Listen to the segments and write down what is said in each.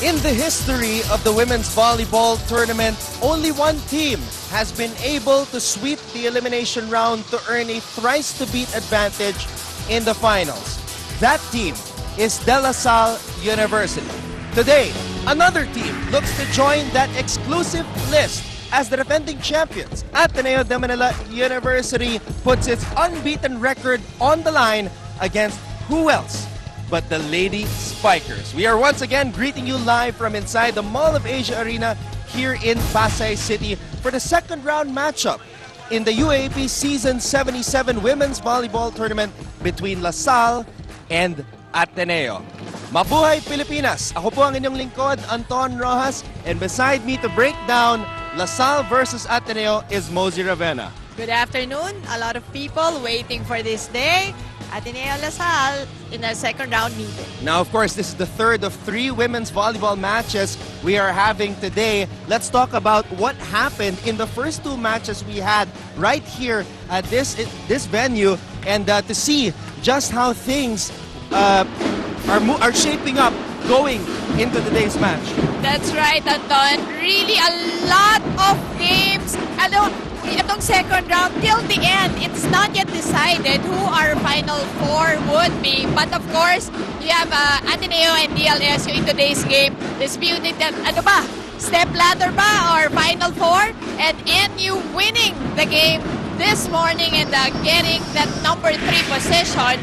In the history of the women's volleyball tournament, only one team has been able to sweep the elimination round to earn a thrice-to-beat advantage in the finals. That team is De La Salle University. Today, another team looks to join that exclusive list as the defending champions. Ateneo de Manila University puts its unbeaten record on the line against who else but the Lady Spikers. We are once again greeting you live from inside the Mall of Asia Arena here in Pasay City for the second round matchup in the UAAP Season 77 Women's Volleyball Tournament between La Salle and Ateneo. Mabuhay Pilipinas! Ako po ang inyong lingkod, Anton Rojas, and beside me to break down La Salle versus Ateneo is Mosey Ravenna. Good afternoon. A lot of people waiting for this day. Ateneo La Salle in our second round meeting. Now, of course, this is the third of three women's volleyball matches we are having today. Let's talk about what happened in the first two matches we had right here at this venue, and to see just how things are shaping up going into today's match. That's right, Anton. Really a lot of games. Itong second round till the end, it's not yet decided who our final four would be. But of course, you have Ateneo and DLSU in today's game disputing that, step ladder ba or final four? And NU winning the game this morning and getting that number 3 position.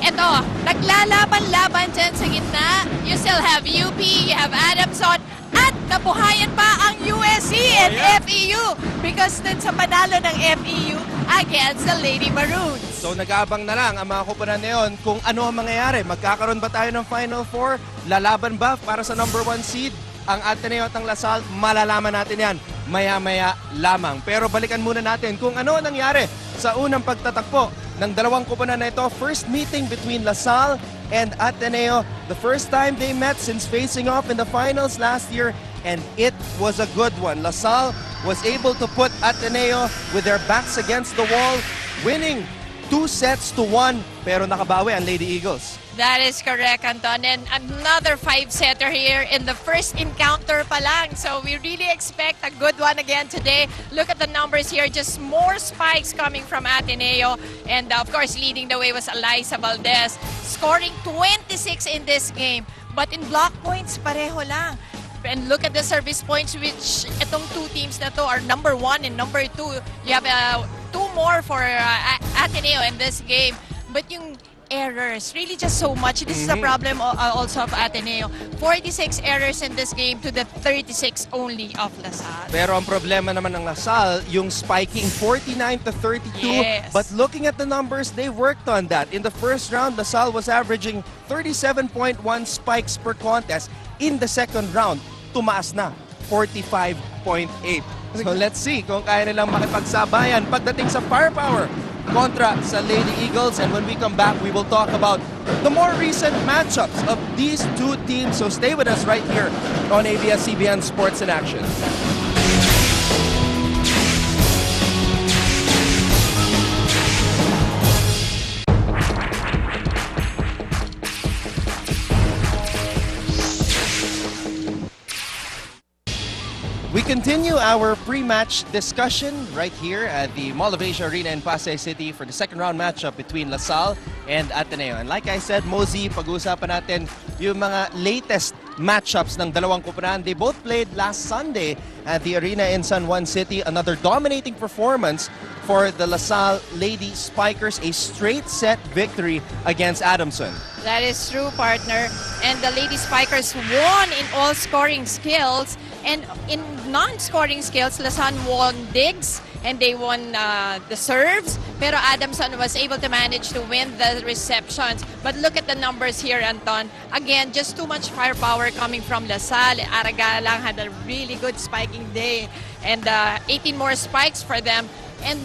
Ito, naglalaban-laban dyan sa gitna. You still have UP, you have Adamson, at nabuhayan pa ang USC and FEU because dun sa panalo ng FEU against the Lady Maroons. So nag-aabang na lang ang mga kupunan na yun kung ano ang mangyayari. Magkakaroon ba tayo ng Final Four? Lalaban ba para sa number 1 seed? Ang Ateneo at ang La Salle, malalaman natin yan maya-maya lamang. Pero balikan muna natin kung ano nangyari sa unang pagtatakbo ng dalawang kupunan na ito. First meeting between La Salle and Ateneo. The first time they met since facing off in the finals last year, and it was a good one. La Salle was able to put Ateneo with their backs against the wall, winning 2-1, pero nakabawi ang Lady Eagles. That is correct, Anton. And another 5-setter here in the first encounter pa lang. So we really expect a good one again today. Look at the numbers here. Just more spikes coming from Ateneo. And of course, leading the way was Eliza Valdez, scoring 26 in this game. But in block points, pareho lang. And look at the service points, which itong two teams na to are number 1 and number 2. You have 2 more for Ateneo in this game. But yung errors, really just so much. This is a problem also of Ateneo. 46 errors in this game to the 36 only of La Salle. Pero ang problema naman ng La Salle, yung spiking 49-32. Yes. But looking at the numbers, they worked on that. In the first round, La Salle was averaging 37.1 spikes per contest. In the second round, tumaas na 45.8. So let's see kung kaya nilang makipagsabayan pagdating sa firepower kontra sa Lady Eagles. And when we come back, we will talk about the more recent matchups of these two teams. So stay with us right here on ABS-CBN Sports in Action. We continue our pre-match discussion right here at the Mall of Asia Arena in Pasay City for the second round matchup between La Salle and Ateneo. And like I said, Mosey, pag-uusapan natin yung mga latest matchups ng dalawang kupunan. They both played last Sunday at the arena in San Juan City. Another dominating performance for the La Salle Lady Spikers, a straight set victory against Adamson. That is true, partner. And the Lady Spikers won in all scoring skills. And in non-scoring skills, La Salle won digs and they won the serves. Pero Adamson was able to manage to win the receptions. But look at the numbers here, Anton. Again, just too much firepower coming from La Salle. Aragalang had a really good spiking day. And 18 more spikes for them. And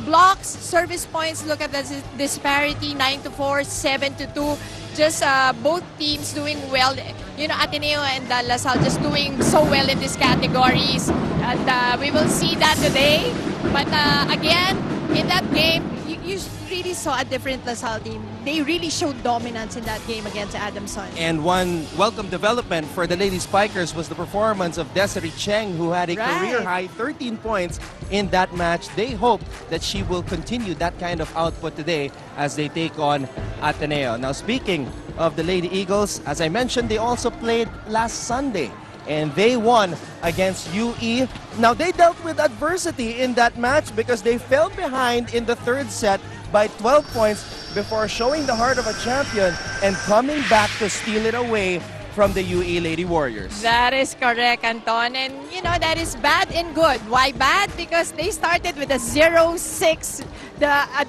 blocks, service points, look at the disparity, 9-4, 7-2. Just both teams doing well. You know, Ateneo and La Salle just doing so well in these categories. And we will see that today. But again, in that game, you really really saw a different LaSalle team. They really showed dominance in that game against Adamson. And one welcome development for the Lady Spikers was the performance of Desiree Cheng, who had a career-high 13 points in that match. They hope that she will continue that kind of output today as they take on Ateneo. Now, speaking of the Lady Eagles, as I mentioned, they also played last Sunday, and they won against UE. Now, they dealt with adversity in that match because they fell behind in the third set by 12 points before showing the heart of a champion and coming back to steal it away from the UE Lady Warriors. That is correct, Anton. And, you know, that is bad and good. Why bad? Because they started with a 0-6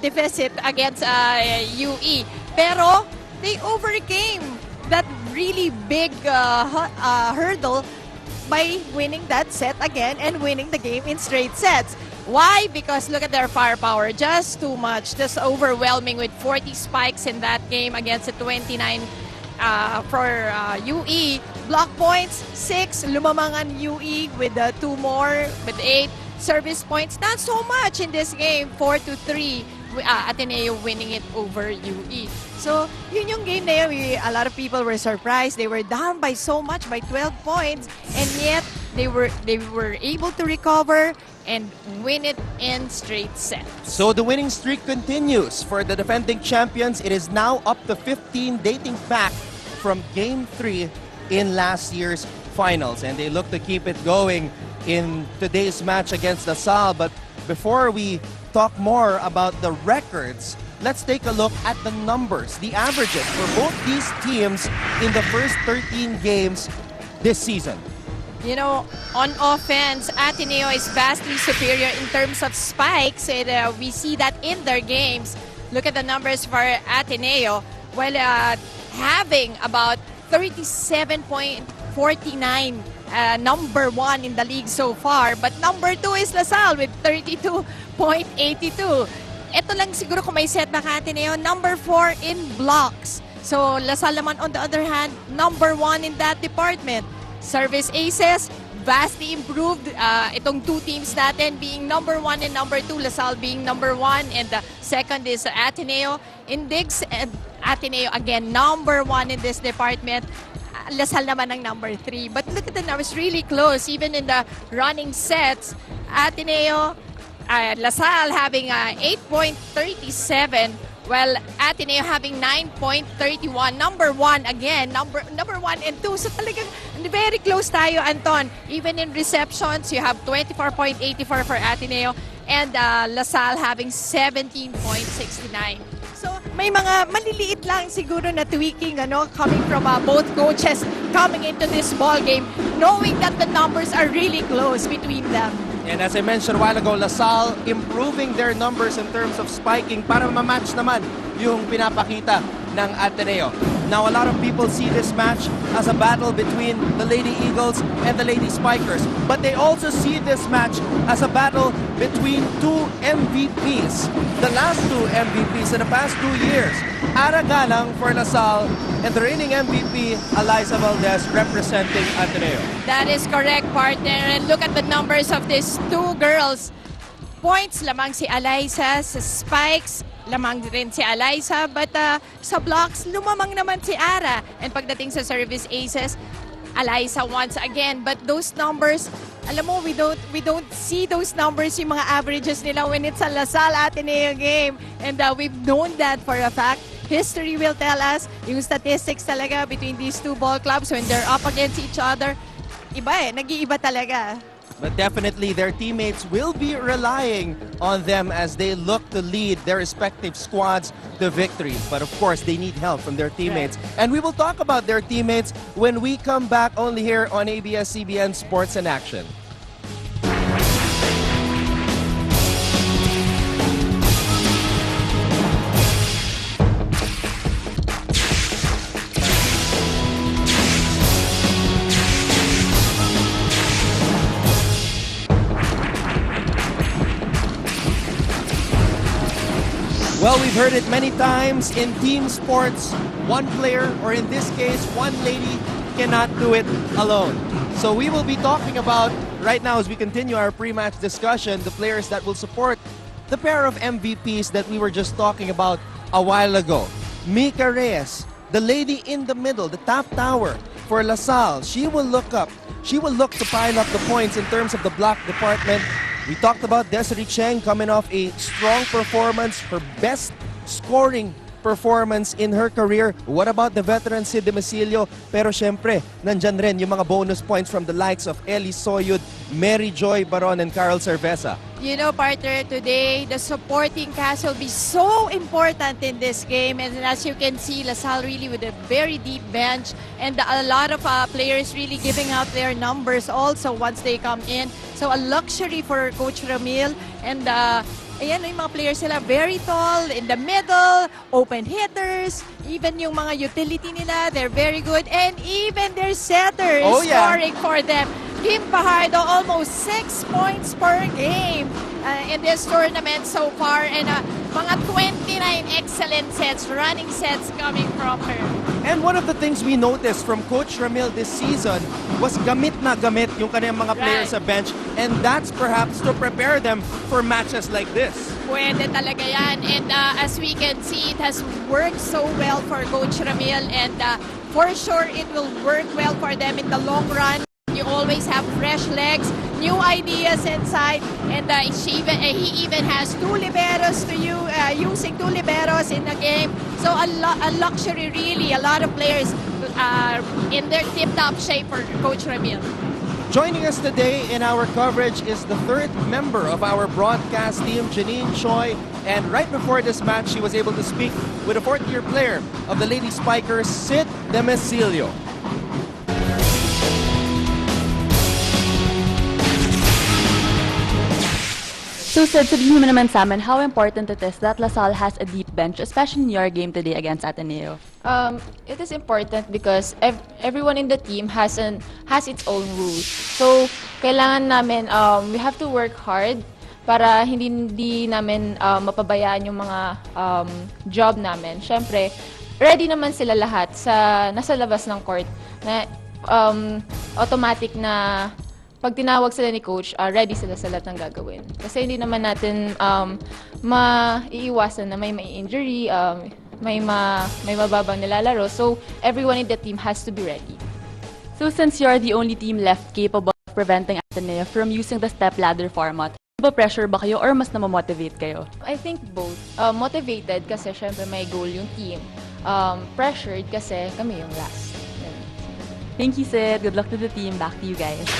deficit against UE. Pero they overcame that really big hurdle by winning that set again and winning the game in straight sets. Why? Because look at their firepower. Just too much. Just overwhelming with 40 spikes in that game against the 29 for UE. Block points, 6. Lumamangan UE with 2 more, with 8. Service points, not so much in this game. 4-3. Ateneo winning it over UE. So, yun yung game na yun. A lot of people were surprised. They were down by so much, by 12 points. And yet, they were able to recover and win it in straight sets. So the winning streak continues for the defending champions. It is now up to 15, dating back from Game 3 in last year's finals. And they look to keep it going in today's match against LaSalle. But before we talk more about the records, let's take a look at the numbers, the averages for both these teams in the first 13 games this season. You know, on offense, Ateneo is vastly superior in terms of spikes. And, we see that in their games. Look at the numbers for Ateneo. While having about 37.49 number 1 in the league so far. But number 2 is LaSalle with 32.82. Ito lang siguro kung may setback Ateneo, number 4 in blocks. So LaSalle naman on the other hand, number 1 in that department. Service aces, vastly improved. Itong two teams natin being number 1 and number 2, LaSalle being number 1 and the second is Ateneo. In digs, Ateneo again number 1 in this department. LaSalle naman ang number 3. But look at the numbers, really close. Even in the running sets, Ateneo, LaSalle having 8.37, while Ateneo having 9.31. Number 1 again, number 1 and 2. So talagang very close tayo, Anton. Even in receptions, you have 24.84 for Ateneo and LaSalle having 17.69. So may mga maliliit lang siguro na tweaking coming from both coaches coming into this ball game, knowing that the numbers are really close between them. And as I mentioned a while ago, LaSalle improving their numbers in terms of spiking para ma-match naman yung pinapakita ng Ateneo. Now, a lot of people see this match as a battle between the Lady Eagles and the Lady Spikers. But they also see this match as a battle between two MVPs. The last two MVPs in the past 2 years. Ara Galang for LaSalle and the reigning MVP, Eliza Valdez, representing Ateneo. That is correct, partner. And look at the numbers of these two girls. Points lamang si Eliza, sa spikes lamang rin si Eliza, but sa blocks lumamang naman si Ara. And pagdating sa service aces, Eliza once again. But those numbers, alam mo, we don't see those numbers, yung mga averages nila when it's a LaSalle Ateneo game. And we've known that for a fact. History will tell us, yung statistics talaga between these two ball clubs when they're up against each other, iba nag-iiba talaga. But definitely their teammates will be relying on them as they look to lead their respective squads to victory. But of course, they need help from their teammates. Right. And we will talk about their teammates when we come back only here on ABS-CBN Sports in Action. Well, we've heard it many times in team sports. One player, or in this case, one lady, cannot do it alone. So we will be talking about, right now as we continue our pre-match discussion, the players that will support the pair of MVPs that we were just talking about a while ago. Mika Reyes, the lady in the middle, the top tower for LaSalle. She will look up. She will look to pile up the points in terms of the block department. We talked about Desiree Cheng coming off a strong performance, her best scoring performance in her career. What about the veteran Sid Demacilio? Pero syempre, nandyan rin yung mga bonus points from the likes of Ellie Soyud, Mary Joy Baron, and Carol Cerveza. You know, partner, today the supporting cast will be so important in this game. And as you can see, LaSalle really with a very deep bench and a lot of players really giving out their numbers also once they come in. So a luxury for Coach Ramil. And ayan, yung mga players sila very tall, in the middle, open hitters, even yung mga utility nila, they're very good. And even their setter is scoring for them. Kim Pajardo, almost 6 points per game in this tournament so far. And mga 29 excellent sets, running sets coming from her. And one of the things we noticed from Coach Ramil this season was gamit na gamit yung kanyang mga players sa bench. And that's perhaps to prepare them for matches like this. Pwede talaga yan. And as we can see, it has worked so well for Coach Ramil. And for sure, it will work well for them in the long run. You always have fresh legs, new ideas inside, and he even has two liberos to you, using two liberos in the game. So a luxury really. A lot of players are in their tip-top shape for Coach Ramil. Joining us today in our coverage is the third member of our broadcast team, Janine Choi. And right before this match, she was able to speak with a fourth-year player of the Lady Spikers, Sid Demacilio. So Sid, sabihin mo naman sa amin how important it is that LaSalle has a deep bench, especially in your game today against Ateneo. It is important because everyone in the team has its own rules. So kailangan namin we have to work hard para hindi namin mapabayaan yung mga job namin. Syempre, ready naman sila lahat nasa labas ng court na automatic na pag tinawag sila ni Coach, ready sila sa lahat ng gagawin. Kasi hindi naman natin maiiwasan na may injury, may mababang nilalaro. So, everyone in the team has to be ready. So, since you're the only team left capable of preventing Ateneo from using the step-ladder format, pressure ba kayo or mas namomotivate kayo? I think both. Motivated kasi syempre may goal yung team. Pressured kasi kami yung last. Thank you, Sid. Good luck to the team. Back to you guys.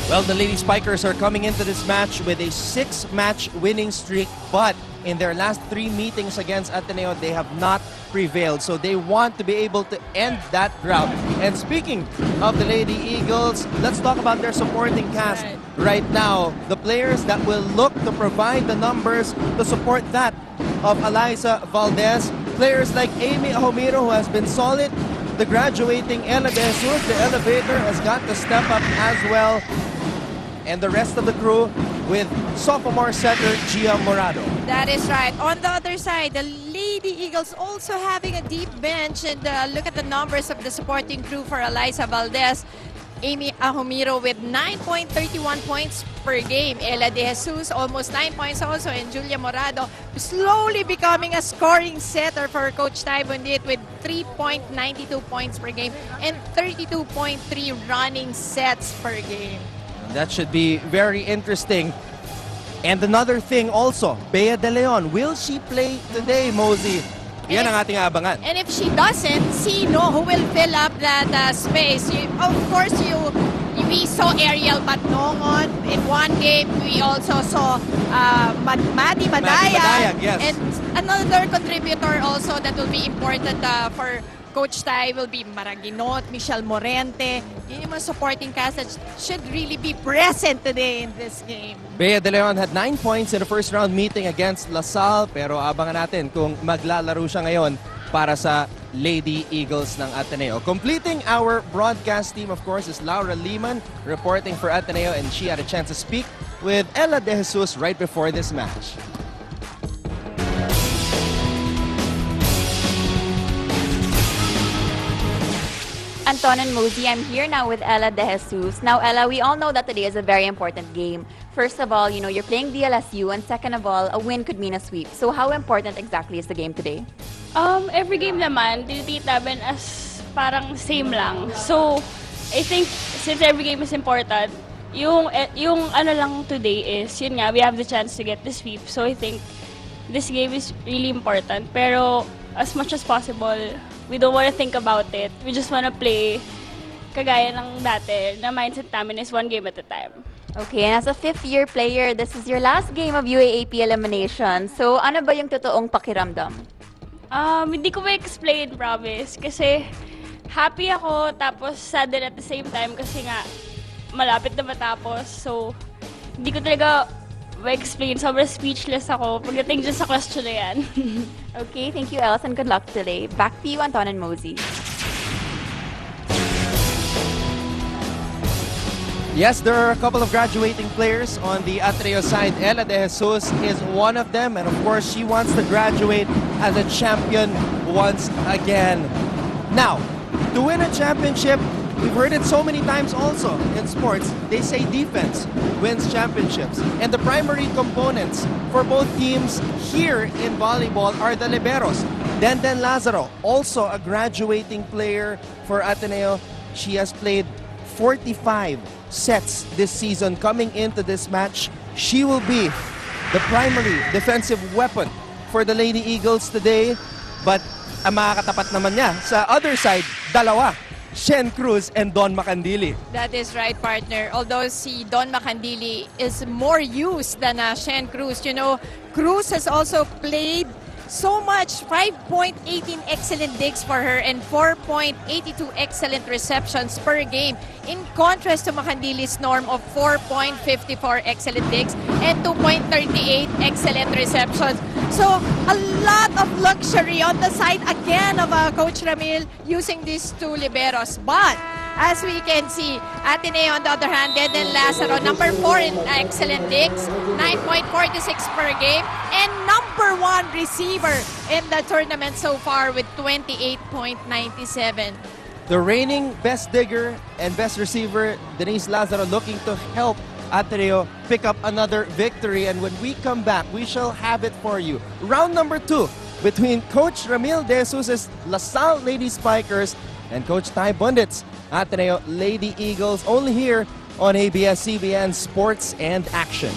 Well, the Lady Spikers are coming into this match with a 6-match winning streak, but in their last 3 meetings against Ateneo, they have not prevailed. So they want to be able to end that drought. And speaking of the Lady Eagles, let's talk about their supporting cast right now. The players that will look to provide the numbers to support that of Eliza Valdez. Players like Amy Ahomiro, who has been solid. The graduating Ella De Jesus, the elevator, has got to step up as well. And the rest of the crew with sophomore setter Gia Morado. That is right. On the other side, the Lady Eagles also having a deep bench. And look at the numbers of the supporting crew for Eliza Valdez. Amy Ahomiro with 9.31 points per game. Ella De Jesus almost 9 points also. And Julia Morado slowly becoming a scoring setter for Coach Ty Bundit with 3.92 points per game and 32.3 running sets per game. That should be very interesting. And another thing also, Bea De Leon, will she play today, Mosey? Yan ang ating abangan. And if she doesn't, sino who will fill up that space? Of course, we saw Ariel Matnongon. In one game, we also saw Maddie Madayag. Yes. And another contributor also that will be important for Coach Ty will be Maraginot, Michelle Morente. Yun yung mga supporting cast that should really be present today in this game. Bea De Leon had 9 points in the first round meeting against LaSalle, pero abangan natin kung maglalaro siya ngayon para sa Lady Eagles ng Ateneo. Completing our broadcast team, of course, is Laura Lehman reporting for Ateneo, and she had a chance to speak with Ella De Jesus right before this match. Anton and Mosey. I'm here now with Ella De Jesus. Now, Ella, we all know that today is a very important game. First of all, you're playing DLSU, and second of all, a win could mean a sweep. So how important exactly is the game today? Every game naman, tinitreat namin as parang same lang. So, I think since every game is important, yung ano lang today is, yun nga, we have the chance to get the sweep. So, I think this game is really important. Pero, as much as possible, we don't want to think about it. We just want to play kagaya ng dati, na mindset namin is one game at a time. Okay, and as a fifth-year player, this is your last game of UAAP elimination. So, ano ba yung totoong pakiramdam? Hindi ko ma-explain, promise. Kasi happy ako, tapos sad din at the same time kasi nga malapit na matapos. So, hindi ko talaga ma-explain. Sobrang speechless ako pagdating dyan sa question na yan. Okay, thank you, Els, and good luck today. Back to you, Anton and Mosey. Yes, there are a couple of graduating players on the Ateneo side. Ella De Jesus is one of them, and of course, she wants to graduate as a champion once again. Now, to win a championship, we've heard it so many times also in sports, they say defense wins championships. And the primary components for both teams here in volleyball are the liberos. Denden Lazaro, also a graduating player for Ateneo. She has played 45 sets this season. Coming into this match, she will be the primary defensive weapon for the Lady Eagles today. But ang makakatapat naman niya sa other side, dalawa, Shen Cruz and Don Macandili. That is right, partner. Although si Don Macandili is more used than Shen Cruz. Cruz has also played so much, 5.18 excellent digs for her and 4.82 excellent receptions per game. In contrast to Macandili's norm of 4.54 excellent digs and 2.38 excellent receptions. So, a lot of luxury on the side again of Coach Ramil using these two liberos. But, as we can see, Ateneo on the other hand, Denden Lazaro, number 4 in excellent digs, 9.46 per game, and number 1 receiver in the tournament so far with 28.97. The reigning best digger and best receiver, Denise Lazaro, looking to help Ateneo pick up another victory. And when we come back, we shall have it for you. Round number 2 between Coach Ramil De Jesus' LaSalle Lady Spikers and Coach Ty Bundit's Ateneo Lady Eagles, only here on ABS-CBN Sports and Action.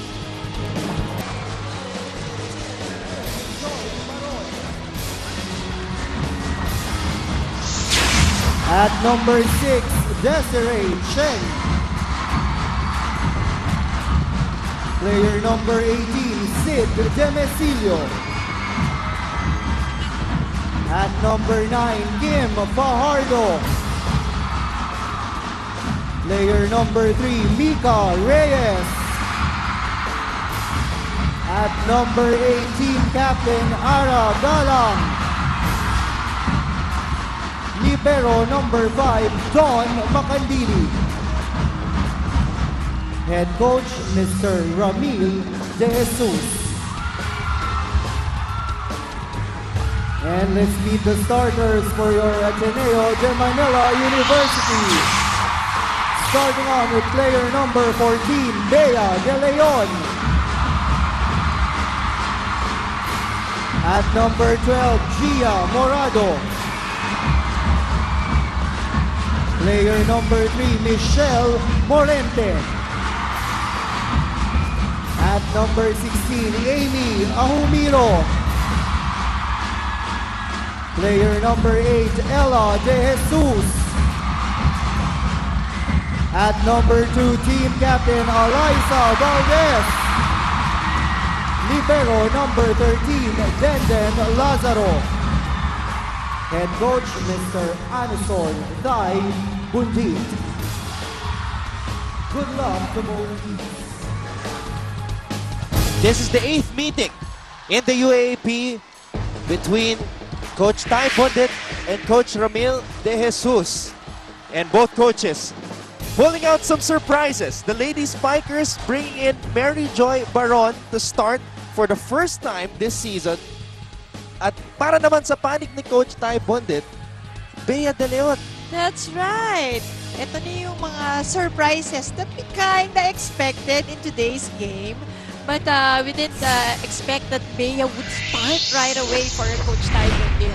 At number 6, Desiree Chen. Player number 18, Sid Demesilio. At number 9, Kim Fajardo. Player number 3, Mika Reyes. At number 18, Captain Ara Galang. Libero number 5, Don Macandili. Head coach, Mr. Ramil De Jesus. And let's meet the starters for your Ateneo de Manila University. Starting on with player number 14, Bea De Leon. At number 12, Gia Morado. Player number 3, Michelle Morente. At number 16, Amy Ahumiro. Player number 8, Ella De Jesus. At number 2, team captain Eliza Valdez. Libero number 13, Denden Lazaro. Head coach, Mr. Anison Thai Bundit. Good luck to both teams. This is the 8th meeting in the UAAP between Coach Ty Bundit and Coach Ramil De Jesus. And both coaches pulling out some surprises. The Lady Spikers bringing in Mary Joy Baron to start for the first time this season. At para naman sa panig ni Coach Ty Bundit, Bea De Leon That's right. Ito na yung mga surprises that we kinda expected in today's game. But we didn't expect that Bea would start right away for Coach Tiger din.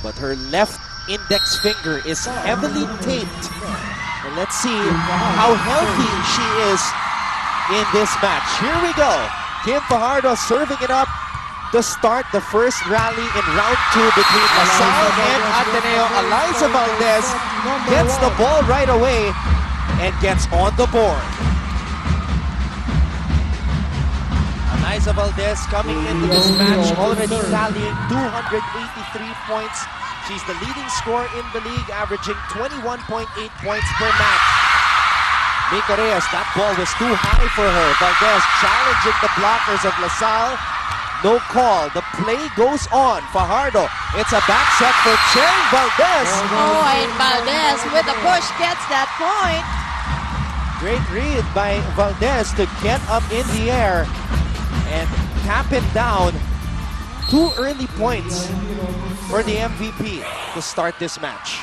But her left index finger is heavily taped. And let's see how healthy she is in this match. Here we go. Kim Fajardo serving it up to start the first rally in round 2 between LaSalle and Ateneo. Eliza Valdez gets the ball right away and gets on the board. Eliza Valdez coming into this match already tallying 283 points. She's the leading scorer in the league, averaging 21.8 points per match. Mika Reyes, that ball was too high for her. Valdez challenging the blockers of LaSalle. No call. The play goes on. Fajardo. It's a back set for Cheng Valdez. Oh, and Valdez with a push gets that point. Great read by Valdez to get up in the air and tap it down. 2 early points for the MVP to start this match.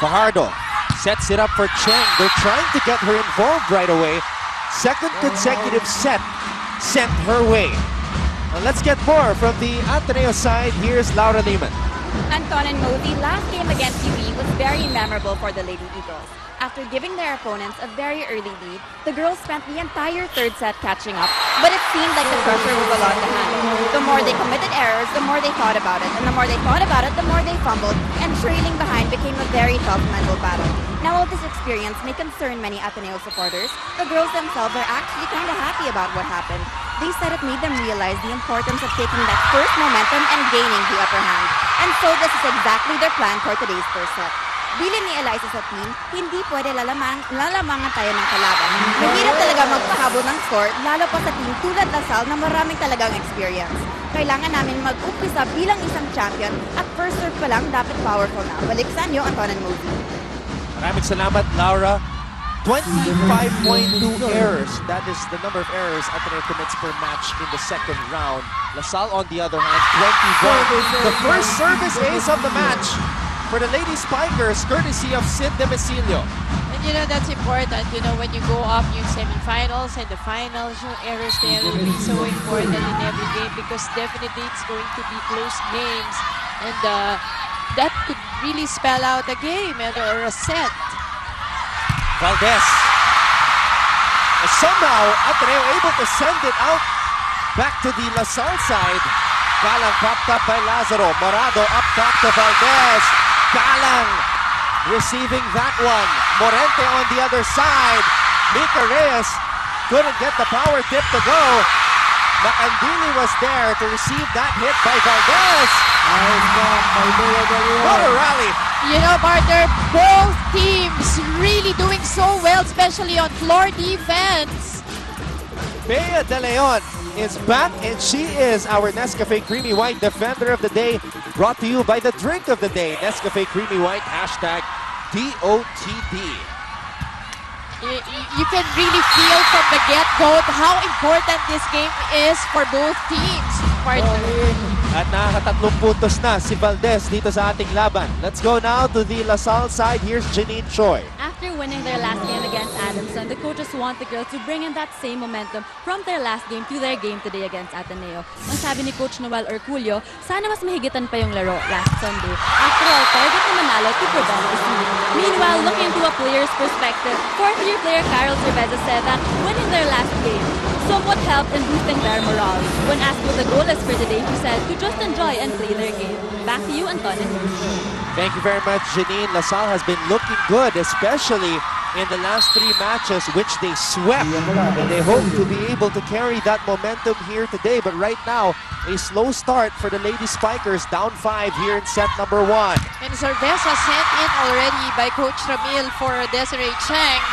Fajardo sets it up for Cheng. They're trying to get her involved right away. Second consecutive set sent her way. Now let's get more from the Ateneo side. Here's Laura Lehman. Anton and Mosey, last game against UE was very memorable for the Lady Eagles. After giving their opponents a very early lead, the girls spent the entire third set catching up, but it seemed like the pressure was a lot to handle. The more they committed errors, the more they thought about it, and the more they thought about it, the more they fumbled, and trailing behind became a very tough mental battle. Now, while this experience may concern many Ateneo supporters, the girls themselves are actually kind of happy about what happened. They said it made them realize the importance of taking that first momentum and gaining the upper hand. And so this is exactly their plan for today's first set. Bilang ni Eliza sa team, hindi pwede lalamangan tayo ng kalaban. Mahirap talaga magpahabol ng score, lalo pa sa team tulad LaSalle na maraming talagang experience. Kailangan namin mag-umpisa bilang isang champion at first serve pa lang dapat powerful na. Balik sa inyo, Anton and Mosey. Maraming salamat, Laura. 25.2 errors. That is the number of errors Ateneo commits per match in the second round. LaSalle, on the other hand, 21. The first service ace of the match for the Lady Spikers, courtesy of Sid Demicilio. And you know, that's important. You know, when you go up yung semifinals and the finals, yung errors there will be so important in every game because definitely it's going to be close games. And that could really spell out a game or a set. Valdez. Somehow, Ateneo able to send it out back to the LaSalle side. Galang popped up by Lazaro. Morado up top to Valdez. Galang receiving that one. Morente on the other side. Mika Reyes couldn't get the power tip to go. Macandili was there to receive that hit by Valdez. What a rally. You know, partner, both teams really doing so well, especially on floor defense. Bea De Leon is back, and she is our Nescafe Creamy White Defender of the Day, brought to you by the Drink of the Day, Nescafe Creamy White, hashtag DOTD. You can really feel from the get-go how important this game is for both teams, partner. At nakakatatlong puntos na si Valdez dito sa ating laban. Let's go now to the LaSalle side. Here's Janine Choi. After winning their last game against Adamson, the coaches want the girls to bring in that same momentum from their last game to their game today against Ateneo. Ang sabi ni Coach Noel Orculio, sana mas mahigitan pa yung laro last Sunday. After all, target na manalo to prevent the seed. Meanwhile, looking into a player's perspective, fourth-year player Carol Cerveza said that winning their last game somewhat helped in boosting their morale. When asked what the goal is for today, he said to just enjoy and play their game. Back to you, Anton and Mosey. Thank you very much, Janine. LaSalle has been looking good, especially in the last 3 matches, which they swept. And they hope to be able to carry that momentum here today. But right now, a slow start for the Lady Spikers, down 5 here in set number 1. And Cerveza sent in already by Coach Ramil for Desiree Cheng.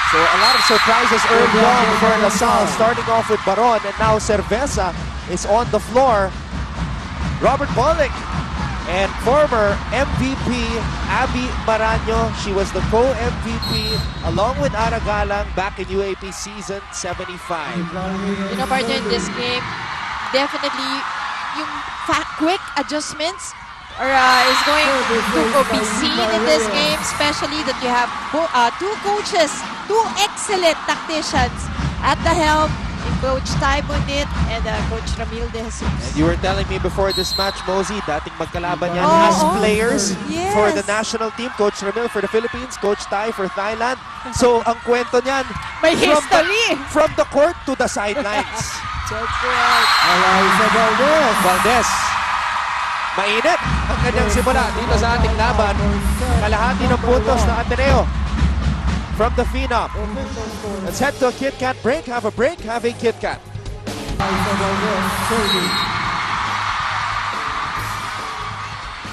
So a lot of surprises early on for LaSalle, starting off with Baron, and now Cerveza is on the floor. Robert Pollock and former MVP Abby Maraño, she was the co-MVP along with Ara Galang back in UAAP season 75. You know, partner, in this game, definitely yung quick adjustments is going to be seen in this game, especially that you have two coaches, two excellent tacticians at the helm, in Coach Ty Bonit and Coach Ramil De Jesus. And you were telling me before this match, Mosey, dating magkalaban yan Oh, as players yes. for the national team. Coach Ramil for the Philippines, Coach Ty for Thailand. So, ang kwento niyan, May history! From the court to the sidelines. That's right. Eliza Valdez. Valdez. Mainit ang kanyang simula dito sa ating laban. Kalahati ng puntos na Ateneo from the Phenom. Let's head to a Kit Kat break. Have a break, have a Kit Kat. Eliza Valdez serving.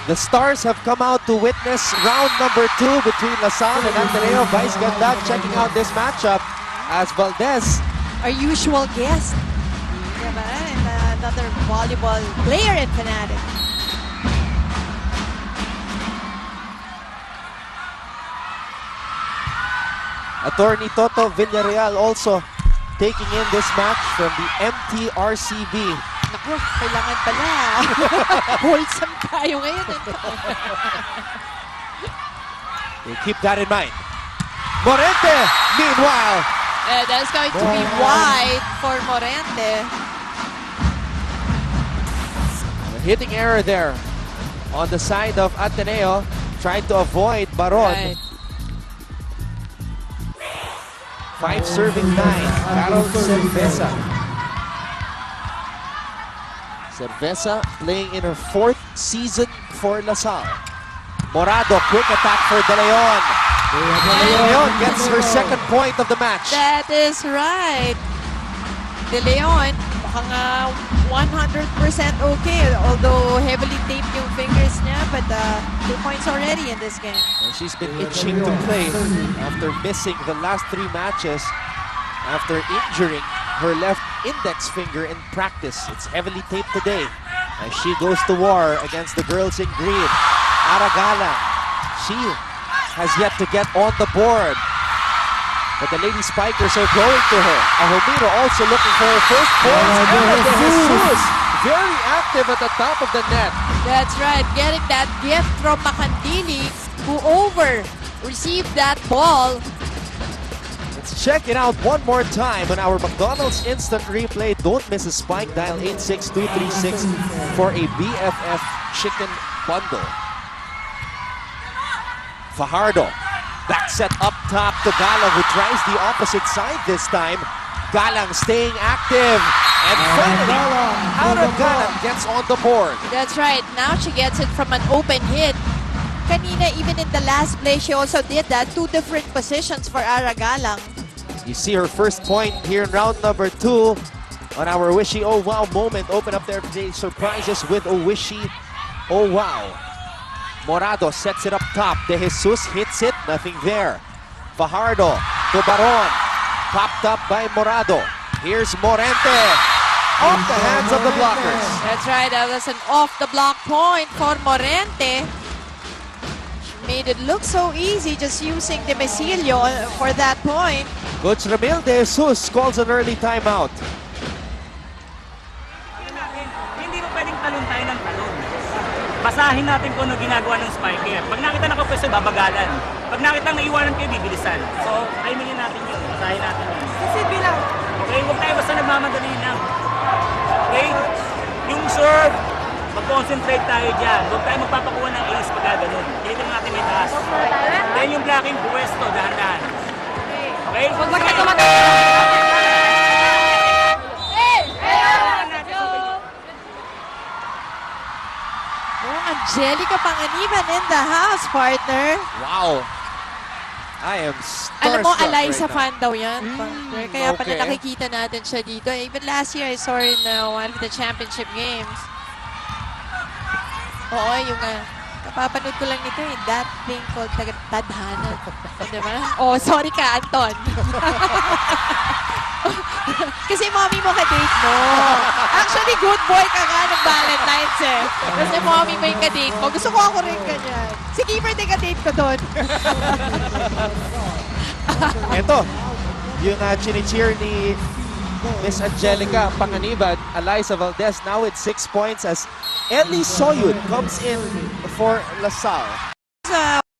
The Stars have come out to witness round number 2 between LaSalle and Ateneo. Vice Ganda checking out this matchup as Valdez. Our usual guest. Diba? And another volleyball player and fanatic. Attorney Toto Villarreal also taking in this match from the MTRCB. Naku, kailangan pala. Wholesome tayo ngayon. They keep that in mind. Morente, meanwhile. That's going to be wide for Morente. A hitting error there on the side of Ateneo. Tried to avoid Baron. Right. 5 serving 9. Carol Cerveza. Cerveza playing in her 4th season for LaSalle. Morado, quick attack for De Leon. De Leon gets her 2nd point of the match. That is right. De Leon, mukhang 100% okay. Although heavily taped yung fingers niya, but 2 points already in this game. And she's been itching to play after missing the last 3 matches after injuring her left index finger in practice. It's heavily taped today as she goes to war against the girls in green. Aragala, she has yet to get on the board. But the Lady Spikers are going to her. Ahomiro also looking for her first points. And De Jesus very active at the top of the net. That's right. Getting that gift from Makandili, who received that ball. Let's check it out one more time on our McDonald's Instant Replay. Don't miss a spike. Dial 86236 for a BFF chicken bundle. Fajardo. Back set up top to Galang, who tries the opposite side this time. Galang staying active. And finally, Galang gets on the board. That's right. Now she gets it from an open hit. Kanina, even in the last play, she also did that. 2 different positions for Aragalang. You see her first point here in round number 2 on our Wishy Oh Wow moment. Open up their surprises with a Wishy Oh Wow. Morado sets it up top. De Jesus hits it. Nothing there. Fajardo to Baron. Popped up by Morado. Here's Morente. Off the hands of the blockers. That's right. That was an off-the-block point for Morente. She made it look so easy just using De Mesilio for that point. Coach Ramil De Jesus calls an early timeout. Hindi mo pwedeng talon tayo ng talon. Basahin natin kung ano ginagawa ng spiker. Pag nakita nakapwesto, babagalan. Pag nakita naiwanan kayo, bibilisan. So, timingin natin yun. Basahin natin yun. Kasi bilang. Okay, huwag tayo basta nagmamadali lang. Okay? Yung serve, mag-concentrate tayo dyan. Huwag tayo magpapakuha ng ace pag gano'n. Kailangan natin may taas. Then yung blocking, pwesto, dahan-dahan. Okay? Huwag tayo tumatay. Angelica Panganiban in the house, partner. Wow. I am starstruck. Alam mo, Eliza right fan daw yan, partner. Kaya pala okay. nakikita natin siya dito. Even last year, I saw her in one of the championship games. Oo, yung kapapanood ko lang nito that thing called Tadhana. Diba? Oh, sorry ka, Anton. Kasi mommy mo ka-date mo. Actually, good boy ka nga ng Valentine's eh. Kasi mommy mo yung ka-date mo. Gusto ko ako rin ganyan. Si Keeper din ka-date ko doon. Ito, yung chini-cheer ni Miss Angelica Panganiban, Eliza Valdez now with 6 points as Ellie Soyud comes in for LaSalle.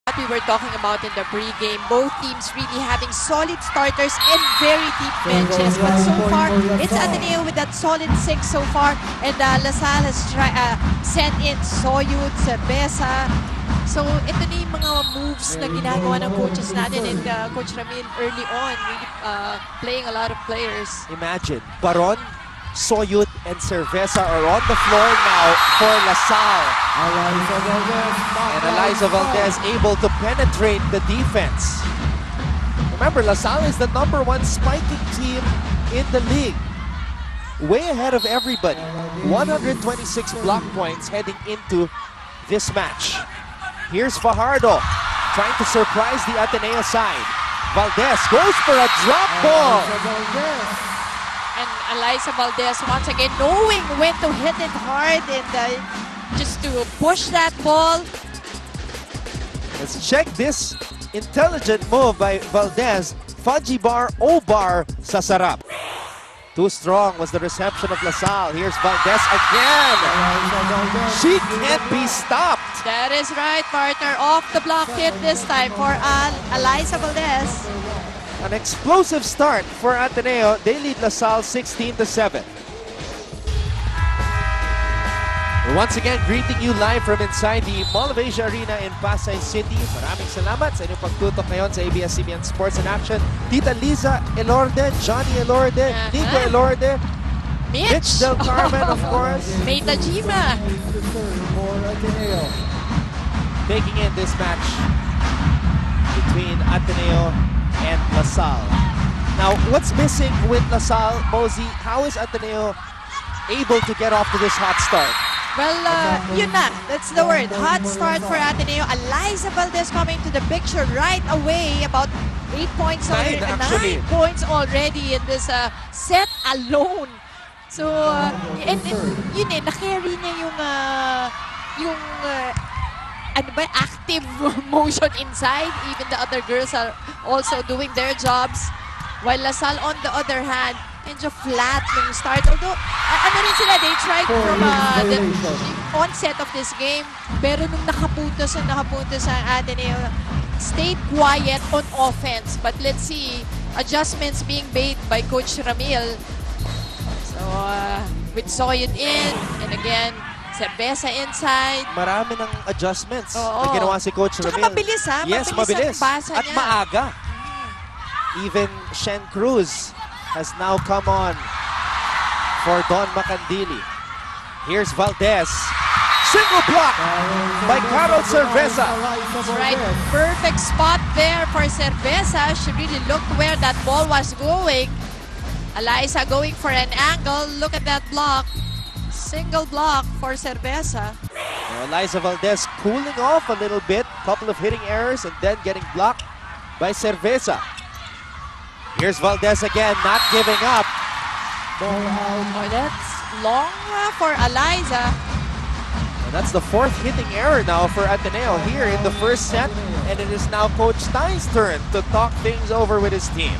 What we were talking about in the pre-game, both teams really having solid starters and very deep benches. But so far, it's Ateneo with that solid 6 so far. And LaSalle has sent in Soyud, Cerveza. So ito na yung mga moves na ginagawa ng coaches natin and Coach Ramil early on, really playing a lot of players. Imagine, Baron, Soyud, and Cerveza are on the floor now for LaSalle. And Eliza Valdez able to penetrate the defense. Remember, LaSalle is the #1 spiking team in the league. Way ahead of everybody. 126 block points heading into this match. Here's Fajardo trying to surprise the Ateneo side. Valdez goes for a drop ball. And Eliza Valdez once again knowing when to hit it hard and just to push that ball. Let's check this intelligent move by Valdez. Fudgy bar, O-bar sa sarap. Too strong was the reception of LaSalle. Here's Valdez again. She can't be stopped. That is right, partner. Off the block hit this time for Eliza Valdez. An explosive start for Ateneo. They lead LaSalle 16-7. Once again, greeting you live from inside the Mall of Asia Arena in Pasay City. Maraming salamat sa inyong pagtutok ngayon sa ABS-CBN Sports in Action. Tita Liza Elorde, Johnny Elorde, Nico Elorde, Mitch Del Carmen, of course. May Tajima. Taking in this match between Ateneo and LaSalle. Now, what's missing with LaSalle, Mosey? How is Ateneo able to get off to this hot start? Well, yun na. That's the word. Hot start for Ateneo. Eliza Valdez coming to the picture right away. About 8 points already. 9 points already in this set alone. So, and yun eh, na-carry niya yung active motion inside. Even the other girls are also doing their jobs. While LaSalle, on the other hand, medyo flat nung start. Although, ano rin sila, they tried from the onset of this game. Pero nung nakapuntos ang Ateneo, stayed quiet on offense. But let's see, adjustments being made by Coach Ramil. So, with Soyud in, and again, Cerveza inside. Marami ng adjustments na ginawa si Coach Ramil. Tsaka mabilis ha? Yes, mabilis. At maaga. Even Shen Cruz has now come on for Don Macandili. Here's Valdez. Single block by Carol Cerveza. That's right. Perfect spot there for Cerveza. She really looked where that ball was going. Eliza going for an angle. Look at that block. Single block for Cerveza. Now, Eliza Valdez cooling off a little bit. Couple of hitting errors and then getting blocked by Cerveza. Here's Valdez again, not giving up. Oh, that's long for Eliza. Well, that's the 4th hitting error now for Ateneo here in the first set. And it is now Coach Stein's turn to talk things over with his team.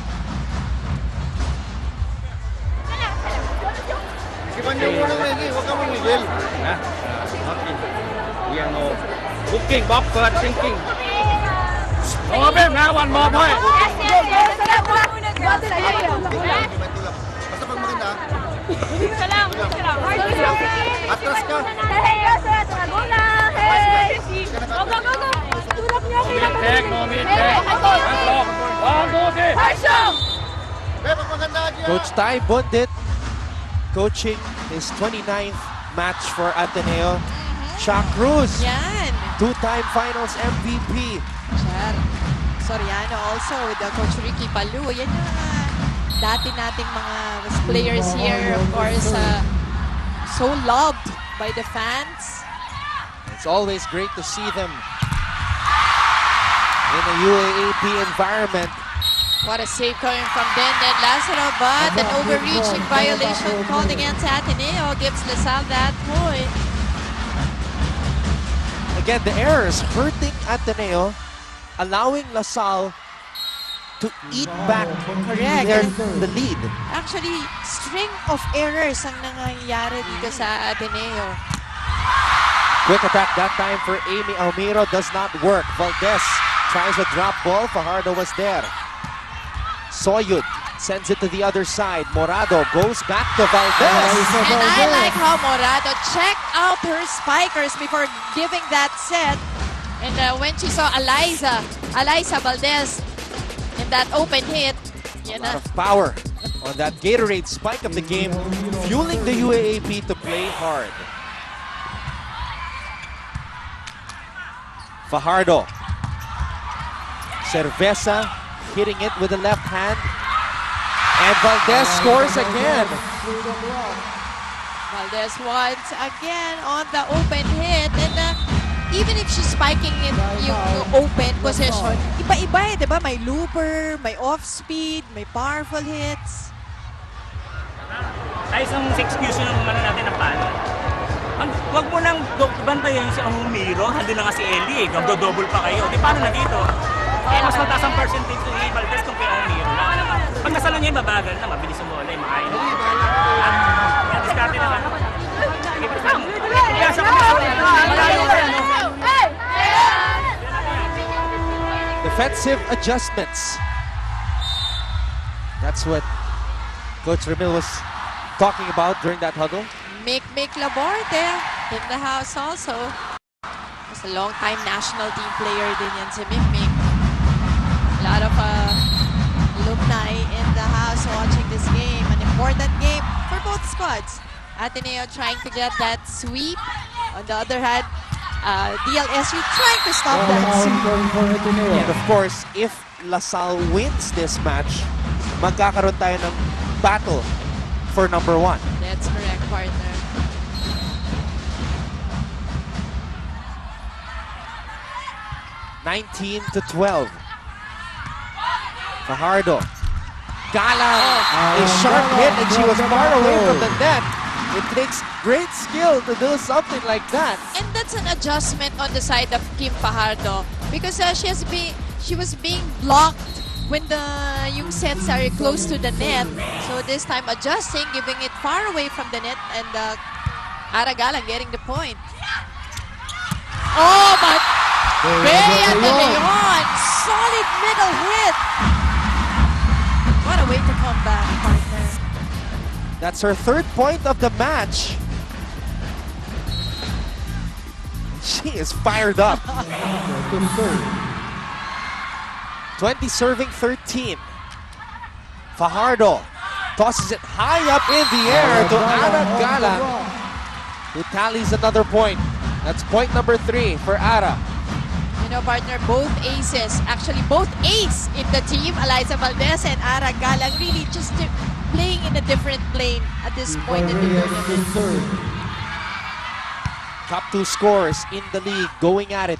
Booking, box, first thinking. Oh, babe, now one more point. Atras ka. Coach Tai Bundit coaching his 29th match for Ateneo. Cha Cruz, Yan. 2-time finals MVP. Soriano also with Coach Ricky Palu. Yan yung dati nating mga players here, of course, so loved by the fans. It's always great to see them in a UAAP environment. What a save coming from Denden Lazaro, but an overreaching violation called against Ateneo gives LaSalle that point. Again, the errors hurting Ateneo, allowing LaSalle to to eat back Correct. the lead. Actually, string of errors ang nangyayari dito sa Ateneo. Quick attack that time for Amy Almiro does not work. Valdez tries a drop ball. Fajardo was there. Soyud sends it to the other side. Morado goes back to Valdez. And I like how Morado checked out her spikers before giving that set. And when she saw Eliza Valdez in that open hit, A lot of power on that Gatorade spike of the game, fueling the UAAP to play hard. Fajardo. Cerveza hitting it with the left hand. And Valdez scores again. Valdez once again on the open hit. And even if she's spiking it yung open position, iba-iba eh, di ba? May looper, may off-speed, may powerful hits. Ayos ang execution ng natin ng palo. Huwag mo nang bantayan si Almiro, handi na nga si Ellie, double pa kayo. Di paano na dito? Mas mataas ang percentage ni Valdez kung kay Almiro. Pag nasala niya yung mabagal na, mabilis yung bola, makain. Diskarte naman. Defensive adjustments. That's what Coach Ramil was talking about during that huddle. Mick Laborde in the house also. He's a long-time national team player din yan si Mick. A lot of alumni in the house watching this game. An important game for both squads. Ateneo trying to get that sweep. On the other hand, DLSU trying to stop that sweep. And of course, if LaSalle wins this match, magkakaroon tayo ng battle for number 1. That's correct, partner. (19-12). Fajardo. Galang. A sharp hit and she was far away from the net. It takes great skill to do something like that. And that's an adjustment on the side of Kim Fajardo because she was being blocked when yung sets are close to the net. So this time adjusting, giving it far away from the net, and Aragalang getting the point. Oh, but Bea de Leon, solid middle hit. What a way to come back, partner. That's her 3rd point of the match. She is fired up. 20 serving 13. Fajardo tosses it high up in the air to Ara Galang, who tallies another point. That's point number 3 for Ara. You know, partner, both aces, actually both ace in the team, Eliza Valdez and Ara Galang, really just playing in a different plane at this point in the tournament. Top 2 scorers in the league going at it.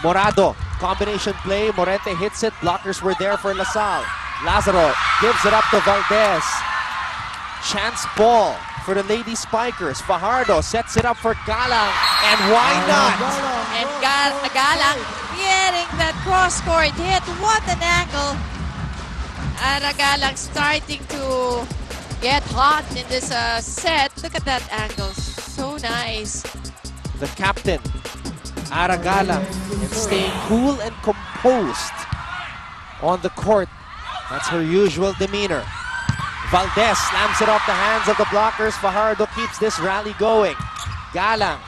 Morado, combination play. Morente hits it. Blockers were there for LaSalle. Lazaro gives it up to Valdez. Chance ball for the Lady Spikers. Fajardo sets it up for Galang. And why not? And Galang getting that cross-court hit. What an angle. Ara Galang starting to get hot in this set. Look at that angle. So nice. The captain, Ara Galang, and staying cool and composed on the court. That's her usual demeanor. Valdez slams it off the hands of the blockers. Fajardo keeps this rally going. Galang.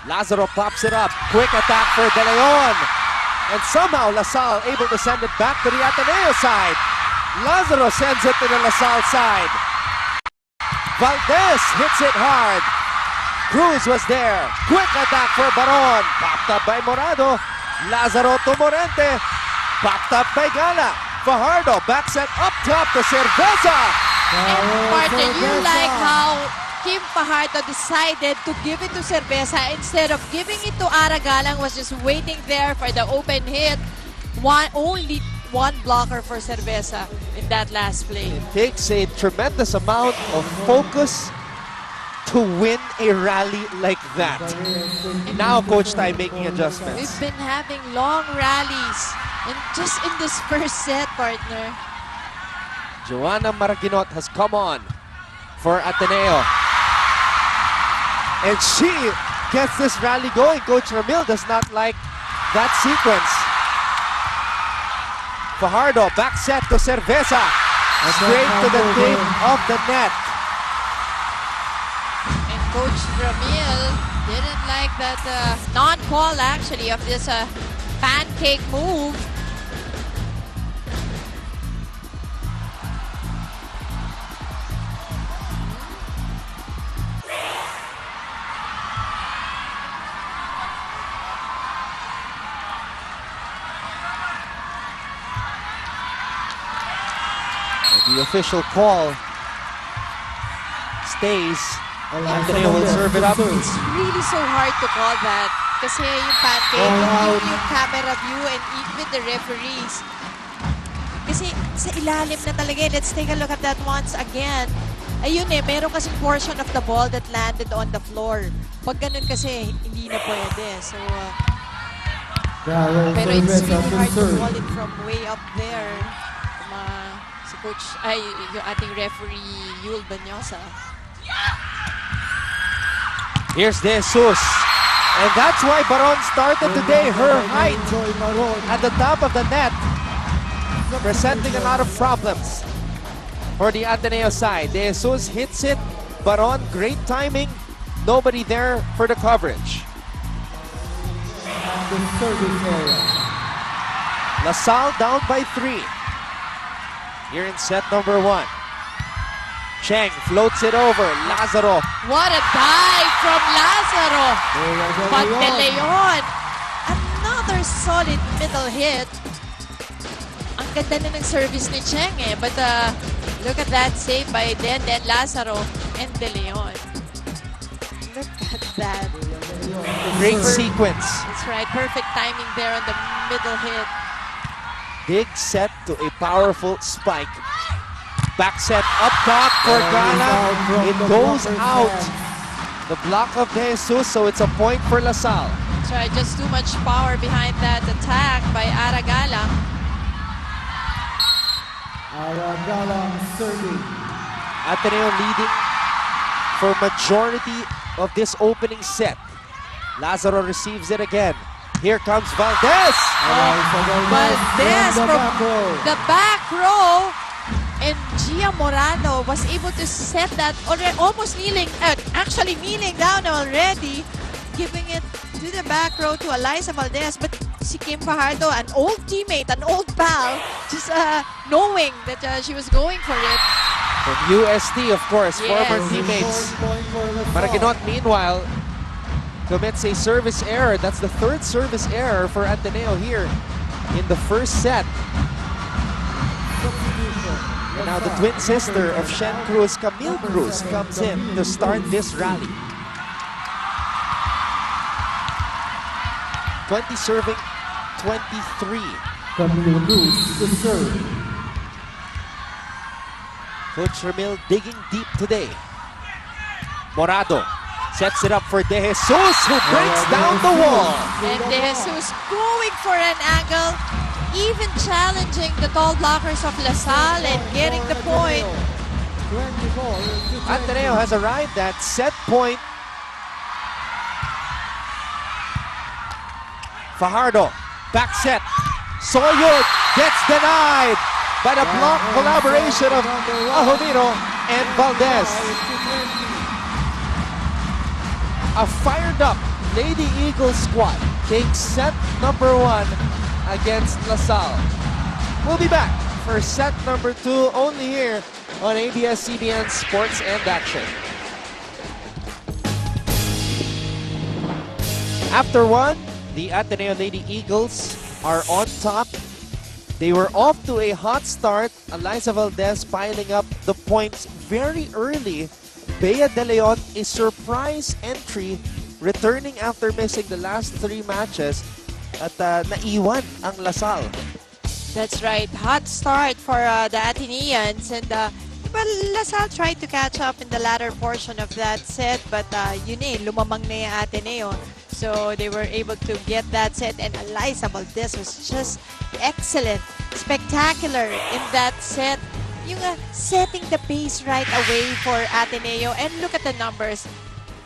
Lazaro pops it up. Quick attack for De Leon. And somehow LaSalle able to send it back to the Ateneo side. Lazaro sends it to the LaSalle side. Valdez hits it hard. Cruz was there. Quick attack for Baron. Popped up by Morado. Lazaro to Morente. Popped up by Gala. Fajardo backs it up top to Cerveza. And partner, you like how Kim Fajardo decided to give it to Cerveza instead of giving it to Ara Galang, was just waiting there for the open hit. Only one blocker for Cerveza in that last play. It takes a tremendous amount of focus to win a rally like that. Now Coach Tai making adjustments. We've been having long rallies And just in this first set, partner. Joanna Maraginot has come on for Ateneo. And she gets this rally going. Coach Ramil does not like that sequence. Fajardo, back set to Cerveza. Straight to the tip of the net. And Coach Ramil didn't like that non-call actually of this pancake move. The official call stays. Ateneo will serve it up. It's really so hard to call that. Kasi yung pancake, yung camera view and even the referees. Kasi sa ilalim na talaga. Let's take a look at that once again. Ayun meron kasing portion of the ball that landed on the floor. Pag ganun kasi, hindi na pwede. So, pero it's really hard to call it from way up there. Si Coach, yung ating referee, Yul Banyosa. Here's De Jesus. And that's why Baron started today. Her height at the top of the net, presenting a lot of problems for the Ateneo side. De Jesus hits it. Baron, great timing. Nobody there for the coverage. LaSalle down by 3. Here in set number 1. Cheng floats it over. Lazaro. What a dive from Lazaro. But De Leon, another solid middle hit. Ang ganda na ng service ni Cheng But look at that save by Den Lazaro and De Leon. Look at that. Great sequence. That's right. Perfect timing there on the middle hit. Big set to a powerful spike. Back set up top for Gala. It goes out. The block of De Jesus, so it's a point for LaSalle. That's right. Just too much power behind that attack by Aragalang. Aragalang serving. Ateneo leading for majority of this opening set. Lazaro receives it again. Here comes Valdez. Valdez from the back row. And Gia Morado was able to set that already, almost kneeling, actually kneeling down already, giving it to the back row to Eliza Valdez. But si Kim Fajardo, an old teammate, an old pal, just knowing that she was going for it. From UST, of course, Yes. former teammates. Maraginot, meanwhile, commits a service error. That's the third service error for Ateneo here in the first set. And now the twin sister of Shen Cruz, Camille Cruz, comes in to start this rally. 20 serving, 23. Camille Cruz to serve. Coach Ramil digging deep today. Morado sets it up for De Jesus, who breaks down the wall. And De Jesus going for an angle, even challenging the tall blockers of LaSalle and getting the point. Ateneo has arrived at set point. Fajardo, back set. Soyud gets denied by the block collaboration of Ahomiro and Valdez. A fired up Lady Eagles squad takes set number 1 against LaSalle. We'll be back for set number 2 only here on ABS-CBN Sports and Action. After 1, the Ateneo Lady Eagles are on top. They were off to a hot start. Eliza Valdez piling up the points very early. Bea De Leon, a surprise entry, returning after missing the last 3 matches at naiwan ang LaSalle. That's right. Hot start for the Ateneans. And well, LaSalle tried to catch up in the latter portion of that set. But yun lumamang na yung Ateneo. So they were able to get that set, and Eliza Valdez was just excellent, spectacular in that set. Yung setting the pace right away for Ateneo, and look at the numbers.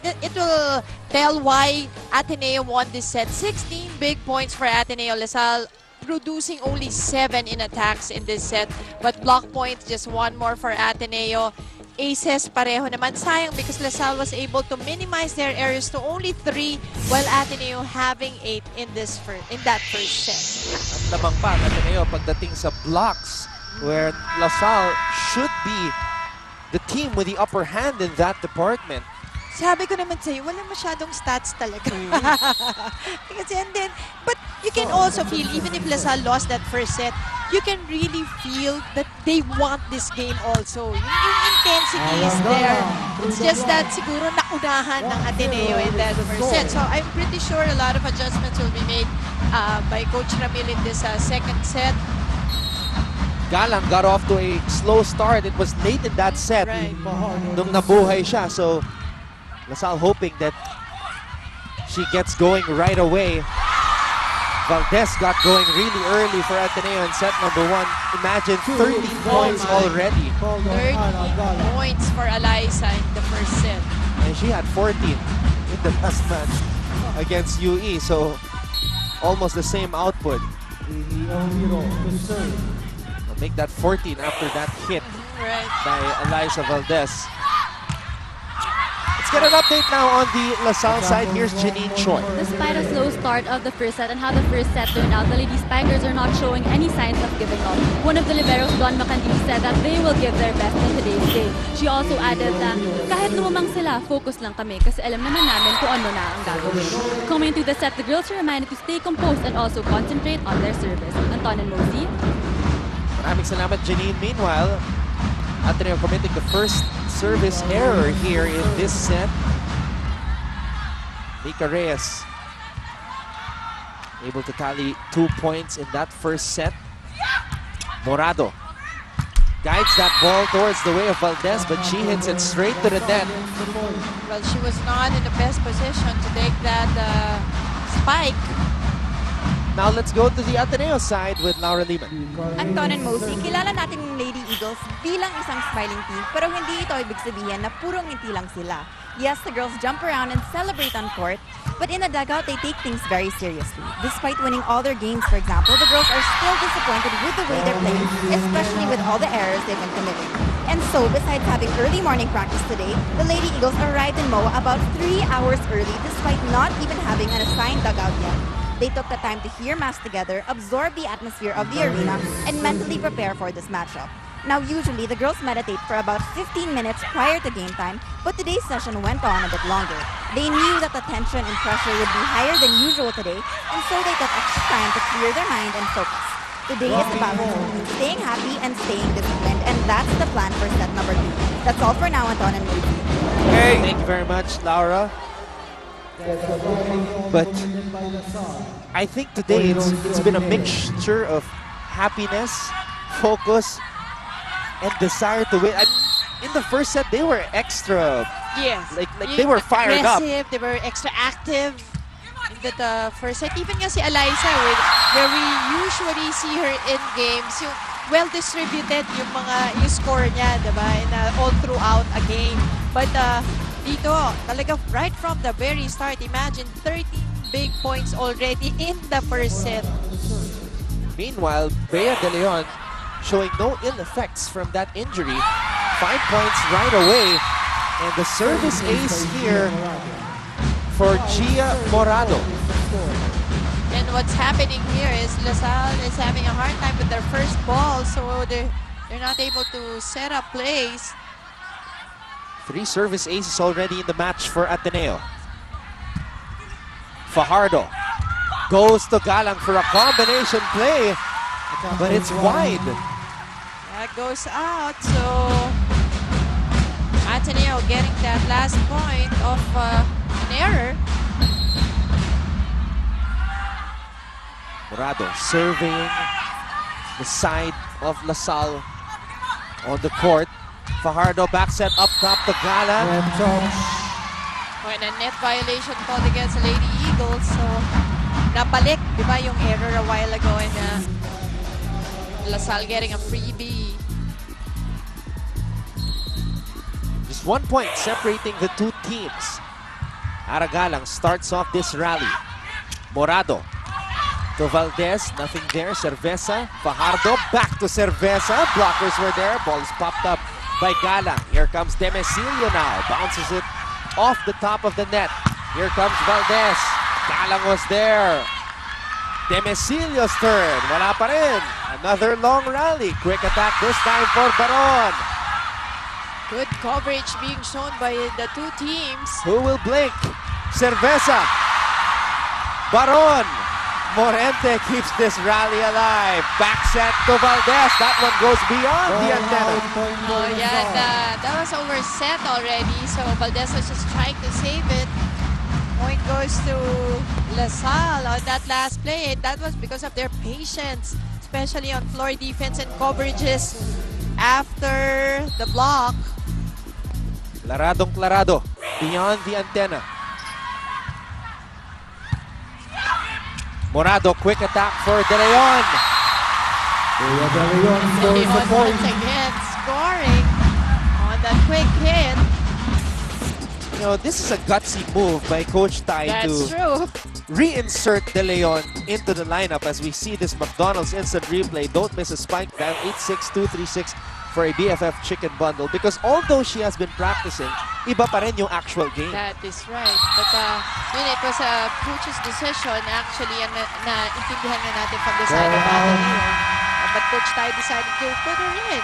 It will tell why Ateneo won this set. 16 big points for Ateneo. Lasal producing only 7 in attacks in this set, but block points just 1 more for Ateneo. Aces pareho naman. Sayang because Lasal was able to minimize their errors to only 3, while Ateneo having 8 in that first set. At lamang pa ang Ateneo pagdating sa blocks, where LaSalle should be the team with the upper hand in that department. Sabi ko naman sa'yo, wala masyadong stats talaga. Kasi, and then, but you can also feel, even if Lasal lost that first set, you can really feel that they want this game also. Yung intensity is there. It's just that siguro naunahan ng Ateneo in that first set. So I'm pretty sure a lot of adjustments will be made by Coach Ramil in this second set. Galang got off to a slow start. It was late in that set nung nabuhay siya. So LaSalle hoping that she gets going right away. Valdez got going really early for Ateneo in set number 1. Imagine 13 points already. 13 points for Eliza in the first set. And she had 14 in the last match against UE. So almost the same output. I'll make that 14 after that hit by Eliza Valdez. Let's get an update now on the LaSalle side. Here's Janine Choi. Despite a slow start of the first set and how the first set turned out, the Lady Spikers are not showing any signs of giving up. One of the liberos, Don Macandini, said that they will give their best in today's game. She also added that kahit lumamang sila, focus lang kami kasi alam naman namin kung ano na ang gagawin. Coming into the set, the girls are reminded to stay composed and also concentrate on their service. Anton and Mosey. Maraming salamat, Janine. Meanwhile, Ateneo committing the first service error here in this set. Mika Reyes able to tally 2 points in that first set. Morado guides that ball towards the way of Valdez, but she hits it straight to the net. Well, she was not in the best position to take that spike. Now let's go to the Ateneo side with Laura Lehman. Anton and Mosey, kilala natin yung Lady Eagles bilang isang smiling team, pero hindi ito ibig sabihin na purong ngiti lang sila. Yes, the girls jump around and celebrate on court, but in the dugout, they take things very seriously. Despite winning all their games, for example, the girls are still disappointed with the way they're playing, especially with all the errors they've been committing. And so, besides having early morning practice today, the Lady Eagles arrived in MOA about 3 hours early despite not even having an assigned dugout yet. They took the time to hear mass together, absorb the atmosphere of the arena, and mentally prepare for this matchup. Now, usually, the girls meditate for about 15 minutes prior to game time, but today's session went on a bit longer. They knew that the tension and pressure would be higher than usual today, and so they took extra time to clear their mind and focus. Today is about staying happy and staying disciplined, and that's the plan for set number 2. That's all for now, Anton and Lucy. Hey. Thank you very much, Laura. But I think today it's been a mixture of happiness, focus, and desire to win. In the first set, they were extra, like they were fired up. They were extra active in the first set. Even nga si Eliza, where we usually see her in games, yung well-distributed yung score niya, diba? All throughout a game. But dito, talaga right from the very start, imagine 13 big points already in the first set. Meanwhile, Bea De Leon showing no ill effects from that injury. 5 points right away. And the service ace here for Gia Morado. And what's happening here is LaSalle is having a hard time with their first ball, so they're not able to set up plays. 3 service aces already in the match for Ateneo. Fajardo goes to Galang for a combination play, but it's wide. That goes out, so Ateneo getting that last point of an error. Morado surveying the side of LaSalle on the court. Fajardo back set up top to Galang. When a net violation called against the Lady Eagles. So, nabalik, di ba, yung error a while ago and LaSalle getting a freebie. Just 1 point separating the two teams. Aragalang starts off this rally. Morado to Valdez, nothing there. Cerveza, Fajardo, back to Cerveza. Blockers were there. Ball is popped up by Galang. Here comes Demesilio now. Bounces it off the top of the net. Here comes Valdez. Galang was there. Demesilio's turn. Wala pa rin. Another long rally. Quick attack this time for Baron. Good coverage being shown by the two teams. Who will blink? Cerveza. Baron. Morente keeps this rally alive. Back set to Valdez. That one goes beyond the antenna. Oh, yeah, that was overset already. So Valdez was just trying to save it. Point goes to LaSalle on that last play. That was because of their patience, especially on floor defense and coverages after the block. Klaradong klarado. Beyond the antenna. Morado, quick attack for De Leon. De Leon scores the point. Once again scoring on that quick hit. You know, this is a gutsy move by Coach Tai That's to true. reinsert De Leon into the lineup as we see this McDonald's instant replay. Don't miss a spike dial 86236 for a BFF chicken bundle because although she has been practicing, iba pa rin yung actual game. That is right. But it was a coach's decision actually and na-intindihan na natin from the side of ADMU. But Coach Tai decided to put her in.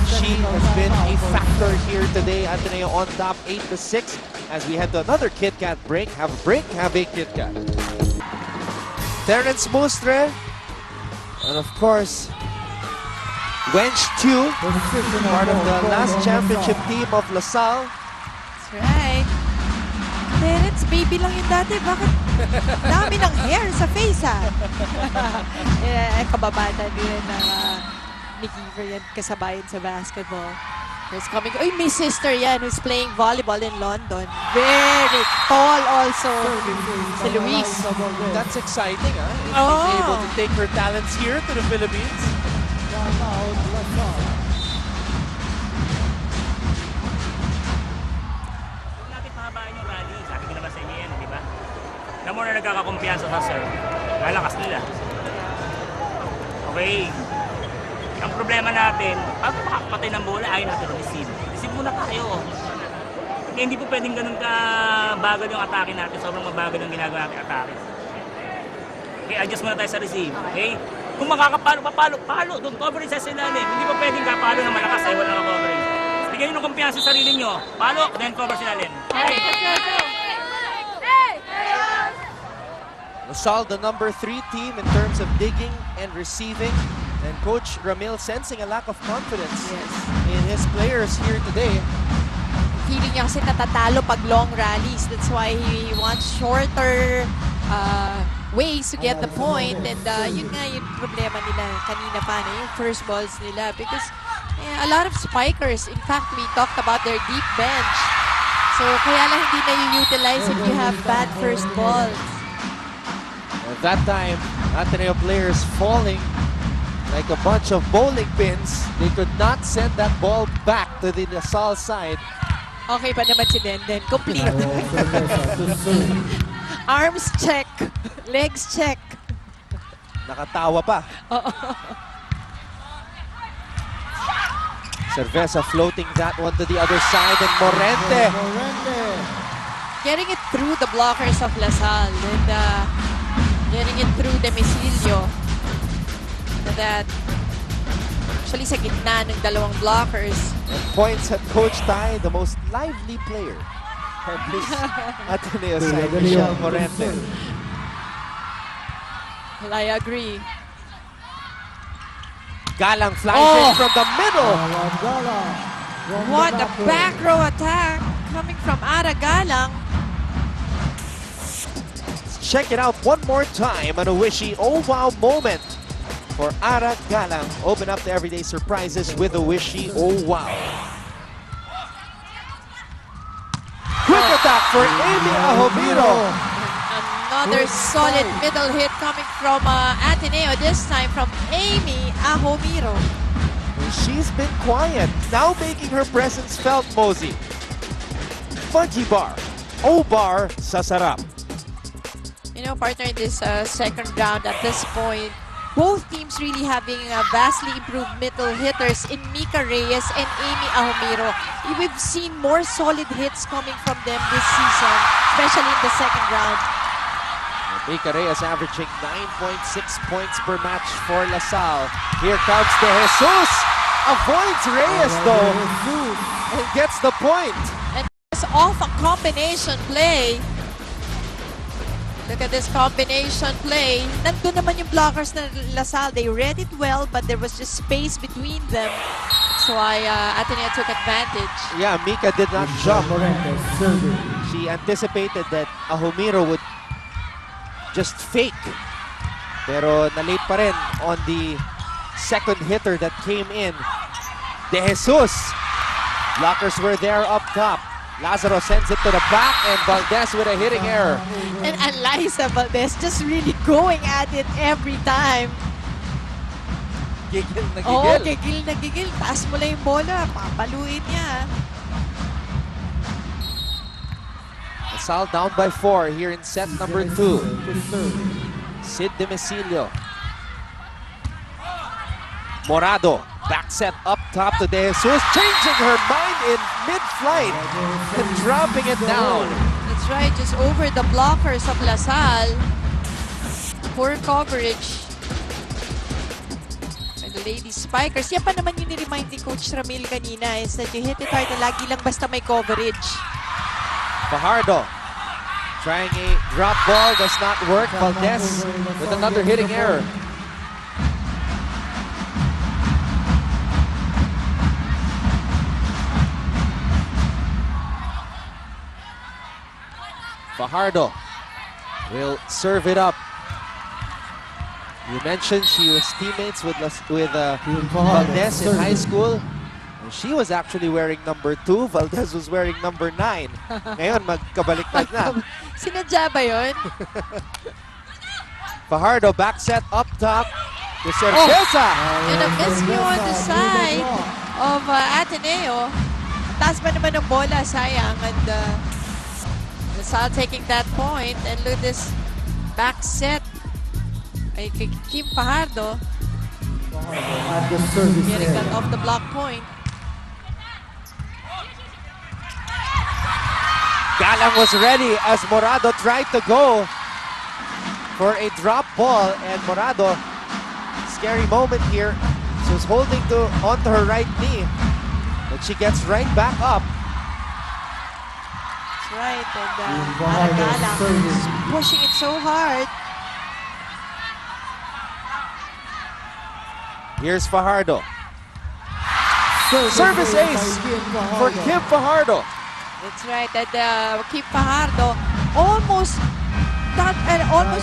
She has been a factor here today. Ateneo on top 8-6 as we head to another Kit Kat break. Have a Kit Kat. Terrence Mustre. And of course, Wench 2, part of the last championship team of LaSalle. That's right. Terence, baby lang yun dati. Bakit dami ng hair sa face, kababata din ng ni Giver yan, kasabayan sa basketball. There's coming, may sister yan who's playing volleyball in London. Very tall also. Si Luis. That's exciting, huh? She's able to take her talents here to the Philippines. Huwag natin pahabain yung rally. Sabi ko naman sa inyo yan, di ba? Alam mo na nagkakakumpiyansa sa serve. Lalakas nila. Okay. Ang problema natin, pag makakapatay ng bola, ayaw natin receive. Receive muna tayo. Kaya hindi po pwedeng ganun ka-bagal yung atake natin. Sobrang mabagal yung ginagawa natin atake. Okay, adjust muna tayo sa receive. Okay? Kung makakapalo, palo. Don't cover sa ilalim. Hindi pa pwedeng kapalo na malakas ay wala ka-coverage. Bigyan nyo ng kumpiyansa sa sarili nyo. Palo, then cover sa ilalim. Okay? LaSalle, the number 3 team in terms of digging and receiving. And Coach Ramil sensing a lack of confidence in his players here today. Feeling niya kasi natatalo pag long rallies. That's why he wants shorter ways to get the point. And yun nga yung problema nila kanina pa na yung first balls nila. Because a lot of spikers, in fact, we talked about their deep bench. So kaya lang hindi na utilize if you have bad first balls. At that time, Ateneo players falling like a bunch of bowling pins. They could not send that ball back to the LaSalle side. Okay pa naman si Denden. Complete. Arms check. Legs check. Nakatawa pa. Cerveza floating that one to the other side and Morente. Getting it through the blockers of LaSalle and getting it through Demesilio. That actually sa gitna ng dalawang blockers. And points at Coach Tai, the most lively player on this Ateneo side, Michelle Morente. Well, I agree. Galang flies in from the middle. What a back row attack coming from Ara Galang. Check it out one more time on a wishy oh wow moment for Ara Galang. Open up the everyday surprises with a wishy oh wow. Quick attack for Amy Ahomiro. Another solid middle hit coming from Ateneo, this time from Amy Ahomiro. She's been quiet, now making her presence felt, Mosey. Funky bar, O-bar sa sarap. You know, partner, in this second round at this point, both teams really having vastly improved middle hitters in Mika Reyes and Amy Ahomiro. We've seen more solid hits coming from them this season, especially in the second round. Mika Reyes averaging 9.6 points per match for LaSalle. Here comes De Jesus. Avoids Reyes though and gets the point. And it's off a combination play. Look at this combination play. Nandun naman yung blockers ng LaSalle. They read it well, but there was just space between them. That's why Ateneo took advantage. Yeah, Mika did not jump. Morantes serving. She anticipated that Ahomiro would just fake. Pero na-late pa rin on the second hitter that came in. De Jesus. Blockers were there up top. Lazaro sends it to the back and Valdez with a hitting error. And Eliza Valdez just really going at it every time. Gigil na Oo, gigil. gigil na gigil. Taas mo lang yung bola, papaluin niya. LaSalle down by 4 here in set number 2. Sid Demecilio. Morado, back set up top to De Jesus, changing her mind in mid-flight and dropping it down. That's right, just over the blockers of LaSalle. Poor coverage by the lady spikers. Yan pa naman yung ni-remind ni Coach Ramil kanina is that you hit it hard na lagi lang basta may coverage. Fajardo trying a drop ball, does not work. Valdez with another hitting error. Fajardo will serve it up. You mentioned she was teammates with Valdez in high school. And she was actually wearing number 2. Valdez was wearing number 9. Ngayon, magkabaliktad na. Sinadya ba yun? Fajardo back set up top to Cerveza. And a miscue on the side of Ateneo. Taas pa naman ng bola, sayang. And LaSalle taking that point. And look at this back set. Ay, kay Kim Fajardo. At the service Getting that area. off the block point. Galang was ready as Morado tried to go for a drop ball. And Morado, scary moment here. She was holding onto her right knee. But she gets right back up. That's right. And Fajardo Galang serving. pushing it so hard. Here's Fajardo. Service by ace Kim for Fajardo. Kim Fajardo. That's right. And Kim Fajardo almost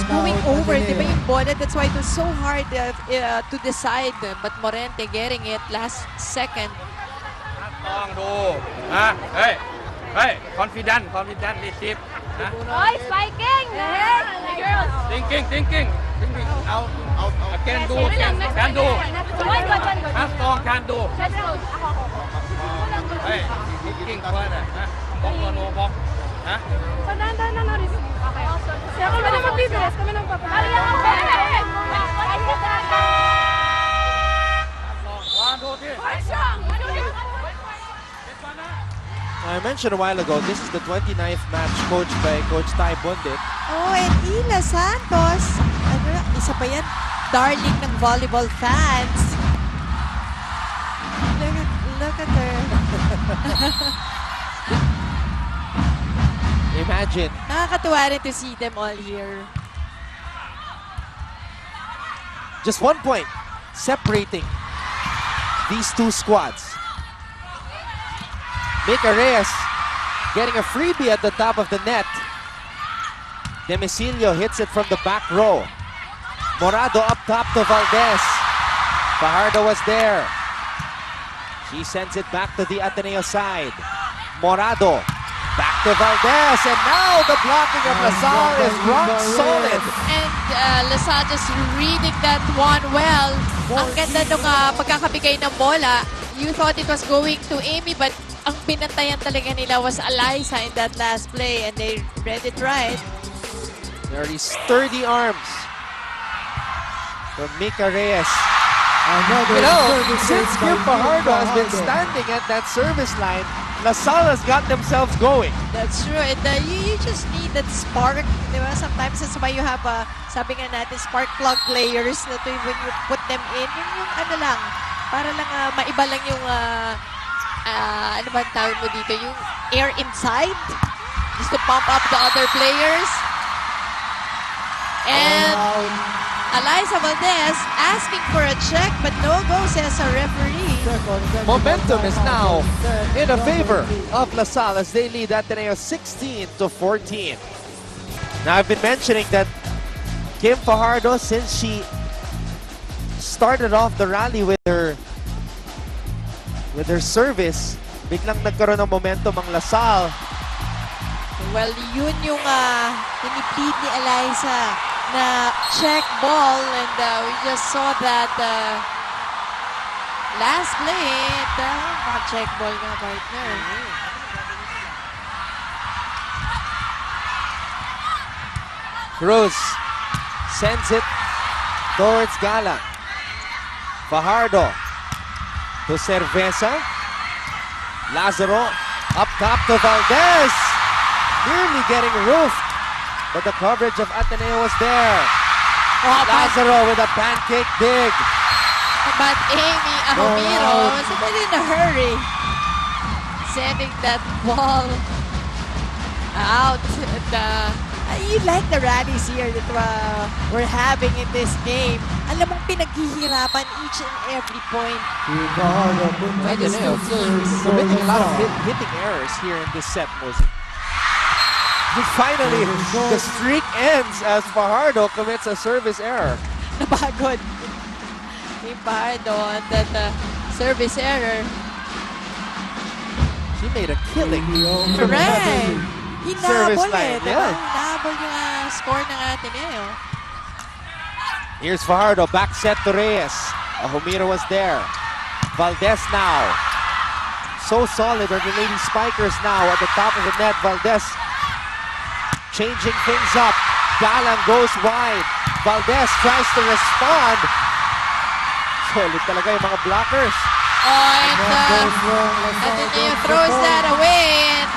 going over, di ba yung bola? That's why it was so hard to decide. But Morente getting it last second. ลองดูเฮ้ย confident receive นะ Oy, spiking! thinking out can do can do เฮ้ย thinking เพื่อนนะบล็อกโนบล็อกฮะ Kami nang magbibilis, kami nang papapala. one two three I mentioned a while ago, this is the 29th match coached by Coach Tai Bundit. Oh, and Ila Santos. Ano na, isa pa yan. Darling ng volleyball fans. Look at her. Imagine. Nakakatuwa rin to see them all here. Just 1 point separating these two squads. Mika Reyes getting a freebie at the top of the net. Demecilio hits it from the back row. Morado up top to Valdez. Fajardo was there. She sends it back to the Ateneo side. Morado back to Valdez, and now the blocking of Lasal is rock solid. And Lasal just reading that one well. Ang ganda nung pagkakabigay ng bola. You thought it was going to Amy, but ang pinantayan talaga nila was Eliza in that last play, and they read it right. Very sturdy arms from Mika Reyes. Another You know, service since by Kim Fajardo has been Fajardo. standing at that service line, Lasal has got themselves going. That's true. And you just need that spark. Diba? Sometimes that's why you have, sabi nga natin, spark plug players na to when you put them in. Yung ano lang, para lang maiba lang yung, ano ba tawag mo dito? Yung air inside. Just to pump up the other players. And Eliza Valdez asking for a check, but no go, says a referee. Momentum is now in a favor of Lasal as they lead Ateneo 16-14. Now, I've been mentioning that Kim Fajardo, since she started off the rally with her service, biglang nagkaroon ng momentum ang Lasal. Well, yun yung pinipid ni Eliza na check ball, and we just saw that last play, check ball na partner. Cruz sends it towards Galang. Fajardo to Cerveza. Lazaro up top to Valdez. Nearly getting roofed, but the coverage of Ateneo was there. Lazaro with a pancake dig. But Amy Ahomiro was a bit in a hurry, sending that ball out. And, you like the rallies here that we're having in this game. Alam mong pinaghihirapan each and every point. Ateneo committing a lot of hitting errors here in this set, Mosey. Finally, the streak ends as Fajardo commits a service error. Napagod. Team Fajardo on that service error. She made a killing. Correct. Service Hinabol line, diba? yeah. Hinabol yung score ng Ateneo. Here's Fajardo, back set to Reyes. Ahomiro was there. Valdez now. So solid are the Lady Spikers now at the top of the net. Valdez changing things up. Galang goes wide. Valdez tries to respond. Solid talaga yung mga blockers. Oh, and Ateneo throws that away, and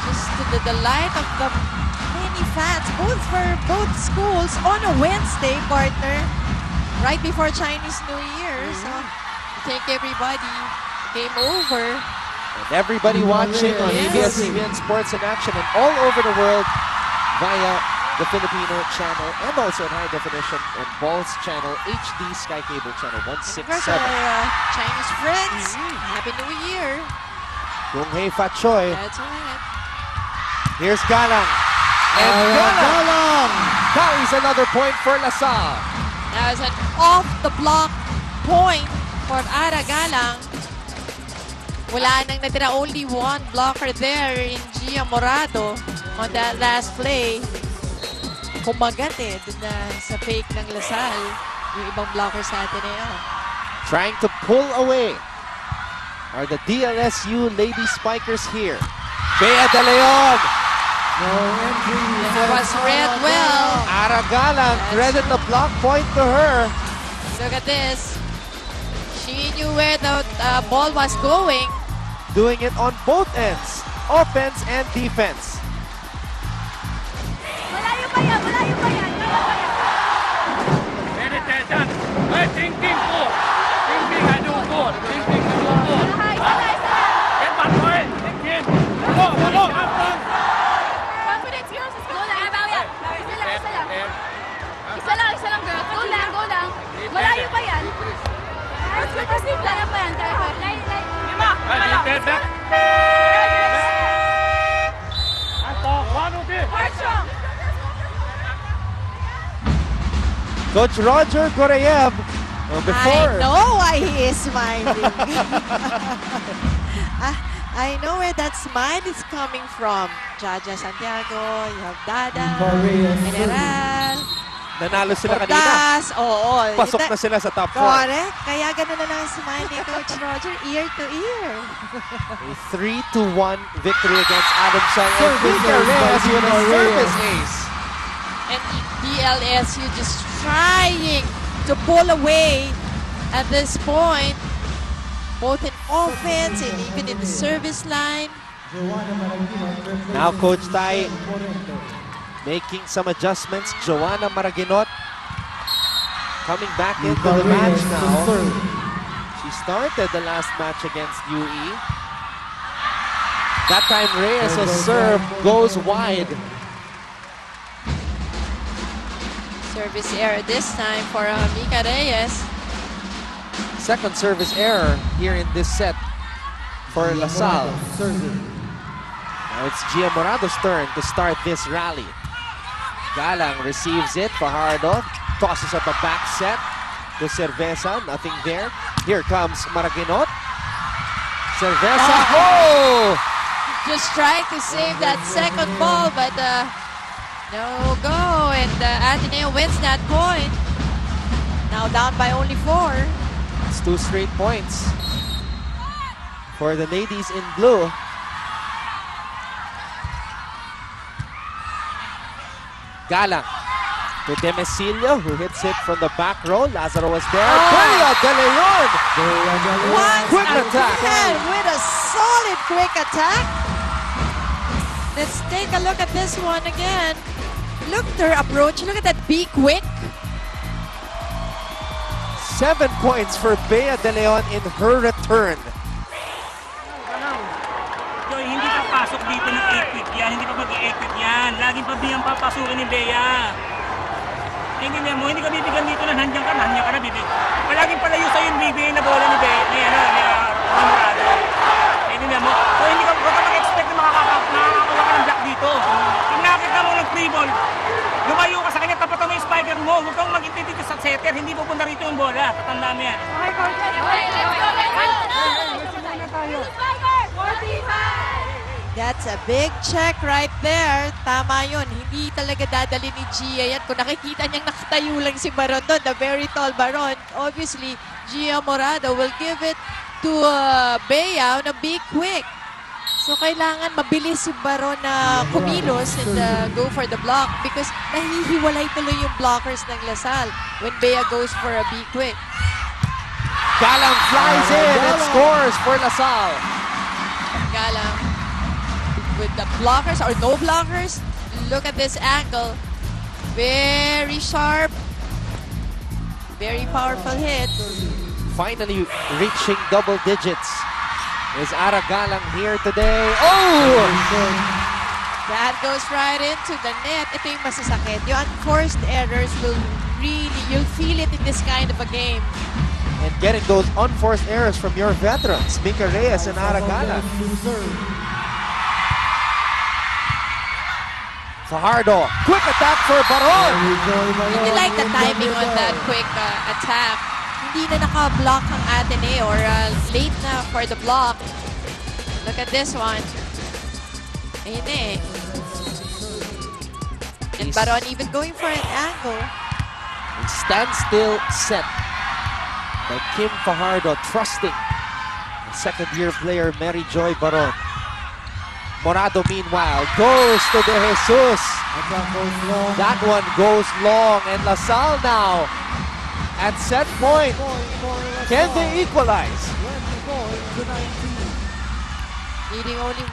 just to the delight of the many fans, both for both schools on a Wednesday, partner, right before Chinese New Year. So I think everybody came over. And everybody watching on ABS-CBN Sports in Action and all over the world via the Filipino channel and also in high definition on Balls channel, HD Sky Cable channel 167. Of course, our Chinese friends, Happy New Year. Kung Hei Fat Choi. That's right. Here's Galang. And Galang carries another point for Lasal. That was an off-the-block point for Ara Galang. Wala nang natira, only one blocker there in Gia Morado on that last play. Kumagat dun na sa fake ng Lasal, yung ibang blocker sa Ateneo. Trying to pull away are the DLSU Lady Spikers here. Bea De Leon. That was read well. Ara Galang threaded the block point to her. Look at this. She knew where the ball was going. Doing it on both ends, offense and defense. Malayo pa yan, malayo pa yan, kaya pa yan. Ready, attention. Hey, thinking po. Thinking, I do good. Thinking, I do good. Get back, boy. Thinking. Go, up front. Confidence, girls, let's go lang. Bawi yan. Isa lang, girls. Go lang. Malayo pa yan. Proceed lang pa yan. Line. Hey, back. Coach Roger Goreyev, before. I know why he is smiling. I know where that smile is coming from. Jaja Santiago, you have Dada, Reyes, General, Nanalo sila kanina. Portas, oo. Pasok Yun na sila sa top 4. Correct. Kaya ganun na lang ang smile ni Coach Roger, ear to ear. A 3-1 victory against Adamson. And Service Mika ace by Reyes with a Mika service Reyes. ace. And DLSU just trying to pull away at this point, both in offense and even in the service line. Now Coach Tai making some adjustments. Joanna Maraginot coming back into the match now. She started the last match against UE. That time Reyes' serve goes wide. Service error this time for Mika Reyes. Second service error here in this set for LaSalle. Now it's Gia Morado's turn to start this rally. Galang receives it. Fajardo tosses at the back set to Cerveza. Nothing there. Here comes Maraginot. Cerveza. Oh! Just trying to save that second ball, but no go. And Ateneo wins that point. Now down by only 4. It's 2 straight points for the ladies in blue. Galang to Demesilio, who hits it from the back row. Lazaro was there. Bea De Leon! Once Quick attack. again with a solid quick attack. Let's take a look at this one again. Look at her approach. Look at that be quick. 7 points for Bea De Leon in her return. Joy, hindi papasok dito ng 8-quick yan. Hindi pa mag-8-quick yan. Laging pabiyang papasukin ni Bea. Hindi mo, hindi ka bibigyan dito na nandiyan ka na, bibig. Palaging palayo sa'yo yung bibigay na bola ni Bea, ni Ramorado. Hindi mo. So hindi ka mag-expect na makakakuha ka ng block dito. Kung nakita mo ng-free ball, lumayo ka sa kanya, tapatan mo yung spiker mo. Huwag kang mag-intindi sa setter, hindi pupunta rito yung bola. Tatanda mo yan. That's a big check right there. Tama yun. Hindi talaga dadali ni Gia yan. Kung nakikita niyang nakatayo lang si Baron doon, the very tall Baron, obviously, Gia Morado will give it to Bea na be quick. So, kailangan mabilis si Baron na kumilos and go for the block because nahihiwalay tuloy yung blockers ng Lasal when Bea goes for a be quick. Galang flies in and scores for LaSalle. Galang with the blockers or no blockers. Look at this angle. Very sharp. Very powerful hit. Finally reaching double digits. Is Ara Galang here today? Oh! That goes right into the net. Ito yung masasakit. Yung unforced errors will really, you'll feel it in this kind of a game. And getting those unforced errors from your veterans, Mika Reyes and Ara Galang. Fajardo, quick attack for Baron. Hindi like the timing on that quick attack. Hindi na naka-block ang Ateneo or late na for the block. Look at this one. Ayun eh. And Baron even going for an angle. Standstill set by Kim Fajardo, trusting the second-year player Mary Joy Baron. Morado, meanwhile, goes to De Jesus. That one goes long, and LaSalle now at set point. Can they equalize? Needing only 1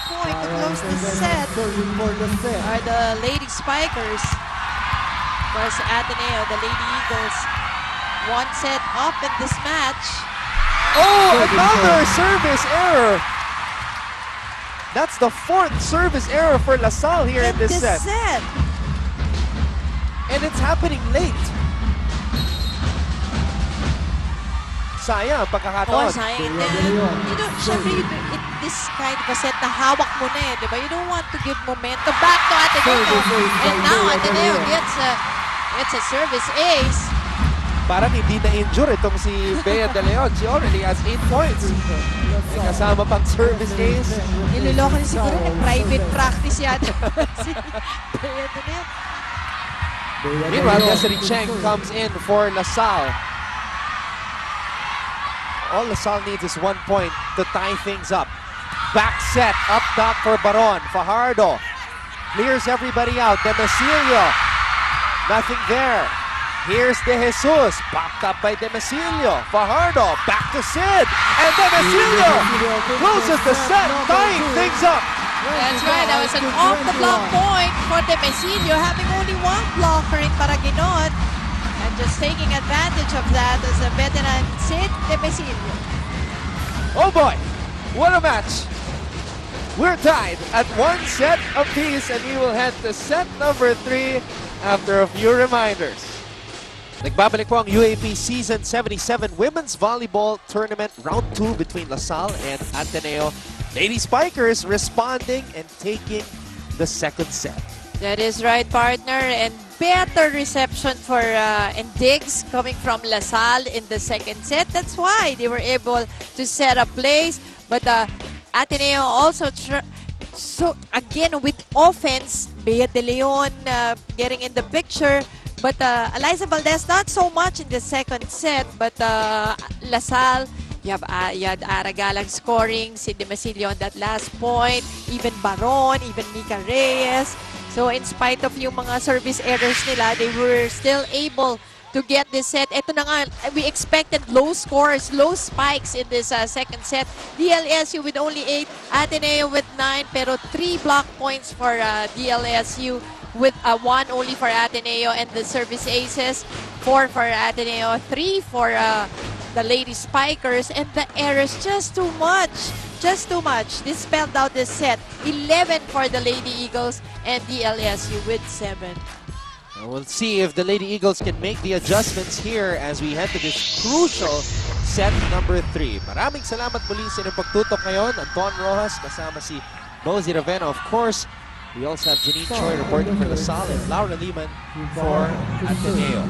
point to close the set are the Lady Spikers. Of course, Ateneo, the Lady Eagles, 1 set up in this match. Oh, another service error. That's the 4th service error for LaSalle here in this set. And it's happening late. Sayang ang pagkakataon. Oh, sayang din. You know, syempre, this kind of a set na hawak mo na eh, di ba? You don't want to give momentum back to Ateneo. And now Ateneo gets a service ace. Parang hindi na-injure itong si Bea De Leon. She already has 8 points. May kasama pang service ace. Niloloko niya siguro na private practice yata. Si Bea De Leon. Meanwhile, Desiree Cheng comes in for LaSalle. All LaSalle needs is 1 point to tie things up. Back set up top for Baron. Fajardo clears everybody out. Demesilio, nothing there. Here's De Jesus, popped up by Demesilio. Fajardo, back to Sid, and Demesilio closes the set, tying things up. That's right. That was an off-the-block point for Demesilio, having only one blocker in Paraginon. And just taking advantage of that as a veteran, Sid Demesilio. Oh boy, what a match. We're tied at 1 set apiece, and we will head to set number 3 after a few reminders. Nagbabalik po ang UAAP Season 77 Women's Volleyball Tournament Round 2 between LaSalle and Ateneo. Lady Spikers responding and taking the second set. That is right, partner. And better reception for and digs coming from LaSalle in the second set. That's why they were able to set up plays. But Ateneo also, so again with offense, Bea De Leon getting in the picture. But Eliza Valdez, not so much in the second set. But LaSalle, you had Aragalang scoring, si Demesilio on that last point, even Baron, even Mika Reyes. So in spite of yung mga service errors nila, they were still able to get this set. Ito na nga, we expected low scores, low spikes in this second set. DLSU with only 8, Ateneo with 9, pero 3 block points for DLSU with 1 only for Ateneo, and the service aces, 4 for Ateneo, 3 for the Lady Spikers, and the errors just too much. Just too much. This spelled out the set. 11 for the Lady Eagles and DLSU with 7. We'll see if the Lady Eagles can make the adjustments here as we head to this crucial set number 3. Maraming salamat muli sa inyong pagtutok ngayon. Anton Rojas kasama si Bozy Ravena, of course. We also have Janine Choi reporting for LaSalle and Laura Lehman for Ateneo.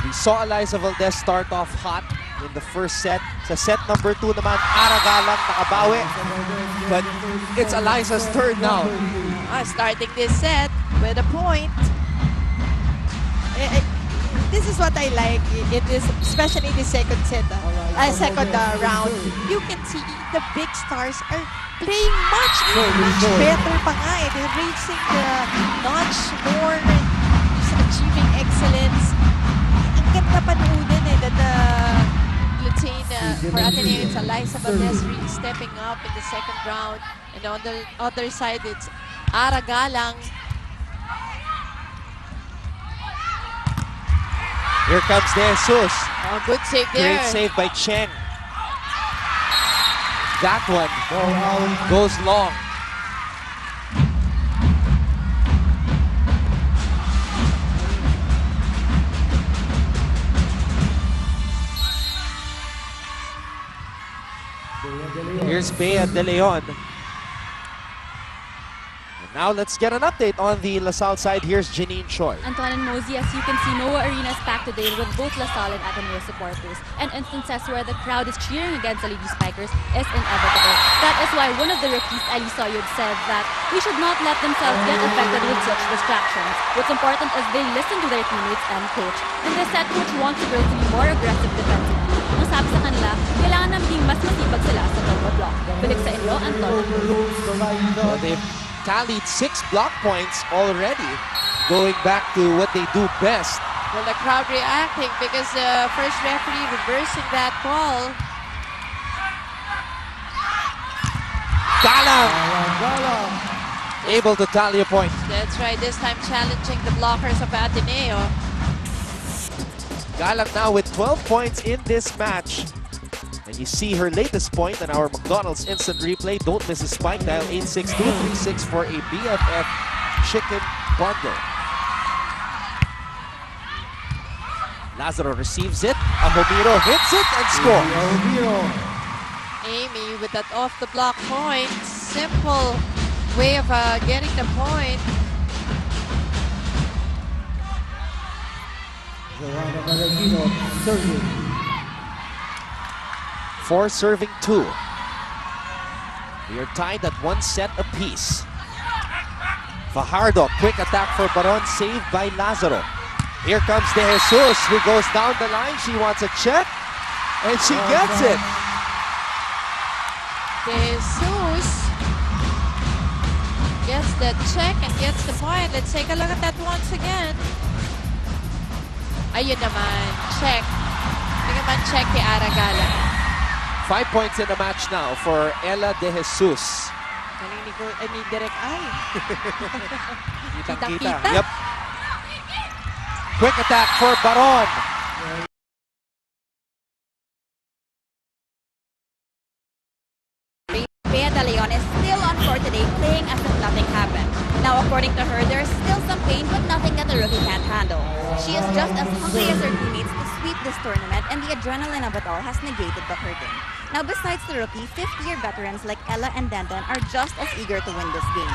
We saw Eliza Valdez start off hot in the first set. Sa set number 2 naman, Aragalang nakabawi. But it's Eliza's turn now. Starting this set with a point. This is what I like. It is especially the second set, second round. You can see the big stars are playing much better pa nga eh. They're reaching the notch more, just achieving excellence. Ang ganda panuunan eh, that let's say for Ateneo, it's Eliza Valdez really stepping up in the second round. And on the other side, it's Aragalang. Here comes De Jesus. Oh, good save there. Great save by Cheng. That one goes long. Here's Bea De Leon. Now let's get an update on the LaSalle side. Here's Janine Choi. Anton and Mosey, as you can see, Noah Arena is packed today with both LaSalle and Ateneo supporters. And instances where the crowd is cheering against the Lady Spikers is inevitable. That is why one of the rookies, Ali Soyud, said that we should not let themselves get affected with such distractions. What's important is they listen to their teammates and coach. And the set coach wants the girls to be more aggressive defensively. Ang sabi sa kanila, kailangan na maging mas masipag sila sa block. Balik sa inyo, Anton. Well, they've tallied 6 block points already, going back to what they do best. Well, the crowd reacting because the first referee reversing that call. Galang able to tally a point. That's right, this time challenging the blockers of Ateneo. Galang now with 12 points in this match. And you see her latest point on our McDonald's instant replay. Don't miss a spike. Dial 86236 for a BFF chicken bundle. Lazaro receives it. Ahomiro hits it and scores. Amy with that off the block point. Simple way of getting the point. Joanna Valentino serving. 4 serving 2. We are tied at 1 set apiece. Fajardo, quick attack for Baron, saved by Lazaro. Here comes De Jesus, who goes down the line. She wants a check, and she gets it. De Jesus gets the check and gets the point. Let's take a look at that once again. Ayun naman, check. Ayun naman, check kay Aragala. 5 points in the match now for Ella De Jesus. Galing ni Direk Ay. Kitang-kita. Yep. Quick attack for Baron. Bea De Leon is still on court today playing as if nothing happened. Now, according to her, there's still some pain but nothing that the rookie can't handle. She is just as hungry as her teammates to sweep this tournament, and the adrenaline of it all has negated the hurting. Now, besides the rookie, fifth-year veterans like Ella and Denton are just as eager to win this game.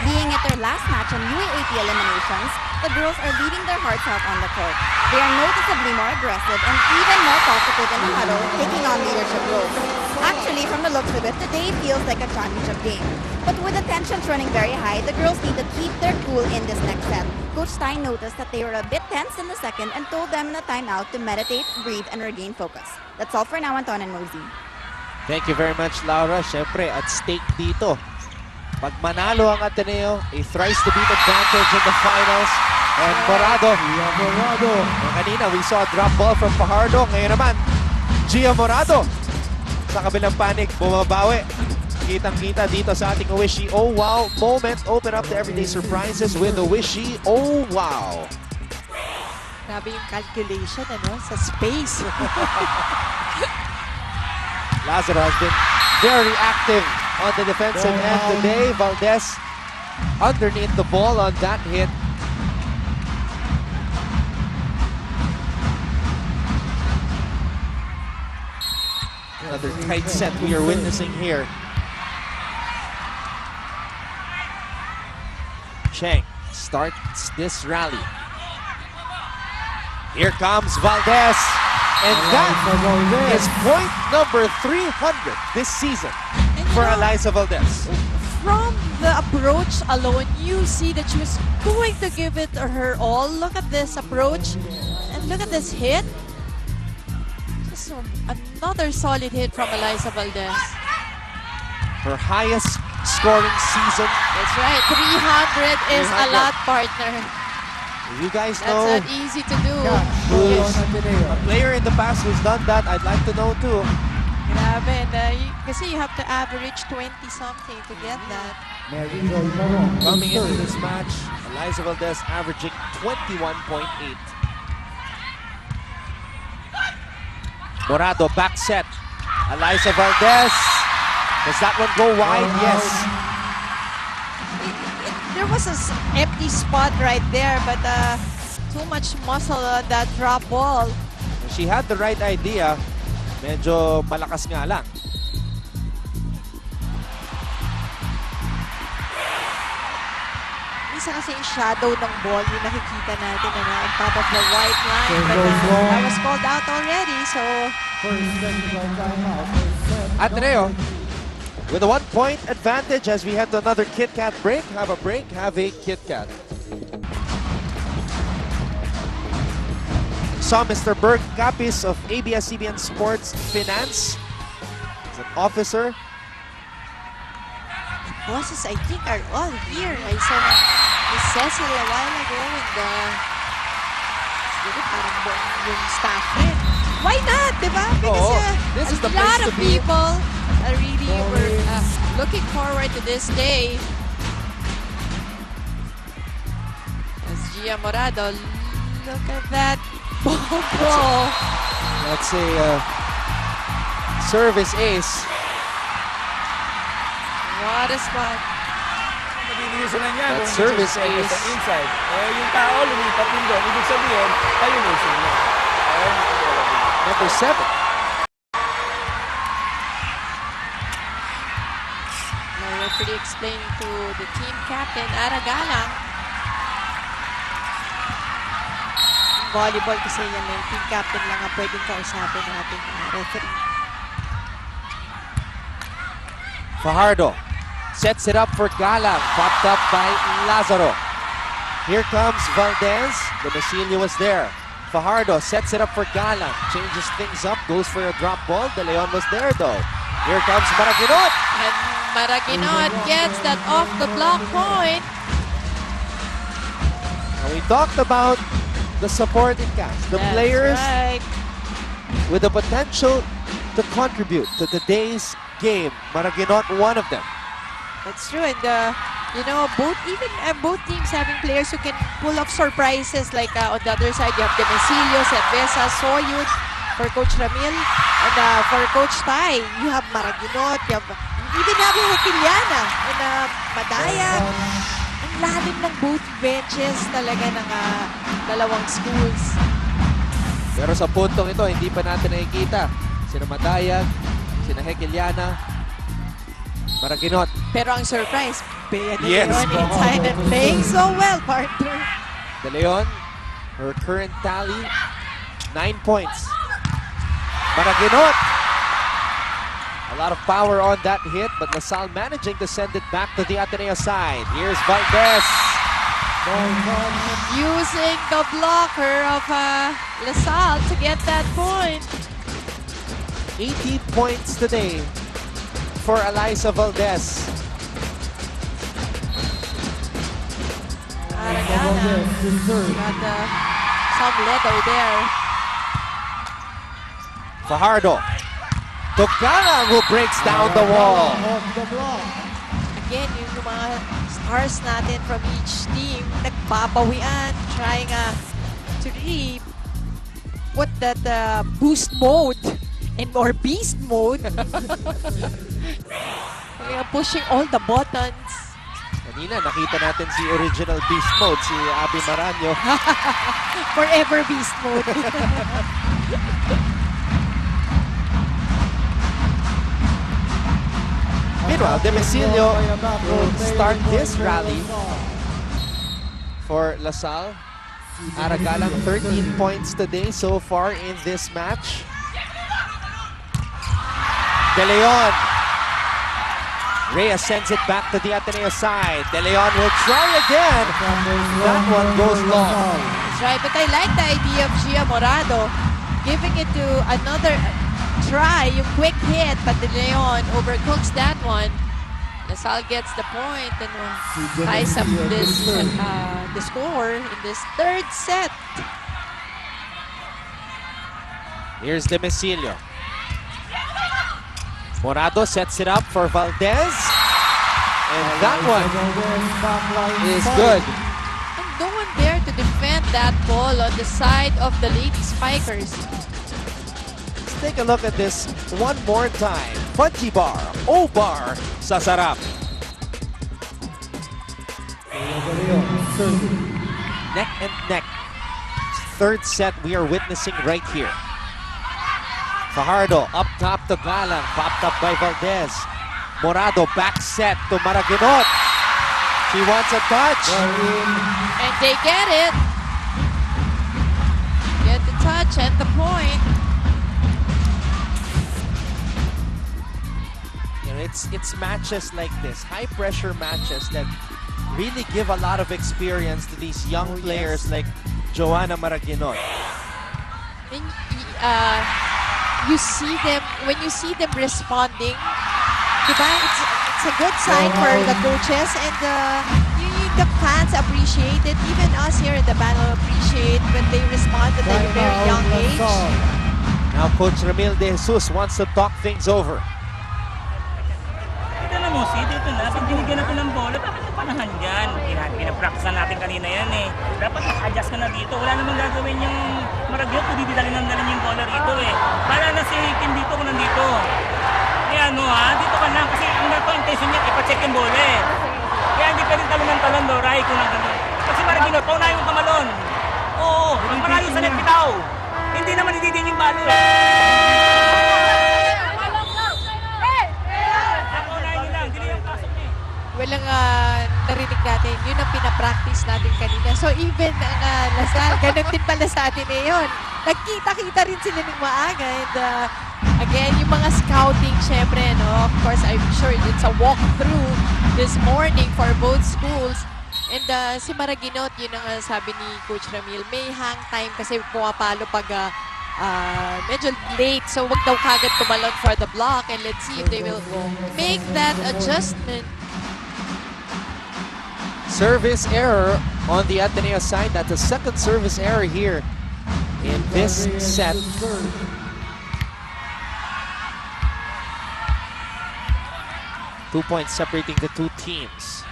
Being at their last match on UAAP eliminations, the girls are leaving their hearts out on the court. They are noticeably more aggressive and even more positive in the huddle, taking on leadership roles. Actually, from the looks of it, today feels like a championship game. But with the tensions running very high, the girls need to keep their cool in this next set. Coach Stein noticed that they were a bit tense in the second and told them in a timeout to meditate, breathe, and regain focus. That's all for now, Anton and Mosey. Thank you very much, Laura. Siyempre, at stake dito. Pag manalo ang Ateneo, a thrice-to-beat advantage in the finals. And Morado. And kanina, we saw a drop ball from Fajardo. Ngayon naman, Gia Morado. Sa kabilang panik, bumabawi. Kitang-kita dito sa ating Wishy Oh Wow moment. Open up the everyday surprises with the Wishy Oh Wow. Grabe yung calculation, ano? Sa space. Lazaro has been very active on the defensive end today. Valdez underneath the ball on that hit. Another tight set we are witnessing here. Cheng starts this rally. Here comes Valdez. And that is point number 300 this season for Eliza Valdez. From the approach alone, you see that she was going to give it her all. Look at this approach and look at this hit. Just another solid hit from Eliza Valdez. Her highest scoring season. That's right, 300 is a lot, partner. You guys That's know not easy to do. who's a player in the past who's done that. I'd like to know too. Grabe, and kasi you have to average 20-something to get that. Coming into this match, Eliza Valdez averaging 21.8. Morado back set. Eliza Valdez. Does that one go wide? Yes. There was an empty spot right there, but too much muscle on that drop ball. She had the right idea. Medyo malakas nga lang. Minsan kasi yung shadow ng ball, yung nakikita natin na on top of the white line. But that was called out already, so... Ateneo with a 1-point advantage as we head to another Kit Kat break. Have a break, have a Kit Kat. Saw Mr. Berg Capis of ABS-CBN Sports Finance. He's an officer. Bosses, I think, are all here. I saw Miss Cecil a while ago and siguro parang buong yung staff rin. Why not, di ba? Because this is the a place lot to of be. people really were looking forward to this day. As Gia Morado, look at that ball. That's a service ace. What a spot. Nabilisan na niya. That service ace. Sa inside. Eh, yung tao lumipat din doon. Ibig sabihin, elimination niya. Number 7. Now we're pretty explaining to the team captain, Aragala. volleyball kasi yan yung team captain lang ang pwedeng kausapin natin referee. Fajardo sets it up for Galang, popped up by Lazaro. Here comes Valdez. The Basilio was there. Fajardo sets it up for Galang, changes things up, goes for a drop ball. De Leon was there though. Here comes Maraginot. And Maraginot gets that off the block point. And we talked about the supporting cast, the That's players right. with the potential to contribute to today's game. Maraginot, one of them. That's true, and you know, both teams having players who can pull off surprises. Like on the other side, you have Demesilio, Cerveza, Soyud for Coach Ramil, and for Coach Tai, you have Maraginot, you even have Hekiliana and Madaya. Ang lalim ng both benches talaga ng dalawang schools. Pero sa puntong ito, hindi pa natin nakikita sina Madayag, sina Hekiliana, Maraginot. Pero ang surprise, Bea De Yes, Leon inside and playing so well, partner. De Leon, her current tally, 9 points. Maraginot. A lot of power on that hit, but LaSalle managing to send it back to the Ateneo side. Here's Valdez. Using the blocker of LaSalle to get that point. 80 points today for Eliza Valdez. Aragana got some leather there. Fajardo. To Galang, who breaks down the wall. Again, yung mga stars natin from each team nagbabawian, trying to really put that boost mode and more beast mode. Pushing all the buttons. Kanina, nakita natin si original beast mode, si Abby Maranyo. Forever beast mode. Meanwhile, Demesilio will start this rally for LaSalle. Aragalang 13 points today so far in this match. De Leon. Reyes sends it back to the Ateneo side. De Leon will try again. That one goes long. That's right, but I like the idea of Gia Morado giving it to another try, yung quick hit, but De Leon overcooks that one. LaSalle gets the point and ties up this the score in this third set. Here's Demesilio. Morado sets it up for Valdez. And that one is good. And no one there to defend that ball on the side of the Lady Spikers. Let's take a look at this one more time. Fudgy bar, O-bar, sa sarap. Neck and neck. Third set we are witnessing right here. Fajardo up top to Galang, popped up by Valdez. Morado back set to Maraginot. She wants a touch. And they get it. Get the touch and the point. You know, it's matches like this, high pressure matches that really give a lot of experience to these young players like Joanna Maraginot. And, you see them, when you see them responding, diba? It's a good sign for the coaches, and the fans appreciate it. Even us here in the panel appreciate when they respond at a very young age. Now Coach Ramil De Jesus wants to talk things over. Tignan mo, dito na. Pag binigyan natin ng bola, bakit yung panahan dyan? Pinapracticean natin kanina yan eh. Dapat adjust ka na dito. Wala namang gagawin yung Maragyot kung didalin yung bola rito eh. Para na si Kim dito kung nandito. Kaya ano dito ka lang. Kasi ang intention niya, ipacheck yung bola eh. Kaya hindi pwede talon ng talon, Loray, kung nandito. Kasi Maragyot, paunahin yung kamalon. Oo, ang malayo sa net bitaw. Hindi naman ididin yung balo eh. Walang narinig natin, yun ang practice natin kanina. So even Lasal, ganun din pala sa atin ngayon. Nagkita-kita rin sila ng maaga. And again, yung mga scouting, syempre, no? Of course, I'm sure it's a walkthrough this morning for both schools. And si Maraginot, yun ang sabi ni Coach Ramil, may hang time kasi pumapalo pag medyo late. So wag daw kagad tumalon for the block. And let's see if they will make that adjustment. Service error on the Ateneo side. That's a second service error here in this set. 2 points separating the two teams.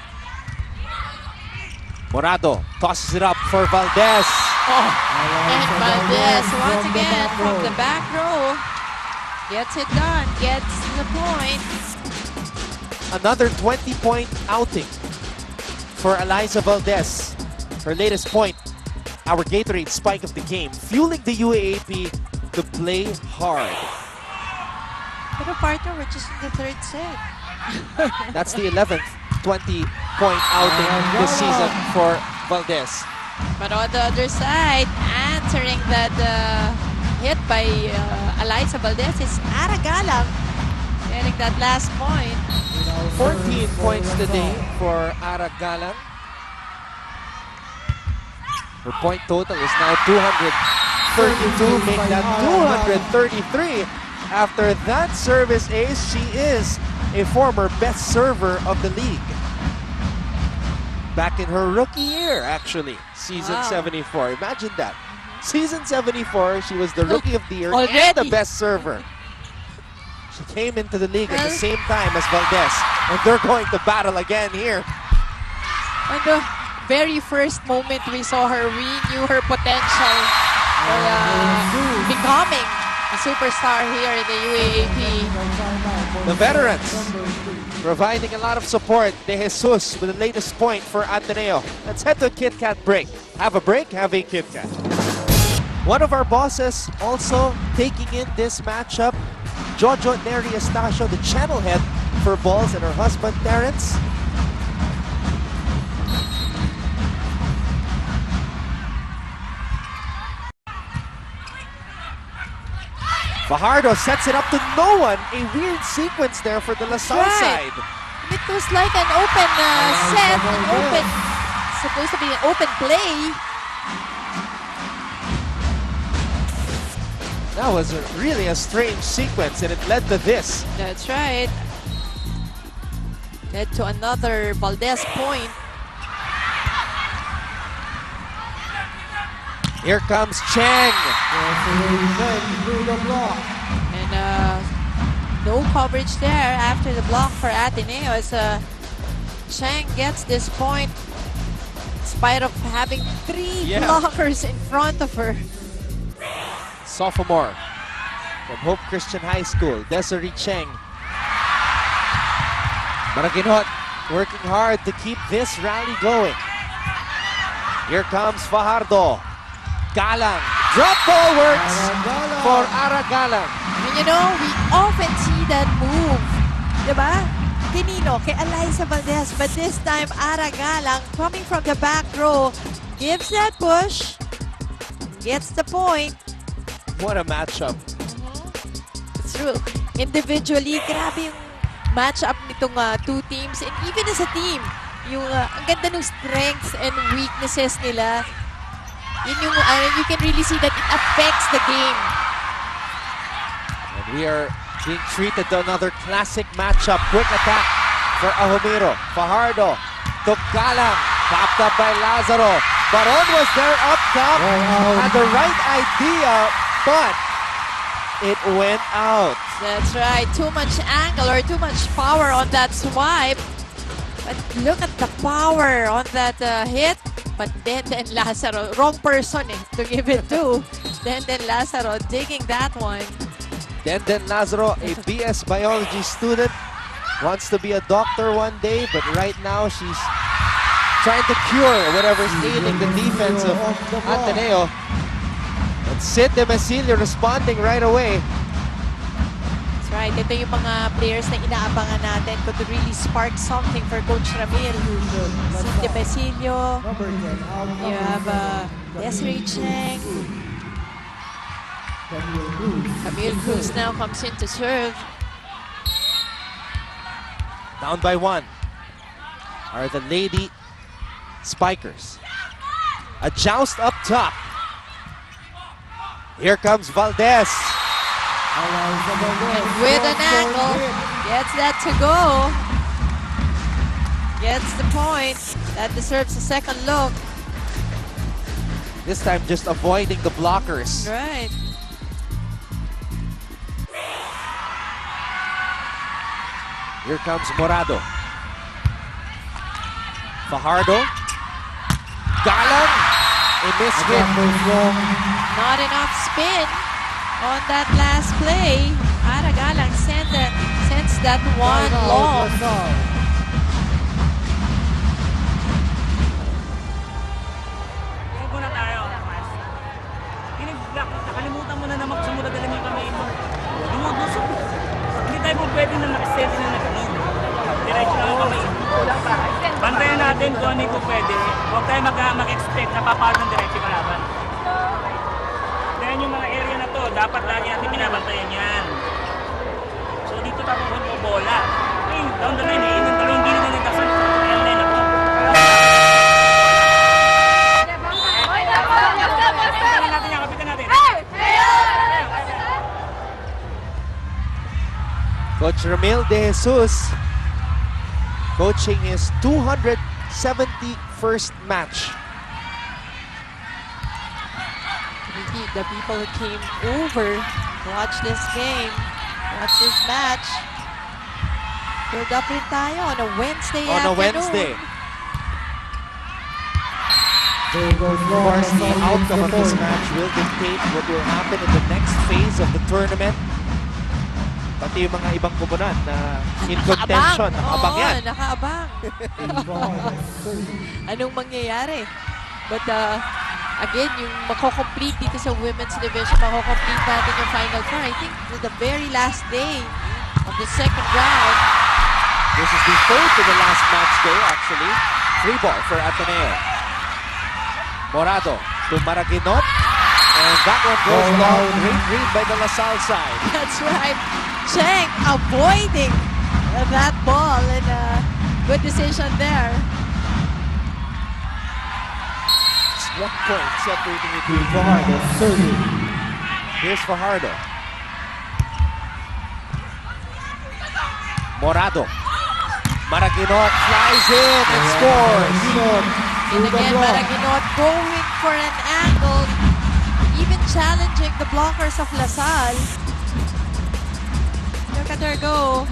Morado tosses it up for Valdez. Oh, and Valdez once again from the back row gets it done, gets the point. Another 20-point outing for Eliza Valdez. Her latest point, our Gatorade spike of the game, fueling the UAAP to play hard. But a partner, we're just in the third set. That's the 11th 20-point outing this season for Valdez. But on the other side, answering that hit by Eliza Valdez is Aragalang, getting that last point. 14 points today for Aragalang. Her point total is now 232, make that 233. After that service ace, she is a former best server of the league. Back in her rookie year, actually, season 74. Imagine that. Season 74, she was the rookie of the year and the best server. She came into the league at the same time as Valdez, and they're going to battle again here. On the very first moment we saw her, we knew her potential for becoming a superstar here in the UAAP. The veterans providing a lot of support. De Jesus with the latest point for Ateneo. Let's head to a Kit Kat break. Have a break, have a Kit Kat. One of our bosses also taking in this matchup, Jojo Neri Estacio, the channel head for balls, and her husband, Terrence. Fajardo sets it up to no one. A weird sequence there for the LaSalle side. It was like an open set, supposed to be an open play. That was really a strange sequence, and it led to this. That's right. Led to another Valdez point. Here comes Chang. And no coverage there after the block for Ateneo as Chang gets this point in spite of having three blockers in front of her. Sophomore from Hope Christian High School, Desiree Cheng. Maraginot working hard to keep this rally going. Here comes Fajardo. Galang. Drop ball works for Aragalang. And you know, we often see that move. Diba? Tinino kay Eliza Valdez. But this time, Aragalang coming from the back row. Gives that push. Gets the point. What a matchup. It's true. Individually, grabe yung matchup nitong two teams. And even as a team, yung ang ganda ng strengths and weaknesses nila. Yun yung, you can really see that it affects the game. And we are being treated to another classic matchup. Quick attack for Ahomiro. Fajardo to Galang. Popped up by Lazaro. Baron was there up top. Had the right idea, but it went out. That's right. Too much angle or too much power on that swipe. But look at the power on that hit. But then Lazaro, wrong person to give it to. Then Lazaro digging that one. Then Lazaro, a BS biology student, wants to be a doctor one day, but right now she's trying to cure whatever's ailing the defense of Ateneo. And Sid De Mesilio responding right away. That's right. Ito yung mga players na inaabangan natin could really spark something for Coach Ramil. Cynthia Basilio, Number 10, out of you have Desiree Cheng. Camille Cruz now comes in to serve. Down by 1 are the Lady Spikers. A joust up top. Here comes Valdez. And with an angle, gets that to go. Gets the point. That deserves a second look. This time just avoiding the blockers. Right. Here comes Morado. Fajardo. Galang. A miss hit. Not enough spin on that last play. Aragalang sends that one long. Huwag muna tayo. Nakalimutan mo na naman sumunod na lang yung kamay mo. Lumudusok. Hindi tayo po pwede na nakasente na nagano'n. Diretso lang ang kamay. Bantayan natin kung ano yung pwede. Huwag tayo mag-expect na papalo ng diretso kalaban. Kaya yung mga area na to, dapat lagi natin binabantayan yan. So dito tapos mo bola. Ay, down the line eh. Yung dalawang gilid na nagkasan. Ayan na yun ako. Kapitan natin yan, kapitan natin. Coach Ramil De Jesus coaching his 271st match. The people who came over to watch this game, watch this match, filled up rin tayo on a Wednesday afternoon. Wednesday. Of course, the outcome of this match will dictate what will happen in the next phase of the tournament. Pati yung mga ibang koponan na in contention. Nakaabang yan. Nakaabang. Anong mangyayari? But again, yung mako-complete dito sa women's division, mako-complete natin yung Final Four. I think the very last day of the second round. This is the third to the last match day, actually. Free ball for Ateneo. Morado to Maraguinot. And that one goes down. Great read by the LaSalle side. That's right. Cheng avoiding that ball, and good decision there. Just 1 point separating it. Fajardo serving. Here's Fajardo. Morado. Maraguinot flies in and scores. And again, Maraguinot going for an angle, even challenging the blockers of LaSalle. Look at her go.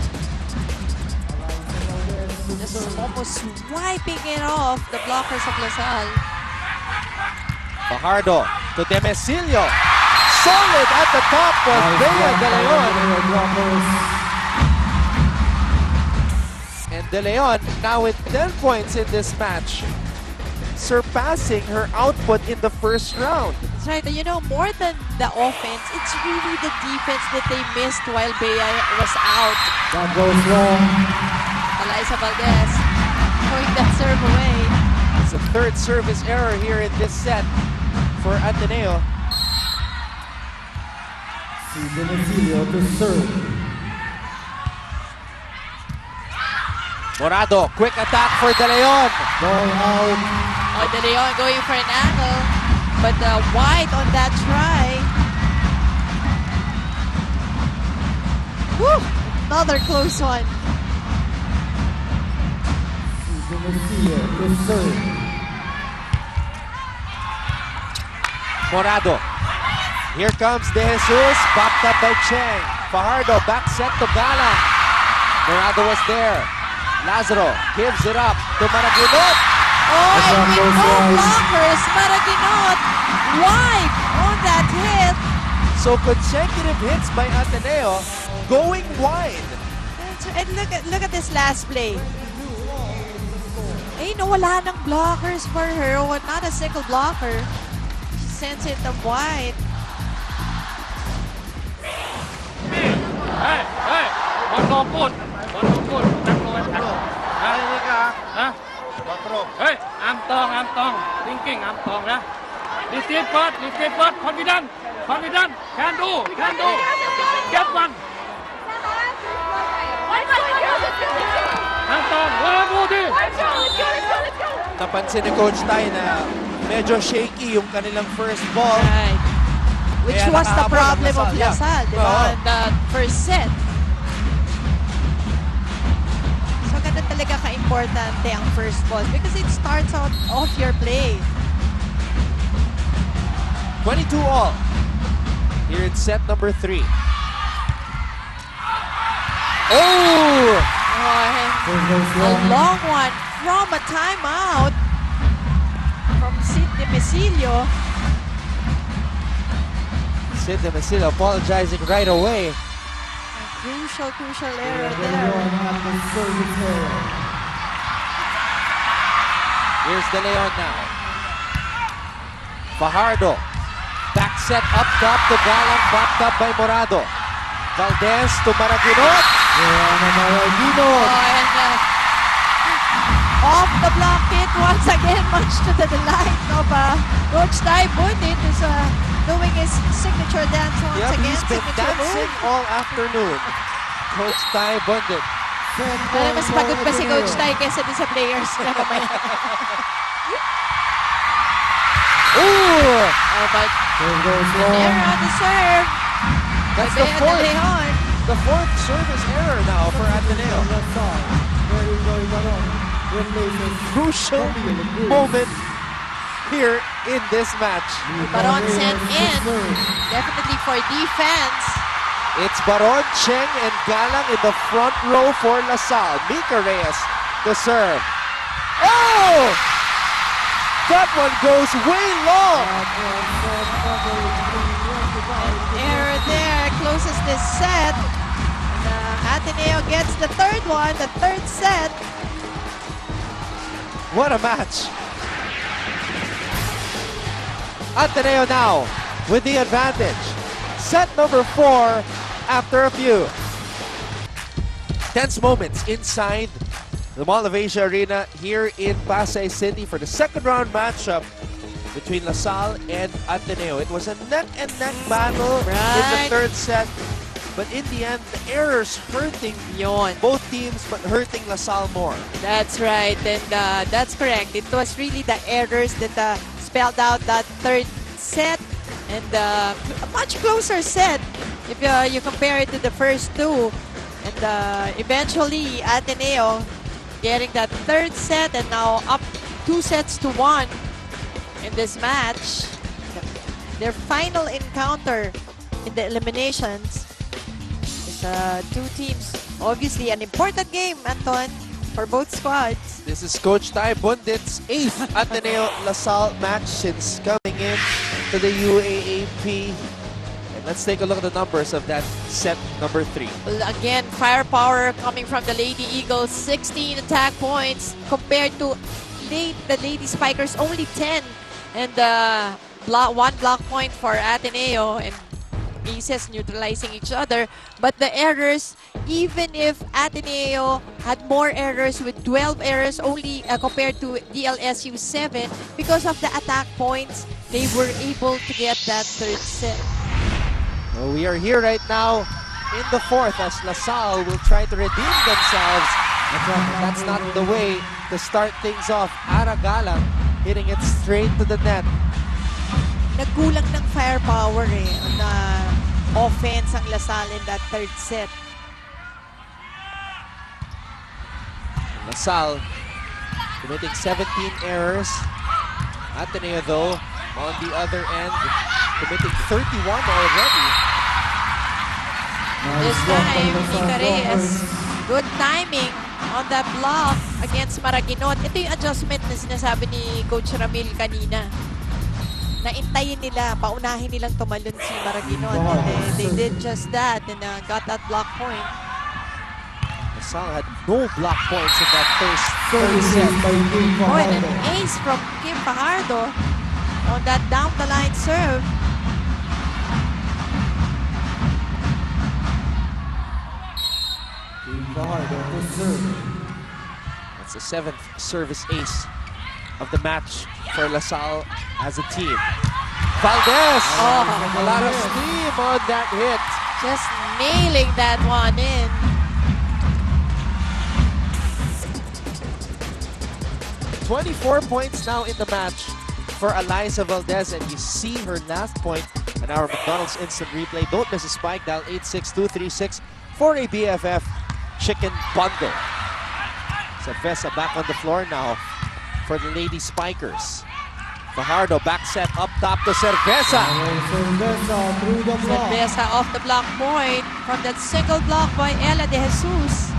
Just almost wiping it off the blockers of LaSalle. Fajardo to Demesilio. Solid at the top was Bea De Leon. And De Leon now with 10 points in this match, surpassing her output in the first round. That's right. You know, more than the offense, it's really the defense that they missed while Bea was out. That goes wrong. Eliza Valdez throwing that serve away. It's a third service error here in this set for Ateneo. Demesilio to serve. Morado, quick attack for De Leon. Ball out. Oh, De Leon going for an angle, but wide on that try. Woo! Another close one. Demesilio to serve. Morado. Here comes De Jesus, popped up by Cheng. Fajardo, back set to Gala. Morado was there. Lazaro gives it up to Maraguinot. Oh, and with no blockers, Maraguinot wide on that hit. So consecutive hits by Ateneo going wide. And look at this last play. Ay, no, wala nang blockers for her. Not a single blocker. She sends it up wide. Hey! One more good. Tatlo. Narinig ka, Ha? 4. Hey! I'm tong. Thinking, I'm tong, ha? Receive first. Confident. Can do. Get one. I'm tong. One more day. Napansin ni Coach Tai na medyo shaky yung kanilang first ball. Right. Which Kaya was the nakahabol ang problem of Lasal. Lasal, di ba? Oo. In the first set. So, ganun talaga ka-importante ang first ball because it starts out off your play. 22 all. Here in set number 3. Oh! A long one from a timeout from Sid Demesilio. Sid Demesilio apologizing right away. Crucial error De there. Leon at the service area. Here's De Leon now. Fajardo. Back set up top to Galang, backed up by Morado. Valdez to Maraguinot. Maraguinot. And off the block hit once again, much to the delight of Coach Tai Bundit is doing his signature dance once Yep, again. he's been Signature dancing move. all afternoon. Coach Tai Bundit. Pero mas pagod pa si Coach Tai kaysa din sa players na mamaya. Ooh! Oh, but There goes an error on the serve. That's By the De fourth. Leon. The fourth service error now for Ateneo. Crucial moment here in this match. Baron sent in. Definitely for defense. It's Baron, Cheng, and Galang in the front row for LaSalle. Mika Reyes to serve. Oh! That one goes way long. Error there. Closes this set. And, Ateneo gets the third one, the third set. What a match. Ateneo now with the advantage. Set number 4 after a few. Tense moments inside the Mall of Asia Arena here in Pasay City for the second round matchup between LaSalle and Ateneo. It was a neck-and-neck battle in the Right. third set, but in the end, the errors hurting Yon. both teams, but hurting LaSalle more. That's right, and that's correct. It was really the errors that spelled out that third set, and a much closer set if you compare it to the first two. And eventually, Ateneo getting that third set and now up 2-1 in this match. Their final encounter in the eliminations is two teams. Obviously, an important game, Anton, for both squads. This is Coach Tai Bundit's 8th Ateneo LaSalle match since coming in to the UAAP. And let's take a look at the numbers of that set number 3. Well, again, firepower coming from the Lady Eagles, 16 attack points compared to the Lady Spikers, only 10. And one block point for Ateneo, and aces neutralizing each other. But the errors, even if Ateneo had more errors with 12 errors only compared to DLSU 7, because of the attack points, they were able to get that third set. Well, we are here right now in the 4th as LaSalle will try to redeem themselves. That's not the way to start things off. Aragala hitting it straight to the net. Nagkulang ng firepower on offense ang LaSalle in that third set. LaSalle committing 17 errors. Ateneo, though, on the other end, committing 31 already. This time, Mika Reyes, good timing on that block against Maraguinot. Ito yung adjustment na sinasabi ni Coach Ramil kanina. Naintayin nila, paunahin nilang tumalon si Maraguinot. And they did just that and got that block point. LaSalle had no block points in that third set. Oh, and an ace from Kim Fajardo on that down-the-line serve. Fajardo to serve. That's the 7th service ace of the match for LaSalle as a team. Valdez! A lot of steam on that hit. Just nailing that one in. 24 points now in the match for Eliza Valdez, and you see her last point in our McDonald's Instant Replay. Don't miss a spike. Dial 86236 for a BFF chicken bundle. Cerveza back on the floor now for the Lady Spikers. Fajardo back set up top to Cerveza. Cerveza through the block. Cerveza off the block point from that single block by Ella De Jesus.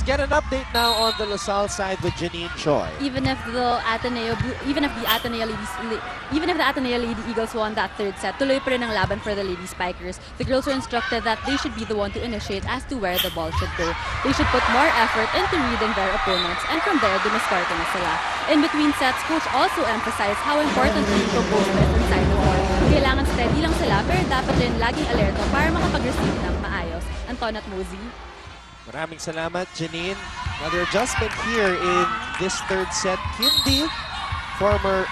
Let's get an update now on the LaSalle side with Janine Choi. Even if the Ateneo Lady Eagles won that third set, tuloy pa rin ang laban for the Lady Spikers. The girls were instructed that they should be the one to initiate as to where the ball should go. They should put more effort into reading their opponents, and from there, dumiskarte na sila. In between sets, coach also emphasized how important yung proposal is inside the court. Kailangan steady lang sila, pero dapat rin laging alerto para makapag-receive ng maayos. Anton at Mosey. Maraming salamat, Janine. Another adjustment here in this third set. Hindi, former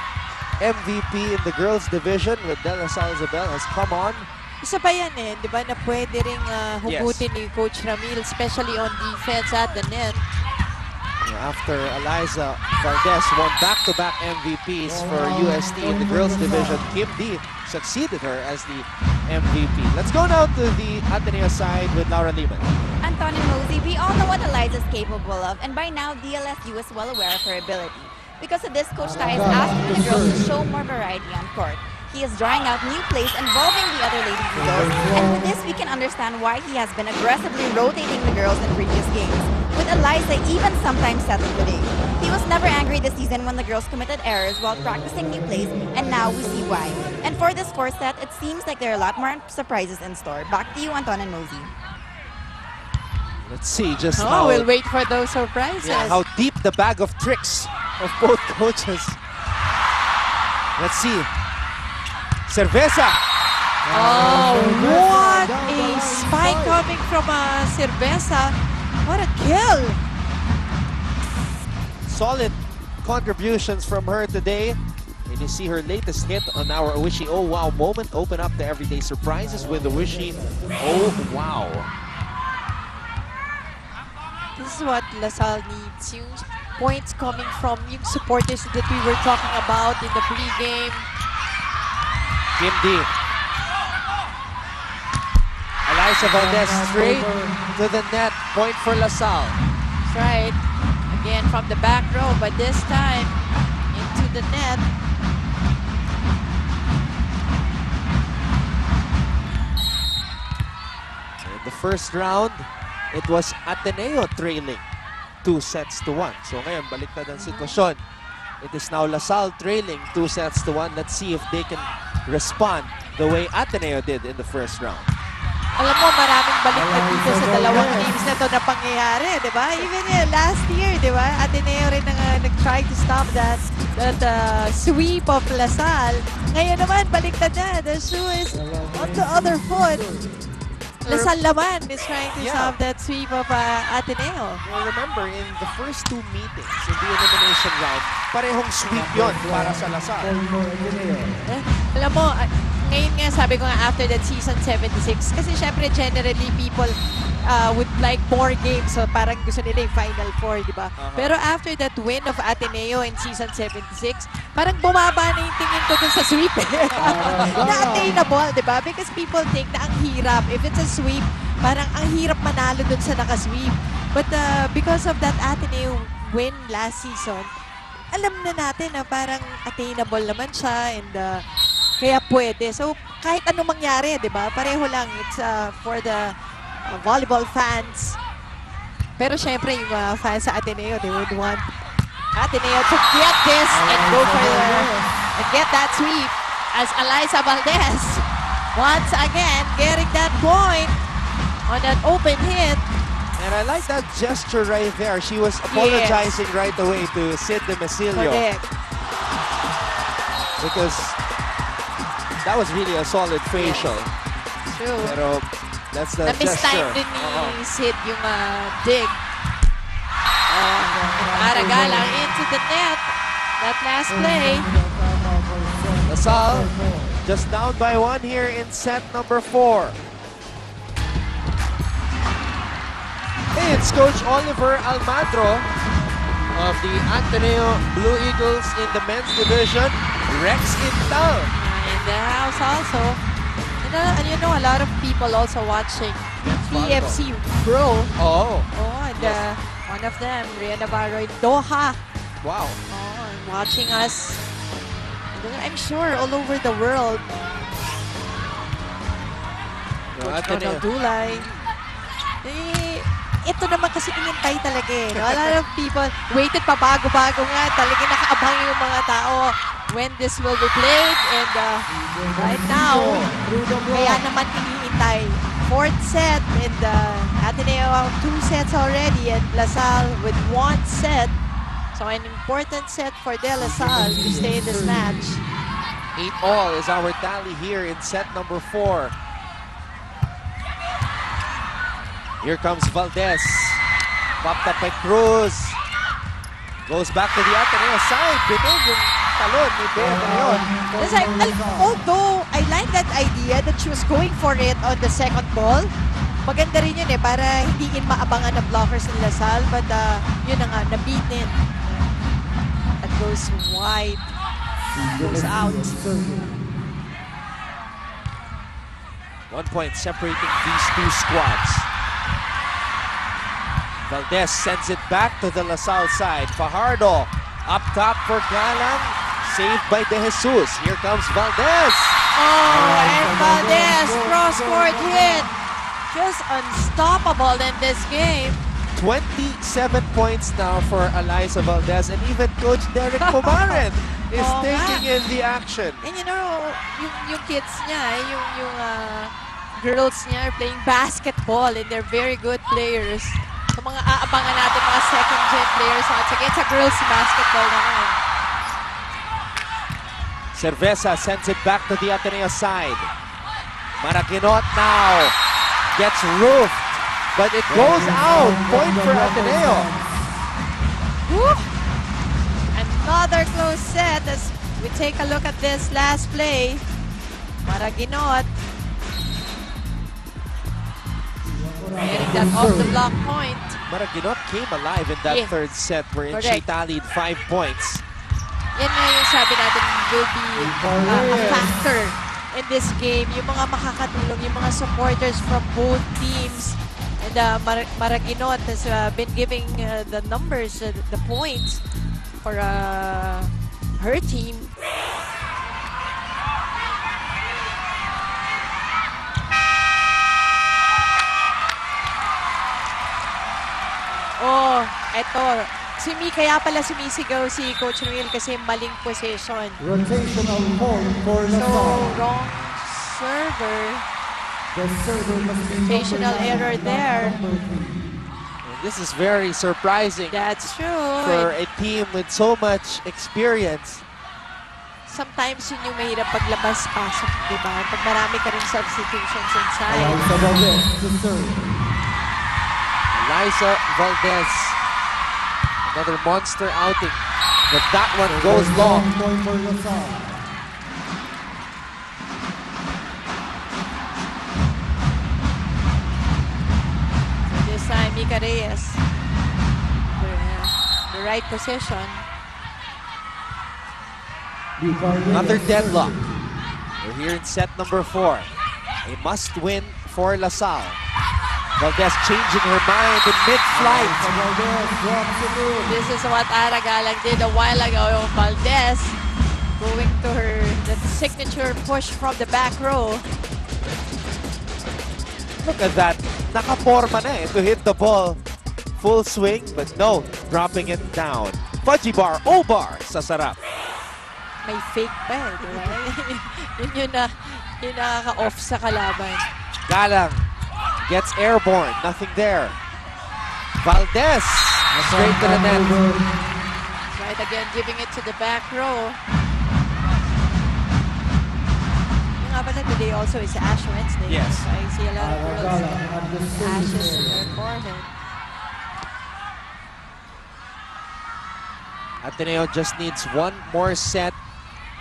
MVP in the girls division with De La Salle Isabel, has come on. Isa pa yan di ba, na pwede ring hugutin ni Coach Ramil, especially on defense at the net. After Eliza Valdez won back-to-back MVPs for UST in the girls division, Kim D succeeded her as the MVP. Let's go now to the Ateneo side with Laura Lehman. Anton and Mosey, we all know what Eliza's capable of, and by now, DLSU is well aware of her ability. Because of this, Coach Tai is asking the girls to show more variety on court. He is drawing out new plays involving the other Lady Eagles, and with this, we can understand why he has been aggressively rotating the girls in previous games, with Eliza even sometimes settling the day. He was never angry this season when the girls committed errors while practicing new plays, and now we see why. And for this fourth set, it seems like there are a lot more surprises in store. Back to you, Anton and Mosey. Let's see just how, we'll wait for those surprises. how deep the bag of tricks of both coaches. Let's see. Cerveza. Oh, what a spike coming from Cerveza. What a kill. Solid contributions from her today. And you see her latest hit on our Wishy Oh Wow moment. Open up the everyday surprises with the Wishy Oh Wow. This is what LaSalle needs. Yung points coming from yung supporters that we were talking about in the pregame. Kim D. Eliza Valdez straight to the net. Point for LaSalle. That's right. Again from the back row, but this time into the net. In the first round, it was Ateneo trailing 2-1. So ngayon, baliktad ang sitwasyon. It is now LaSalle trailing 2-1. Let's see if they can respond the way Ateneo did in the first round. Alam mo, maraming baliktad dito sa dalawang teams na to na pangyayari, di ba? Even last year, di ba? Ateneo rin nag-try to stop that sweep of LaSalle. Ngayon naman, baliktad na. The shoe is on the other foot. LaSalle naman is trying to stop that sweep of Ateneo. Well, remember, in the first two meetings in the elimination round, parehong sweep yon para sa LaSalle. Alam mo, ngayon nga sabi ko nga after that season 76, kasi syempre generally people would like more games, so parang gusto nila yung Final Four, di ba? Pero after that win of Ateneo in season 76, parang bumaba na yung tingin ko dun sa sweep. Na attainable, di ba? Because people think na ang hirap. If it's a sweep, parang ang hirap manalo dun sa naka-sweep. But because of that Ateneo win last season, alam na natin na parang attainable naman siya, and kaya pwede. So, kahit anong mangyari, di ba? Pareho lang. It's for the volleyball fans. Pero syempre, yung fans sa Ateneo, they would want Ateneo to get this and go for and get that sweep as Eliza Valdez once again getting that point on that open hit. And I like that gesture right there. She was apologizing right away to Sid Demesilio. Correct. Because that was really a solid facial. True. Pero That's the Na-miss time gesture. din ni Sid yung dig. Aragalang into the net. That last play. LaSalle just down by 1 here in set number 4. It's Coach Oliver Almadro of the Ateneo Blue Eagles in the men's division. Rex Intal. In the house also. And you know, a lot of people also watching PFC Pro. Oh, And one of them, Rhea Navarro in Doha. wow. And watching us. And I'm sure all over the world. Coach Donald Dulay. Ito naman kasi inintay talaga eh. No? A lot of people waited pa bago-bago nga. Talaga nakaabang yung mga tao when this will be played. And right now, kaya naman iniintay. 4th set and Ateneo 2 sets already and LaSalle with 1 set. So an important set for De La Salle to stay in this match. 8-all is our tally here in set number 4. Here comes Valdez. Popped up by Cruz. Goes back to the Ateneo side. Binig yung talon ni Bea de Leon. Although I like that idea that she was going for it on the second ball, maganda rin yun eh, para hindi in maabangan ng blockers ng LaSalle, but yun na nga, nabitin. That goes wide. Goes out. 1 point separating these two squads. Valdez sends it back to the LaSalle side. Fajardo up top for Galang. Saved by De Jesus. Here comes Valdez. And Valdez, cross-court hit. Just unstoppable in this game. 27 points now for Eliza Valdez. And even Coach Derek Pomaren is taking in the action. And you know, yung kids niya, yung girls niya are playing basketball and they're very good players. So mga aabangan natin mga second-gen players once again sa girls basketball naman. Cerveza sends it back to the Ateneo side. Maraquinot now gets roofed, but it goes out. Point for Ateneo. Woo! Another close set as we take a look at this last play. Maraquinot getting that off the block point. Maraquinot came alive in that third set wherein she tallied 5 points. Yan nga yung sabi natin will be a factor in this game. Yung mga makakatulong, yung mga supporters from both teams. And Maraquinot has been giving the numbers, the points for her team. Oh, eto. Kaya pala sumisigaw si Coach Noel kasi maling position. Rotational hold for So, LaSalle. wrong server. The server must be Rotational error there. This is very surprising That's true. for a team with so much experience. Sometimes yun yung mahirap paglabas-pasok, di ba? Pag marami ka rin substitutions inside. Eliza Valdez to serve. Eliza Valdez. Another monster outing. But that one goes long. Point for LaSalle. This time, Mika Reyes. The right position. Another deadlock. We're here in set number 4. A must-win for LaSalle. Valdez changing her mind in mid-flight. Valdez drops it in. This is what Aragalang did a while ago. Valdez going to her that signature push from the back row. Look at that. Nakaporma na to hit the ball. Full swing, but no, dropping it down. Fudgy bar, O-bar sa sarap. May fake pa eh, di ba? yun yung nakaka-off sa kalaban. Galang gets airborne, nothing there. Valdez, straight to the net. Right again, giving it to the back row. Yung nga pala, today also is Ash Wednesday. Yes. So I see a lot of girls with ashes in their forehead. Ateneo just needs one more set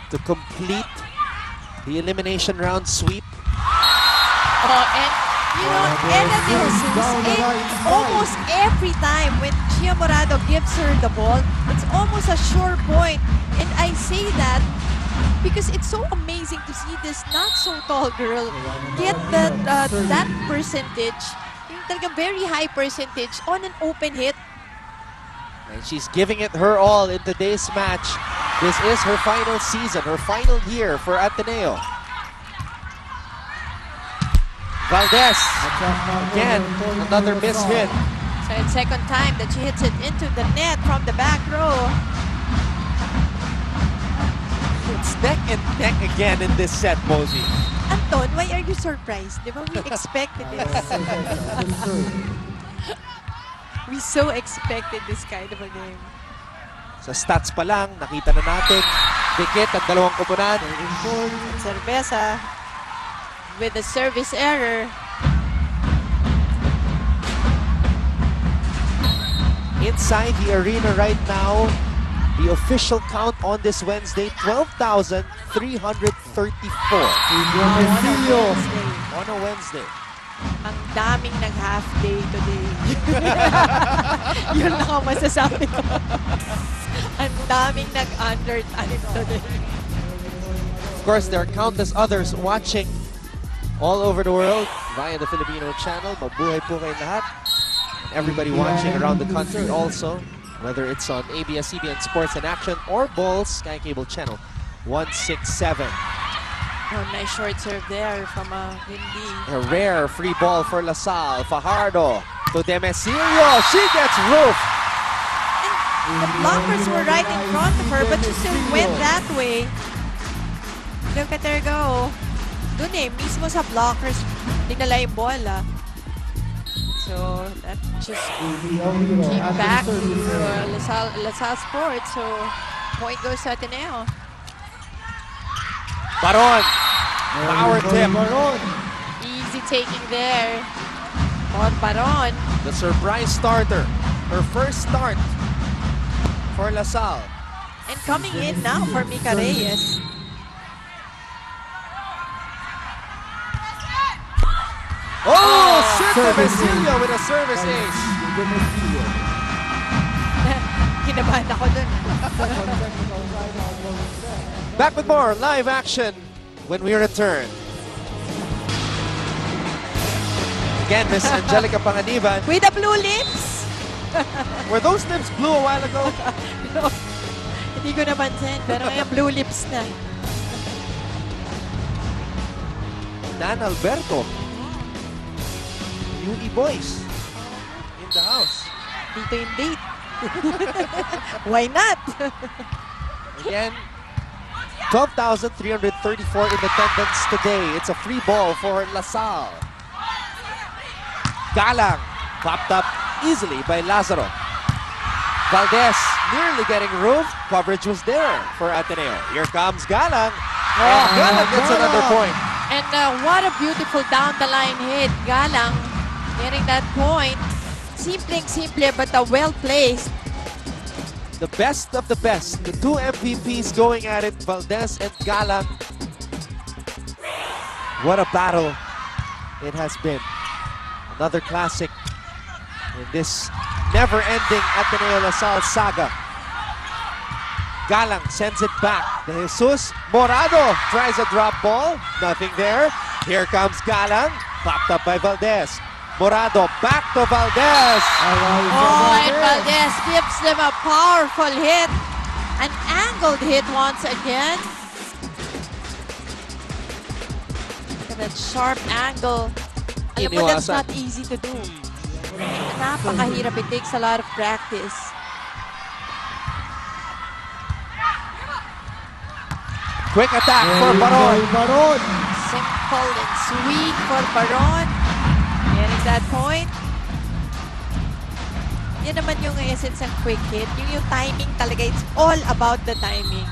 to complete the elimination round sweep. Oh, and you know, Ella De Jesus, almost every time when Gia Morado gives her the ball, it's almost a sure point. And I say that because it's so amazing to see this not so tall girl get that percentage, yung talagang very high percentage on an open hit. And she's giving it her all in today's match. This is her final season, her final year for Ateneo. Valdez, again, another miss hit. So it's second time that she hits it into the net from the back row. It's neck and neck again in this set, Mosey. Anton, why are you surprised? Di ba we expected this? We so expected this kind of a game. Sa stats pa lang, nakita na natin, dikit ang dalawang koponan. Cerveza with a service error. Inside the arena right now, the official count on this Wednesday, 12,334. On a Wednesday. Ang daming nag-half day today. Yun lang ang masasabi ko. Ang daming nag-under time today. Of course, there are countless others watching all over the world via the Filipino channel. Mabuhay po kayong lahat. Everybody watching around the country also, whether it's on ABS-CBN Sports and Action or Balls, Sky Cable Channel 167. Oh, nice short serve there from Hindi. A rare free ball for LaSalle. Fajardo to Demesilio. She gets roof. And the blockers were right in front of her, but she still went that way. Look at her go. Dun mismo sa blockers, dinala yung bola. So that just came back to LaSalle Sports. So point goes to Ateneo. Baron. Power tip. Easy taking there. On Baron. The surprise starter. Her first start for LaSalle. And coming in now for Mika Reyes. Oh, Sid Demesilio with a service ace. Kinabahan ako dun. Back with more live action when we return. Again, Miss Angelica Panganiban. With the blue lips. Were those lips blue a while ago? No, hindi ko napansin, pero ngayon blue lips na. Dan Alberto. UE boys in the house. Dito yung date. Why not? Again, 12,334 in attendance today. It's a free ball for LaSalle. Galang popped up easily by Lazaro. Valdez nearly getting roofed. Coverage was there for Ateneo. Here comes Galang. And Galang gets another point. And what a beautiful down-the-line hit. Galang getting that point. Simple, but well-placed. The best of the best. The two MVPs going at it, Valdez and Galang. What a battle it has been. Another classic in this never-ending Ateneo LaSalle saga. Galang sends it back. De Jesus Morado tries a drop ball. Nothing there. Here comes Galang. Popped up by Valdez. Morado back to Valdez. Oh, and Valdez gives them a powerful hit. An angled hit once again. Look at that sharp angle. Alam mo, that's not easy to do. Napakahirap. It takes a lot of practice. Quick attack for Baron. Simple and sweet for Baron. Getting that point. Yan naman yung essence ng quick hit. Yung timing talaga, it's all about the timing.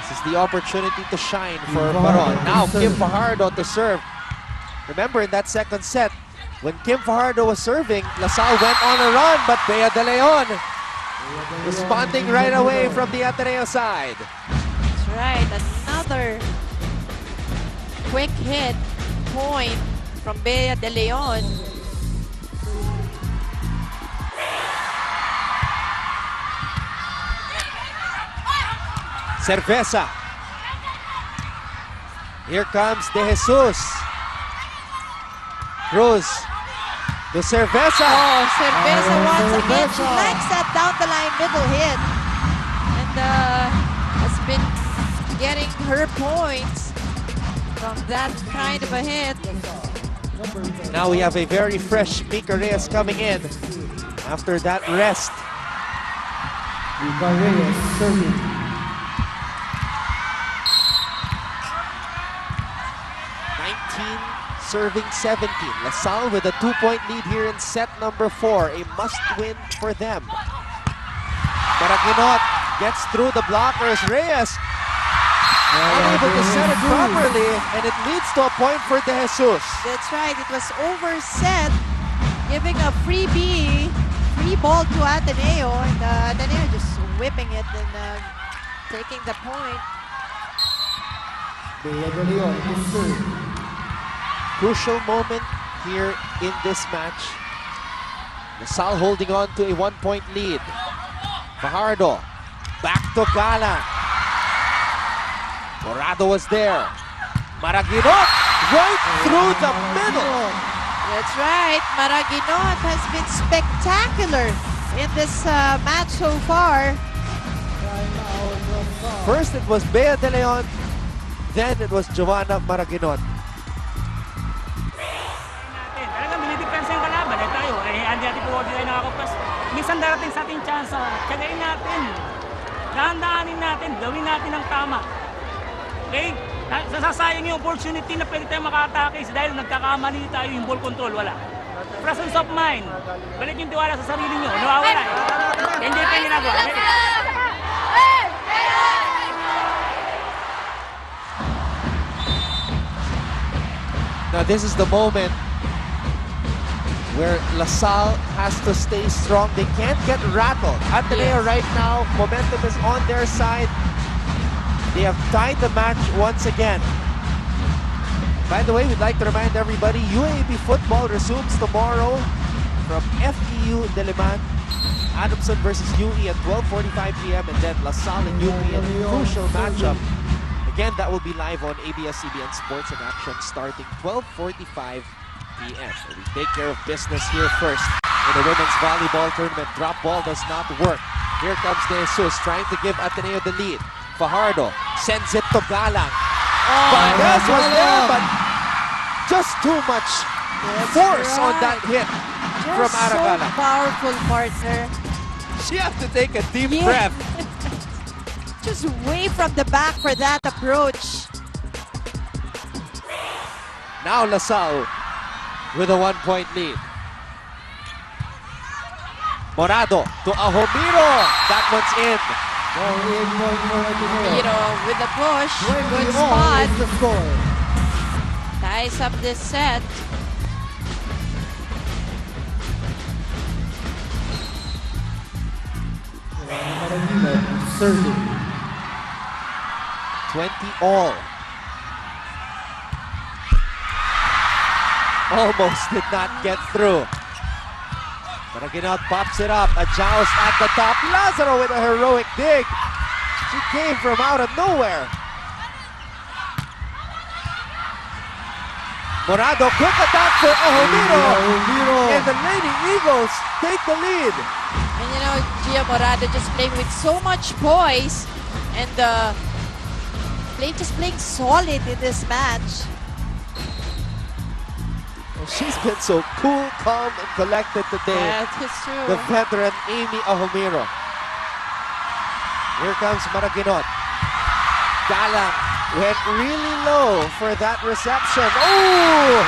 The This is the opportunity to shine for Baron. Now Kim Fajardo to serve. Remember in that second set, when Kim Fajardo was serving, LaSalle went on a run, but Bea De Leon responding right away from the Ateneo side. That's right. Another quick hit point from Bea De Leon. Cerveza. Here comes De Jesus. Cruz to Cerveza. Oh, Cerveza once again. She likes that down the line middle hit. And has been getting her points from that kind of a hit. Now we have a very fresh Mika Reyes coming in after that rest. Mika Reyes serving. 19 serving 17. LaSalle with a 2-point lead here in set number 4. A must-win for them. Maraguinot gets through the blockers. Reyes unable to set it properly, and it leads to a point for De Jesus. That's right. It was overset, giving a free ball to Ateneo, and Ateneo just whipping it and taking the point. Bea De Leon to serve. Crucial moment here in this match. LaSalle holding on to a 1-point lead. Fajardo back to Gala. Morado was there. Maraguinot right through the middle. That's right. Maraguinot has been spectacular in this match so far. First it was Bea De Leon, then it was Joanna Maraguinot. Talagang binidepensa yung kalaban. Tayo, hindi natin po tayo nakakapas. Minsan darating sa ating chance, tiyagain natin. Dahan-dahanin natin, gawin natin ang tama. Okay? Sasasayang yung opportunity na pwede tayo maka-atake dahil nagkakamali tayo yung ball control, wala. Presence of mind. Balik yung tiwala sa sarili nyo. Nawawala eh. Hindi pa yung ginagawa. Now this is the moment where LaSalle has to stay strong. They can't get rattled. Ateneo right now, momentum is on their side. They have tied the match once again. By the way, we'd like to remind everybody, UAAP football resumes tomorrow from FEU Diliman. Adamson versus UE at 12:45 p.m. and then LaSalle and UP in a crucial matchup. Again, that will be live on ABS-CBN Sports in Action starting 12:45 p.m. So we take care of business here first in the women's volleyball tournament. Drop ball does not work. Here comes De Jesus trying to give Ateneo the lead. Fajardo sends it to Galang. Valdez was there, but just too much force on that hit from Aragala. So powerful partner. She has to take a deep breath. Just way from the back for that approach. Now LaSalle with a 1-point lead. Morado to Ahomiro. That one's in. With the push, good spot. Ties up this set. Serving. 20 all. Almost did not get through. Maraguinot pops it up. A joust at the top. Lazaro with a heroic dig. She came from out of nowhere. Morado, quick attack for Ahomiro. And the Lady Eagles take the lead. And you know, Gia Morado just playing with so much poise and just playing solid in this match. She's been so cool, calm, and collected today. That is true. The veteran Amy Ahomiro. Here comes Maraguinot. Galang went really low for that reception. Oh!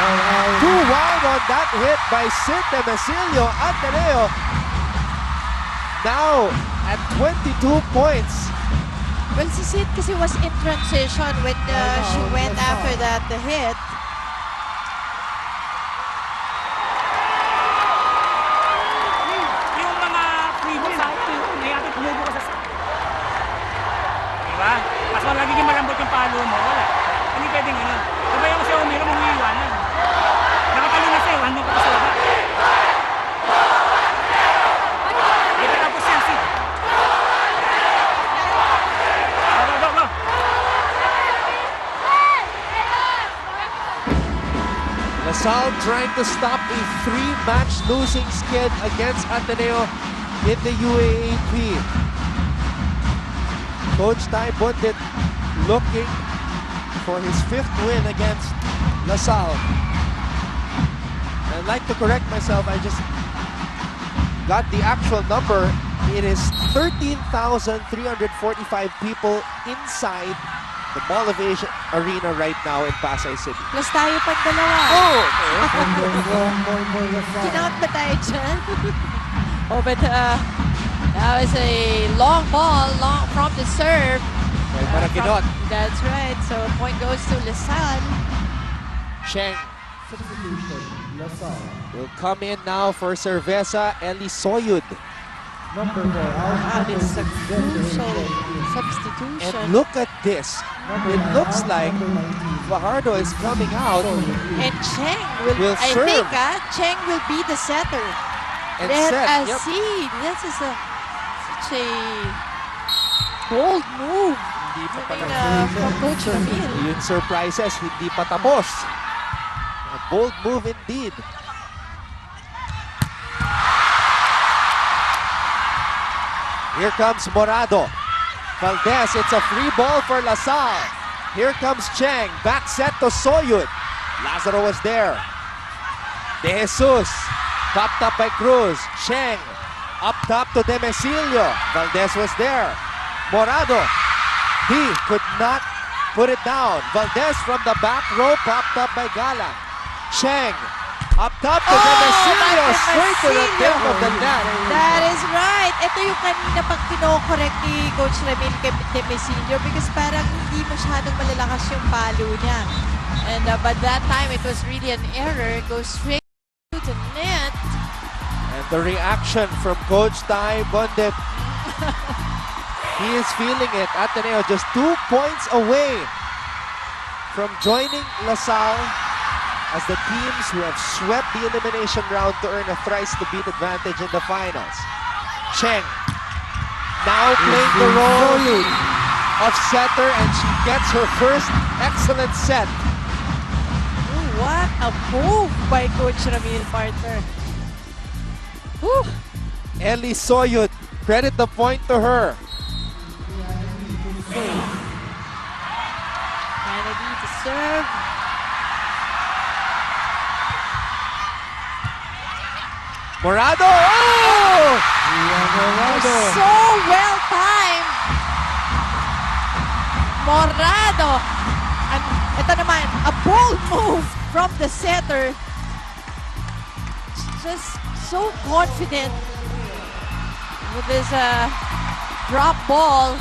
Too wide on that hit by Sid Demesilio. Ateneo now at 22 points. Well, si Sid kasi was in transition when she went after that the hit. Yung mga free balls, may ating tumubo ka sa... Diba? Mas magiging malambot yung palo mo, wala. Hindi pwedeng ganun. Sabay ako siya umiram, umiiwanan. Nakatalo na sa'yo, hanggang ka pa sa baba. Ito tapos yan, Sid. Go. LaSalle trying to stop a 3-match losing skid against Ateneo in the UAAP. Coach Ty Bundit looking for his 5th win against LaSalle. I'd like to correct myself, I just got the actual number. It is 13,345 people inside the Mall of Asia Arena right now in Pasay City. Plus tayo pag dalawa. Oh! Kinount ba tayo dyan? Oh, but that was a long ball, long from the serve. Maraginot. That's right. So point goes to LaSalle. Cheng will come in now for Cerveza Elisoyud. Number 4, This is a crucial substitution. And look at this. It looks like Fajardo is coming out And Cheng will I serve. think Cheng will be the setter. and Let set. us Yep. see. This is such a bold move. Hindi pa pala From Coach Ramil. Yun surprises, hindi pa tapos. A bold move indeed. Here comes Morado. Valdez, it's a free ball for LaSalle. Here comes Cheng, back set to Soyud. Lazaro was there. De Jesus, popped up by Cruz. Cheng, up top to Demesilio. Valdez was there. Morado, he could not put it down. Valdez from the back row, popped up by Galang. Cheng, up top to Demesilio, straight to the tip of the net. That is right. Ito yung kanina pag pino-correct ni Coach Ramil kay Demesilio because parang hindi masyadong malalakas yung palo niya. And but that time it was really an error. It goes straight to the net. And the reaction from Coach Ty Bundit. He is feeling it. Ateneo just 2 points away from joining LaSalle as the teams who have swept the elimination round to earn a thrice-to-beat advantage in the finals. Cheng now playing the role of setter, and she gets her first excellent set. Ooh, what a move by Coach Ramil, partner. Whew. Eli Soyud, credit the point to her. Kennedy to serve. Morado! Oh! So well timed. Morado. And ito naman, a bold move from the setter. Just so confident with this drop ball.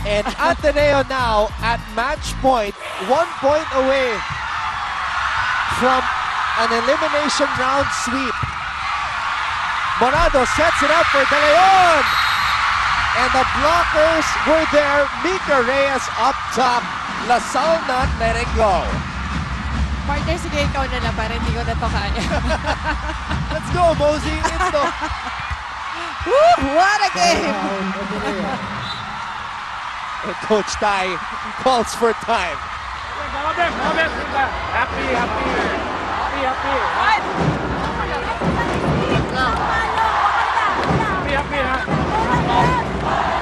And Ateneo now at match point, 1 point away from an elimination round sweep. Morado sets it up for De Leon. And the blockers were there. Mika Reyes up top. LaSalle not letting go. Partner, sige ikaw na lang para hindi ko na to kaya. Let's go, Mosey. It's the... Woo, what a game! And Coach Ty calls for time. Happy. Happy, ha?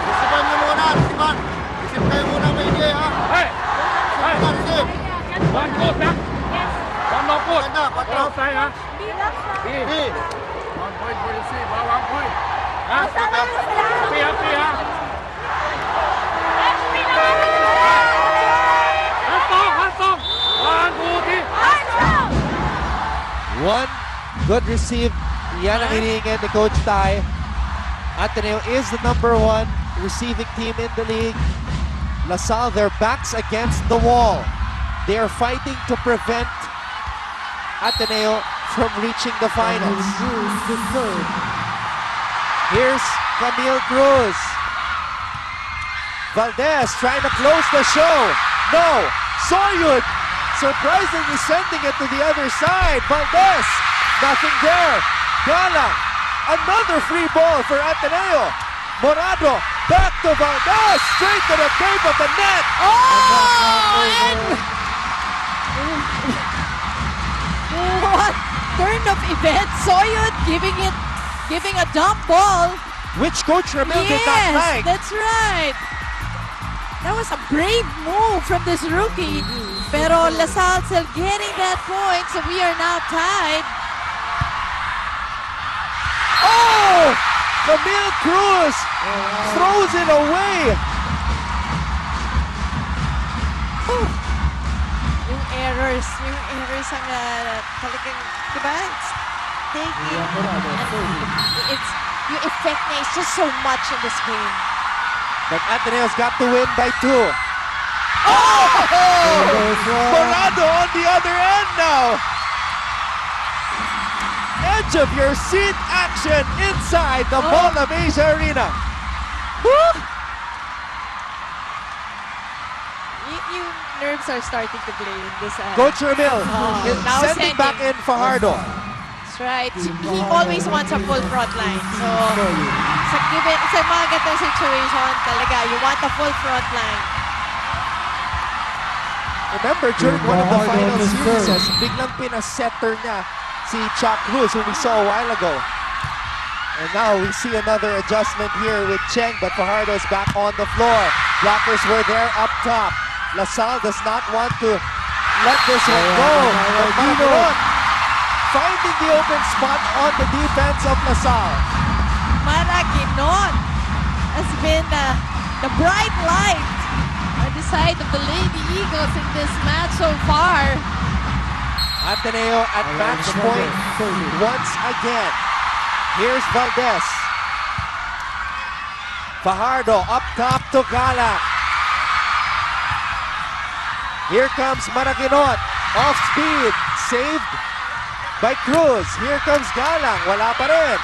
Isipan niyo muna, isipan. Isip kayo muna maigi, ha? Hey! Isip. One foot, ha? One more foot. Ganda, patro. Outside, ha? B. 1 point for the save, ha? 1 point. Ha? Happy, ha? Hastong! 1, 2, 3. One good receive. Yan ang hinihingi ni Coach Ty. Ateneo is the #1 receiving team in the league. LaSalle, their backs against the wall. They are fighting to prevent Ateneo from reaching the finals. Here's Camille Cruz. Valdez trying to close the show. No, Soyud surprisingly sending it to the other side. Valdez, nothing there. Galang, another free ball for Ateneo. Morado, back to Valdez, straight to the cape of the net. What turn of events? Soyud giving a dump ball. Which Coach Ramil did not like. That's right. That was a brave move from this rookie. Pero LaSalle still getting that point, so we are now tied. Oh! Camille Cruz throws it away. Yung errors ang talagang, diba? It's taking, it's, yung effect niya is just so much in this game. But Ateneo's got to win by 2. Oh! Morado on the other end now. Edge of your seat action inside the Mall of Asia Arena. Woo! Yung nerves are starting to play in this. Coach Ramil is now sending back in Fajardo. That's right. He always wants a full front line. So, sa mga ganitong situation, talaga, you want a full front line. Remember, during one of the final series, biglang pinasetter niya si Chuck Cruz, who we saw a while ago. And now we see another adjustment here with Cheng, but Fajardo's back on the floor. Blockers were there up top. LaSalle does not want to let this one go. But Maraguinot finding the open spot on the defense of LaSalle. Maraguinot has been the bright light on the side of the Lady Eagles in this match so far. Ateneo at match point once again. Here's Valdez. Fajardo up top to Galang. Here comes Maraguinot. Off speed. Saved by Cruz. Here comes Galang. Wala pa rin.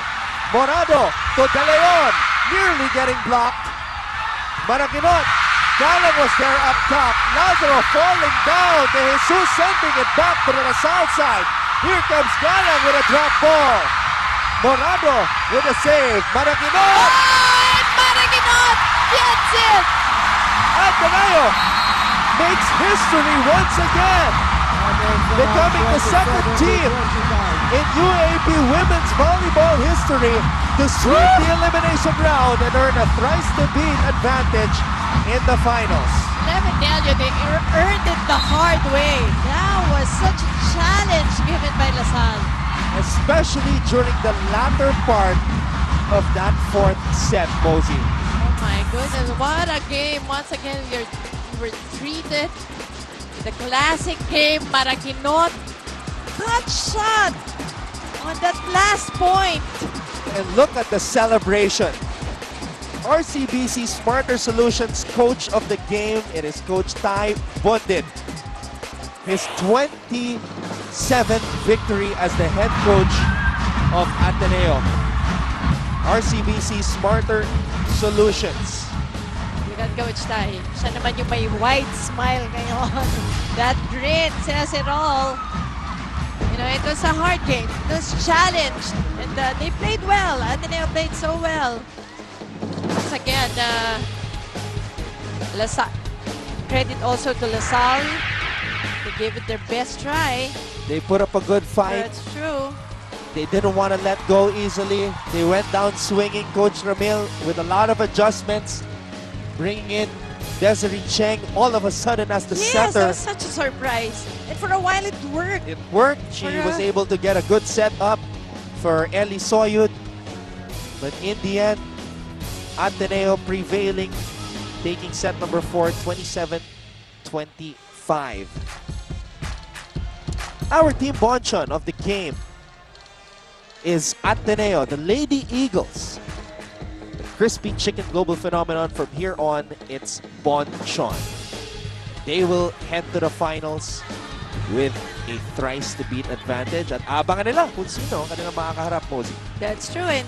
Morado to De Leon. Nearly getting blocked. Maraguinot. Galang was there up top. Lazaro falling down. De Jesus sending it back to the south side. Here comes Galang with a drop ball. Morado with a save. Maraguinot. And Maraguinot gets it. Ateneo makes history once again, becoming the second team in UAAP women's volleyball history to sweep the elimination round and earn a thrice-to-beat advantage in the finals. Let me tell you, they earned it the hard way. That was such a challenge given by LaSalle. Especially during the latter part of that fourth set, Mosey. Oh my goodness, what a game. Once again, we were treated the classic game. Maraguinot, hot shot on that last point. And look at the celebration. RCBC Smarter Solutions Coach of the Game, it is Coach Ty Bundit. His 27th victory as the head coach of Ateneo. RCBC Smarter Solutions. Look at Coach Ty. Siya naman yung may wide smile ngayon. That grin says it all. You know, it was a hard game. It was challenged. And they played well. Ateneo played so well. Once again, credit also to LaSalle. They gave it their best try. They put up a good fight. That's true. They didn't want to let go easily. They went down swinging. Coach Ramil with a lot of adjustments, bringing in Desiree Cheng all of a sudden as the Yes, setter. that was such a surprise. And for a while it worked. It worked. She was able to get a good set up for Ellie Soyud. But in the end, Ateneo prevailing, taking set number 4, 27-25. Our team bonchon of the game is Ateneo, the Lady Eagles. crispy chicken global phenomenon. From here on, it's Bonchon. They will head to the finals with a thrice-to-beat advantage. At abangan nila kung sino ang kanilang makakaharap, Mosey. That's true, and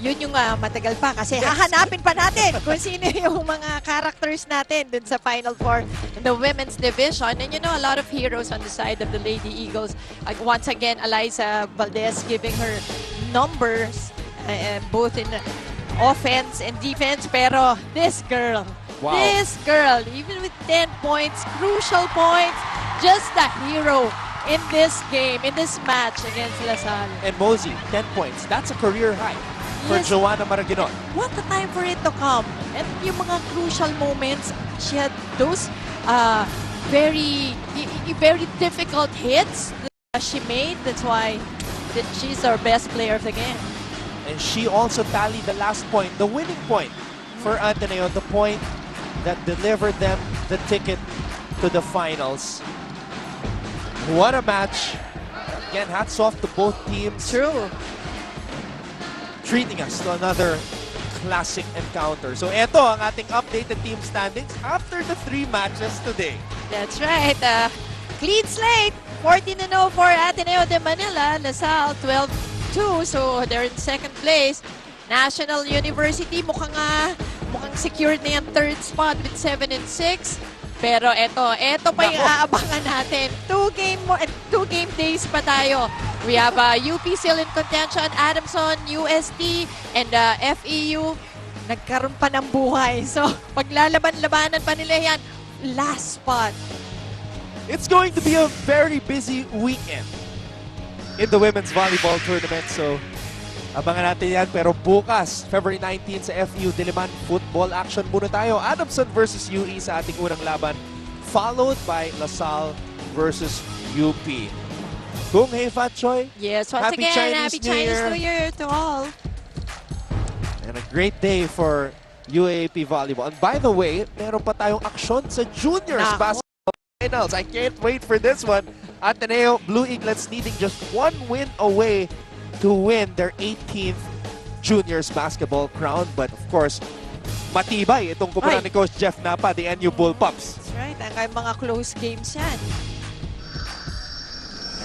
yun yung matagal pa kasi hahanapin pa natin kung sino yung mga characters natin dun sa Final Four in the women's division. And you know, a lot of heroes on the side of the Lady Eagles. Once again, Eliza Valdez giving her numbers both in offense and defense. Pero this girl, even with 10 points, crucial points, just a hero in this game, in this match against LaSalle. And Mosey, 10 points. That's a career high for Joanna Maraguinot. What a time for it to come. And yung mga crucial moments, she had those very difficult hits that she made. That's why she's our best player of the game. And she also tallied the last point, the winning point for Ateneo, the point that delivered them the ticket to the finals. What a match. Again, hats off to both teams. True. Treating us to another classic encounter. So eto ang ating updated team standings after the 3 matches today. That's right. Clean slate. 14-0 for Ateneo de Manila. LaSalle 12-2. So they're in second place. National University mukhang secured na yung third spot with 7-6. Pero eto pa yung aabangan natin. 2 game days pa tayo. We have UP still in contention, Adamson, UST, and FEU. Nagkaroon pa ng buhay. So, paglalaban-labanan pa nila yan. Last spot. It's going to be a very busy weekend in the women's volleyball tournament. So, abangan natin yan. Pero bukas, February 19 sa FEU Diliman, football action muna tayo. Adamson versus UE sa ating unang laban, followed by LaSalle versus UP. Kung Hei Fat Choi, Yes, once Happy again, Chinese Happy New Chinese Year. New Year to all. And a great day for UAAP volleyball. And by the way, meron pa tayong aksyon sa juniors basketball finals. I can't wait for this one. Ateneo Blue Eaglets needing just 1 win away to win their 18th juniors basketball crown. But of course, matibay itong kumpara ni Coach Jeff Napa, the NU Bull Pups. That's right. Ang mga close games yan.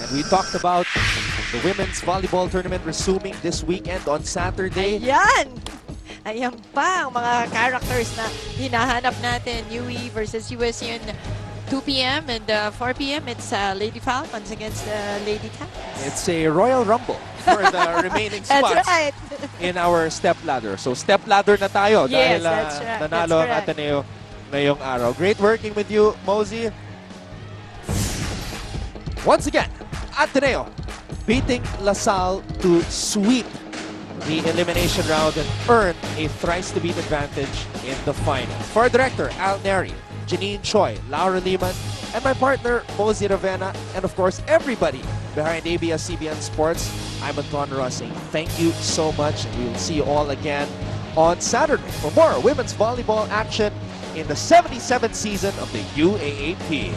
And we talked about the women's volleyball tournament resuming this weekend on Saturday. Ayan! Ayan pa ang mga characters na hinahanap natin. UE versus USU in 2 p.m. and 4 p.m. It's Lady Falcons against Lady Cats. It's a Royal Rumble for the remaining spots That's right. in our step ladder. So step ladder na tayo Yes, dahil that's right. nanalo ang That's correct. Ateneo ngayong araw. Great working with you, Mosey. Once again, Ateneo beating LaSalle to sweep the elimination round and earn a thrice-to-beat advantage in the final. For our director, Al Neri, Janine Choi, Laura Liman, and my partner, Mosey Ravena, and of course, everybody behind ABS-CBN Sports, I'm Anton Ross saying thank you so much, and we will see you all again on Saturday for more women's volleyball action in the 77th season of the UAAP.